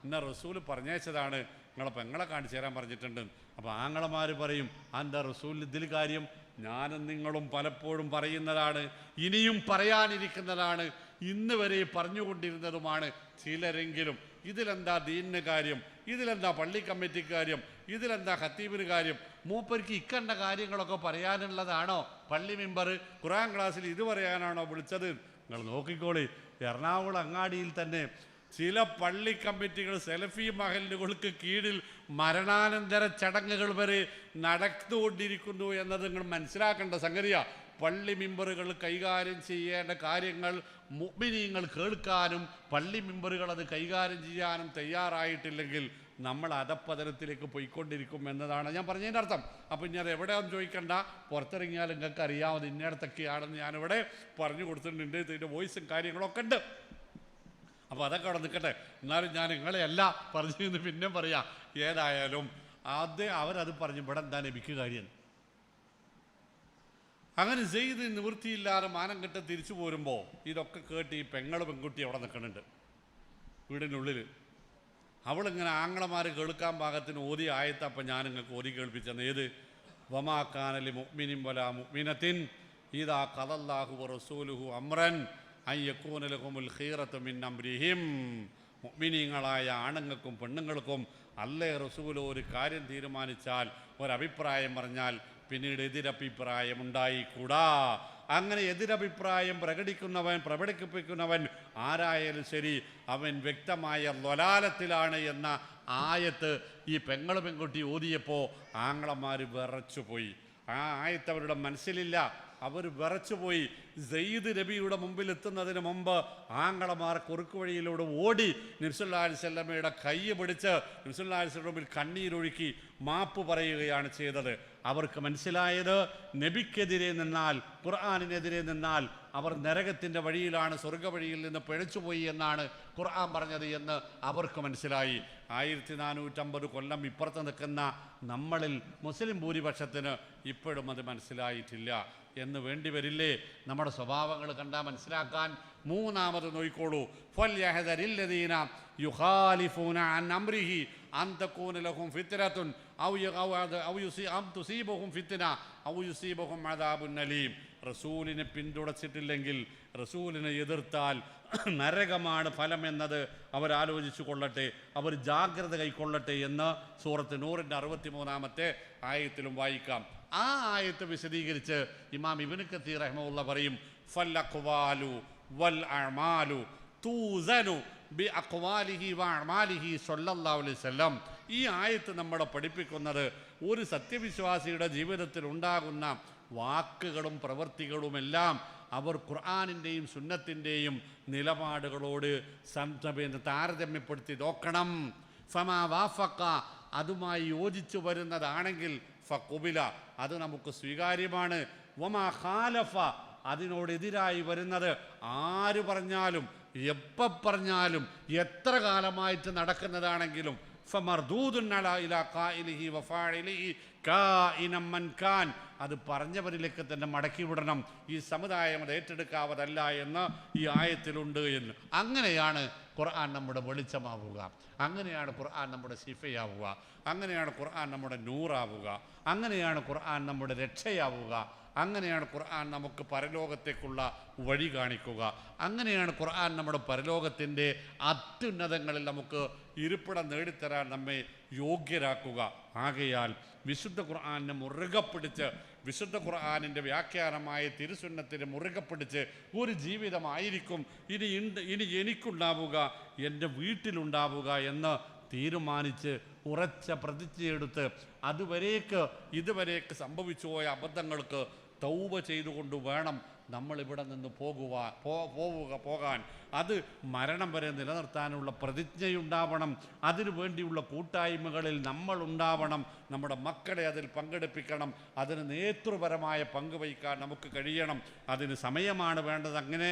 S1: എന്നെ റസൂൽ പറഞ്ഞയച്ചതാണ്, നിങ്ങളെ പെങ്ങളെ കാണിച്ചു തരാൻ പറഞ്ഞിട്ടുണ്ട്. അപ്പോൾ ആങ്ങളമാർ പറയും, എന്താ റസൂൽ ഇതിൽ കാര്യം? ഞാനും നിങ്ങളും പലപ്പോഴും പറയുന്നതാണ്, ഇനിയും പറയാനിരിക്കുന്നതാണ്, ഇന്ന് വരെ പറഞ്ഞുകൊണ്ടിരുന്നതുമാണ്. ചിലരെങ്കിലും ഇതിലെന്താ ദീനിന് കാര്യം, ഇതിലെന്താ പള്ളി കമ്മിറ്റിക്ക് കാര്യം, ഇതിലെന്താ ഖത്തീബിന് കാര്യം? മൂപ്പർക്ക് ഇക്കണ്ട കാര്യങ്ങളൊക്കെ പറയാനുള്ളതാണോ പള്ളി മെമ്പർ ഖുർആൻ ക്ലാസ്സിൽ ഇത് പറയാനാണോ വിളിച്ചത്? നിങ്ങൾ നോക്കിക്കോളി, എറണാകുളം അങ്ങാടിയിൽ തന്നെ ചില പള്ളി കമ്മിറ്റികൾ സെലഫി മഹല്ലുകൾക്ക് കീഴിൽ മരണാനന്തര ചടങ്ങുകൾ വരെ നടന്നുകൊണ്ടിരിക്കുന്നു എന്നത് നിങ്ങൾ മനസ്സിലാക്കേണ്ട സംഗതിയാണ്. പള്ളി മെമ്പറുകൾ കൈകാര്യം ചെയ്യേണ്ട കാര്യങ്ങൾ മുഅ്മിനീങ്ങൾ കേൾക്കാനും പള്ളി മെമ്പറുകൾ അത് കൈകാര്യം ചെയ്യാനും തയ്യാറായിട്ടില്ലെങ്കിൽ നമ്മൾ അധപ്പതനത്തിലേക്ക് പോയിക്കൊണ്ടിരിക്കും എന്നതാണ് ഞാൻ പറഞ്ഞതിൻ്റെ അർത്ഥം. അപ്പം ഇനി അത് എവിടെയാണെന്ന് ചോദിക്കണ്ട, പുറത്തിറങ്ങിയാൽ നിങ്ങൾക്ക് അറിയാവുന്നത് ഇന്നടത്തൊക്കെയാണെന്ന് ഞാനിവിടെ പറഞ്ഞു കൊടുത്തിട്ടുണ്ട്. ഇതിൻ്റെ വോയിസും കാര്യങ്ങളൊക്കെ ഉണ്ട്. അപ്പോൾ അതൊക്കെ അവിടെ നിൽക്കട്ടെ. എന്നാലും ഞാൻ നിങ്ങളെ അല്ല പറഞ്ഞു പിന്നെ പറയാം. ഏതായാലും അവരത് പറഞ്ഞു, ഇവിടെ എന്താ നബിക്ക് കാര്യം? അങ്ങനെ സെയ്ദ് നിവൃത്തിയില്ലാതെ മാനം കെട്ട് തിരിച്ചു പോരുമ്പോൾ ഇതൊക്കെ കേട്ട് ഈ പെൺകുട്ടി അവിടെ നിൽക്കുന്നുണ്ട് വീടിനുള്ളിൽ. അവളിങ്ങനെ ആങ്ങളമാർ കേൾക്കാൻ പാകത്തിന് ഓതി ആയത്തപ്പം ഞാൻ നിങ്ങൾക്ക് ഓതി കേൾപ്പിച്ചെന്ന്. ഏത്? വമാ കാന ലിമുഅ്മിനിൻ വലാ മുഅ്മിനത്തിൻ ഇദാ ഖലല്ലാഹു വറസൂലുഹു അംറൻ അൻ യകൂന ലഹുമുൽ ഖൈറതു മിൻ അംരിഹിം. മുഅ്മിനീങ്ങളായ ആണുങ്ങൾക്കും പെണ്ണുങ്ങൾക്കും അല്ലേ റസൂൽ ഒരു കാര്യം തീരുമാനിച്ചാൽ, ഒരഭിപ്രായം പറഞ്ഞാൽ പിന്നീട് എതിരഭിപ്രായം ഉണ്ടായിക്കൂടാ. അങ്ങനെ എതിരഭിപ്രായം പ്രകടിപ്പിക്കുന്നവൻ ആരായാലും ശരി, അവൻ വ്യക്തമായ ളലാലത്തിലാണ് എന്ന ആയത്ത് ഈ പെൺകുട്ടി ഓതിയപ്പോൾ ആങ്ങളമാർ വിറച്ചുപോയി. ആ ആയത്ത് അവരുടെ മനസ്സിലില്ല, അവർ വിറച്ചുപോയി. സെയ്ദ് നബിയുടെ മുമ്പിൽ എത്തുന്നതിന് മുമ്പ് ആങ്ങളമാർ കുറുക്ക് വഴിയിലൂടെ ഓടി നബി സല്ലല്ലാഹു അലൈഹി വസല്ലമയുടെ കൈ പിടിച്ച് നബി സല്ലല്ലാഹു അലൈഹി വസല്ലമയുടെ മുമ്പിൽ കണ്ണീരൊഴുക്കി മാപ്പ് പറയുകയാണ് ചെയ്തത്. അവർക്ക് മനസ്സിലായത് നബിക്കെതിരെ നിന്നാൽ, ഖുർആനിനെതിരെ നിന്നാൽ അവർ നരകത്തിൻ്റെ വഴിയിലാണ്, സ്വർഗ വഴിയിൽ നിന്ന് പിഴച്ചുപോയി എന്നാണ് ഖുർആൻ പറഞ്ഞത് എന്ന് അവർക്ക് മനസ്സിലായി. 1450 കൊല്ലം ഇപ്പുറത്ത് നിൽക്കുന്ന നമ്മളിൽ മുസ്ലിം ഭൂരിപക്ഷത്തിന് ഇപ്പോഴും അത് മനസ്സിലായിട്ടില്ല എന്ന് വേണ്ടി വരില്ലേ നമ്മുടെ സ്വഭാവങ്ങൾ കണ്ടാൽ മനസ്സിലാക്കാൻ? 3ാമത് നോക്കിക്കോളൂ. ഫൽയഹ്ദരില്ലദീന യുഖാലിഫൂന അൻ അംരിഹി അൻ തകൂന ലഹും ഫിത്നത്തുൻ റസൂലിനെ പിന്തുണച്ചിട്ടില്ലെങ്കിൽ, റസൂലിനെ എതിർത്താൽ നരകമാണ് ഫലം എന്നത് അവരാലോചിച്ചു കൊള്ളട്ടെ, അവർ ജാഗ്രത കൈക്കൊള്ളട്ടെ എന്ന് സൂറത്ത് നൂറിൻ്റെ 63-ാമത്തെ ആയത്തിലും വായിക്കാം. ആ ആയത്ത് വിശദീകരിച്ച് ഇമാം ഇബ്നു കസീർ റഹിമഹുല്ലാ പറയും, ഫല്ലഖ്വാലു വൽ അഅമാലു തൂസനു ബി അഖ്വാലിഹി വ അഅമാലിഹി സ്വല്ലല്ലാഹു അലൈഹി വസല്ലം. ഈ ആയത്ത് നമ്മളെ പഠിപ്പിക്കുന്നത് ഒരു സത്യവിശ്വാസിയുടെ ജീവിതത്തിൽ ഉണ്ടാകുന്ന വാക്കുകളും പ്രവൃത്തികളുമെല്ലാം അവർ ഖുർആനിൻ്റെയും സുന്നത്തിൻ്റെയും നിലപാടുകളോട് താരതമ്യപ്പെടുത്തി നോക്കണം. ഫമാ വാഫഖ, അതുമായി യോജിച്ചു വരുന്നതാണെങ്കിൽ ഫഖുബില, അത് നമുക്ക് സ്വീകാര്യമാണ്. വമാ ഖാലഫ, അതിനോടെതിരായി വരുന്നത് ആര് പറഞ്ഞാലും എപ്പോൾ പറഞ്ഞാലും എത്ര കാലമായിട്ട് നടക്കുന്നതാണെങ്കിലും ഫമർദൂദുൻ അലാ ഇലാ ഖായിലിഹി വഫാഇലിഹി കാഇനം മൻ കാൻ, അത് പറഞ്ഞവരിലേക്ക് തന്നെ മടക്കി വിടണം. ഈ സമുദായം അത് ഏറ്റെടുക്കാവതല്ല എന്ന് ഈ ആയത്തിലുണ്ട് എന്ന്. അങ്ങനെയാണ് ഖുർആൻ നമ്മുടെ വെളിച്ചമാവുക, അങ്ങനെയാണ് ഖുർആൻ നമ്മുടെ ശിഫയാവുക, അങ്ങനെയാണ് ഖുർആൻ നമ്മുടെ നൂറാവുക, അങ്ങനെയാണ് ഖുർആൻ നമ്മുടെ രക്ഷയാവുക, അങ്ങനെയാണ് ഖുർആൻ നമുക്ക് പരലോകത്തേക്കുള്ള വഴി കാണിക്കുക, അങ്ങനെയാണ് ഖുർആൻ നമ്മുടെ പരലോകത്തിൻ്റെ അത്യുന്നതങ്ങളിൽ നമുക്ക് ഇരിപ്പിടം നേടിത്തരാൻ നമ്മെ യോഗ്യരാക്കുക. ആകയാൽ വിശുദ്ധ ഖുർആനെ മുറുകെ പിടിച്ച്, വിശുദ്ധ ഖുർആനിൻ്റെ വ്യാഖ്യാനമായ തിരുസുന്നത്തിനെ മുറുകെ പിടിച്ച് ഒരു ജീവിതമായിരിക്കും ഇനി എനിക്കുണ്ടാവുക, എൻ്റെ വീട്ടിലുണ്ടാവുക എന്ന് തീരുമാനിച്ച് ഉറച്ച പ്രതിജ്ഞയെടുത്ത് ഇതുവരേക്ക് സംഭവിച്ചു പോയ അബദ്ധങ്ങൾക്ക് തൗബ ചെയ്തുകൊണ്ട് വേണം നമ്മളിവിടെ നിന്ന് പോകാൻ. അത് മരണം വരെ നിലനിർത്താനുള്ള പ്രതിജ്ഞയുണ്ടാവണം. അതിനു വേണ്ടിയുള്ള കൂട്ടായ്മകളിൽ നമ്മളുണ്ടാവണം. നമ്മുടെ മക്കളെ അതിൽ പങ്കെടുപ്പിക്കണം. അതിന് നേതൃപരമായ പങ്ക് വഹിക്കാൻ നമുക്ക് കഴിയണം. അതിന് സമയമാണ് വേണ്ടത്, അങ്ങനെ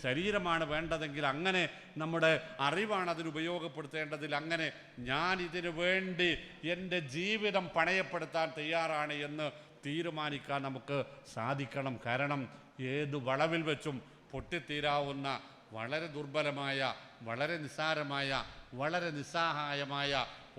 S1: ശരീരമാണ് വേണ്ടതെങ്കിൽ അങ്ങനെ, നമ്മുടെ അറിവാണ് അതിന് ഉപയോഗപ്പെടുത്തേണ്ടതിൽ അങ്ങനെ, ഞാൻ ഇതിനു വേണ്ടി എൻ്റെ ജീവിതം പണയപ്പെടുത്താൻ തയ്യാറാണ് എന്ന് തീരുമാനിക്കാൻ നമുക്ക് സാധിക്കണം. കാരണം ഏതു വളവിൽ വെച്ചും പൊട്ടിത്തീരാവുന്ന വളരെ ദുർബലമായ, വളരെ നിസ്സാരമായ, വളരെ നിസ്സഹായമായ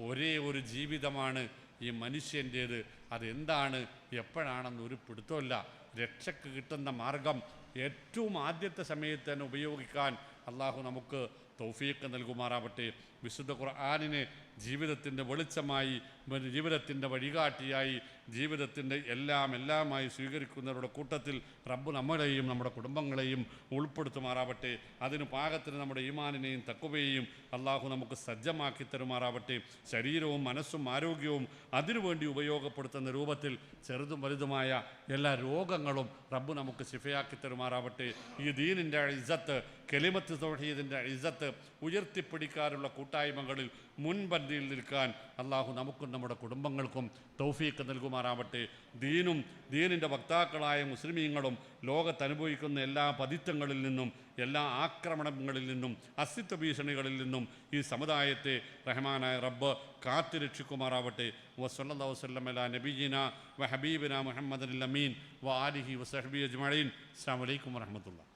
S1: ഒരേ ഒരു ജീവിതമാണ് ഈ മനുഷ്യൻ്റേത്. അതെന്താണ്, എപ്പോഴാണെന്ന് ഒരു പിടുത്തമില്ല. രക്ഷയ്ക്ക് കിട്ടുന്ന മാർഗം ഏറ്റവും ആദ്യത്തെ സമയത്ത് തന്നെ ഉപയോഗിക്കാൻ അള്ളാഹു നമുക്ക് തൗഫീഖ് നൽകുമാറാവട്ടെ. വിശുദ്ധ ഖുർആനിനെ ജീവിതത്തിൻ്റെ വെളിച്ചമായി, ജീവിതത്തിൻ്റെ വഴികാട്ടിയായി, ജീവിതത്തിൻ്റെ എല്ലാമായി സ്വീകരിക്കുന്നവരുടെ കൂട്ടത്തിൽ റബ്ബ് നമ്മളെയും നമ്മുടെ കുടുംബങ്ങളെയും ഉൾപ്പെടുത്തുമാറാവട്ടെ. അതിന് പാകത്തിന് നമ്മുടെ ഈമാനിനെയും തഖ്വയെയും അള്ളാഹു നമുക്ക് സജ്ജമാക്കി തരുമാറാവട്ടെ. ശരീരവും മനസ്സും ആരോഗ്യവും അതിനുവേണ്ടി ഉപയോഗപ്പെടുത്തുന്ന രൂപത്തിൽ ചെറുതും വലുതുമായ എല്ലാ രോഗങ്ങളും റബ്ബ് നമുക്ക് ശിഫയാക്കി തരുമാറാവട്ടെ. ഈ ദീനിൻ്റെ ഇസ്സത്ത്, കലിമത്ത് തൗഹീദിൻ്റെ ഇസ്സത്ത് ഉയർത്തിപ്പിടിക്കാനുള്ള കൂട്ടായ്മകളിൽ മുൻപന്തിയിൽ നിൽക്കാൻ അള്ളാഹു നമുക്കും നമ്മുടെ കുടുംബങ്ങൾക്കും തൗഫീഖ് നൽകുമാറാവട്ടെ. ദീനിൻ്റെ വക്താക്കളായ മുസ്ലിമീങ്ങളും ലോകത്തനുഭവിക്കുന്ന എല്ലാ പതിത്തങ്ങളിൽ നിന്നും, എല്ലാ ആക്രമണങ്ങളിൽ നിന്നും, അസ്തിത്വ ഭീഷണികളിൽ നിന്നും ഈ സമുദായത്തെ റഹ്മാനായ റബ്ബ് കാത്തുരക്ഷിക്കുമാറാവട്ടെ. വസല്ലല്ലാഹു വസല്ലം അലാ നബിയിനാ വ ഹബീബിനാ മുഹമ്മദിൽ അമീൻ വ ആലിഹി വസഹ്ബിഹി അജ്മഈൻ. അസ്സലാമു അലൈക്കും വറഹ്മത്തുള്ളാഹി.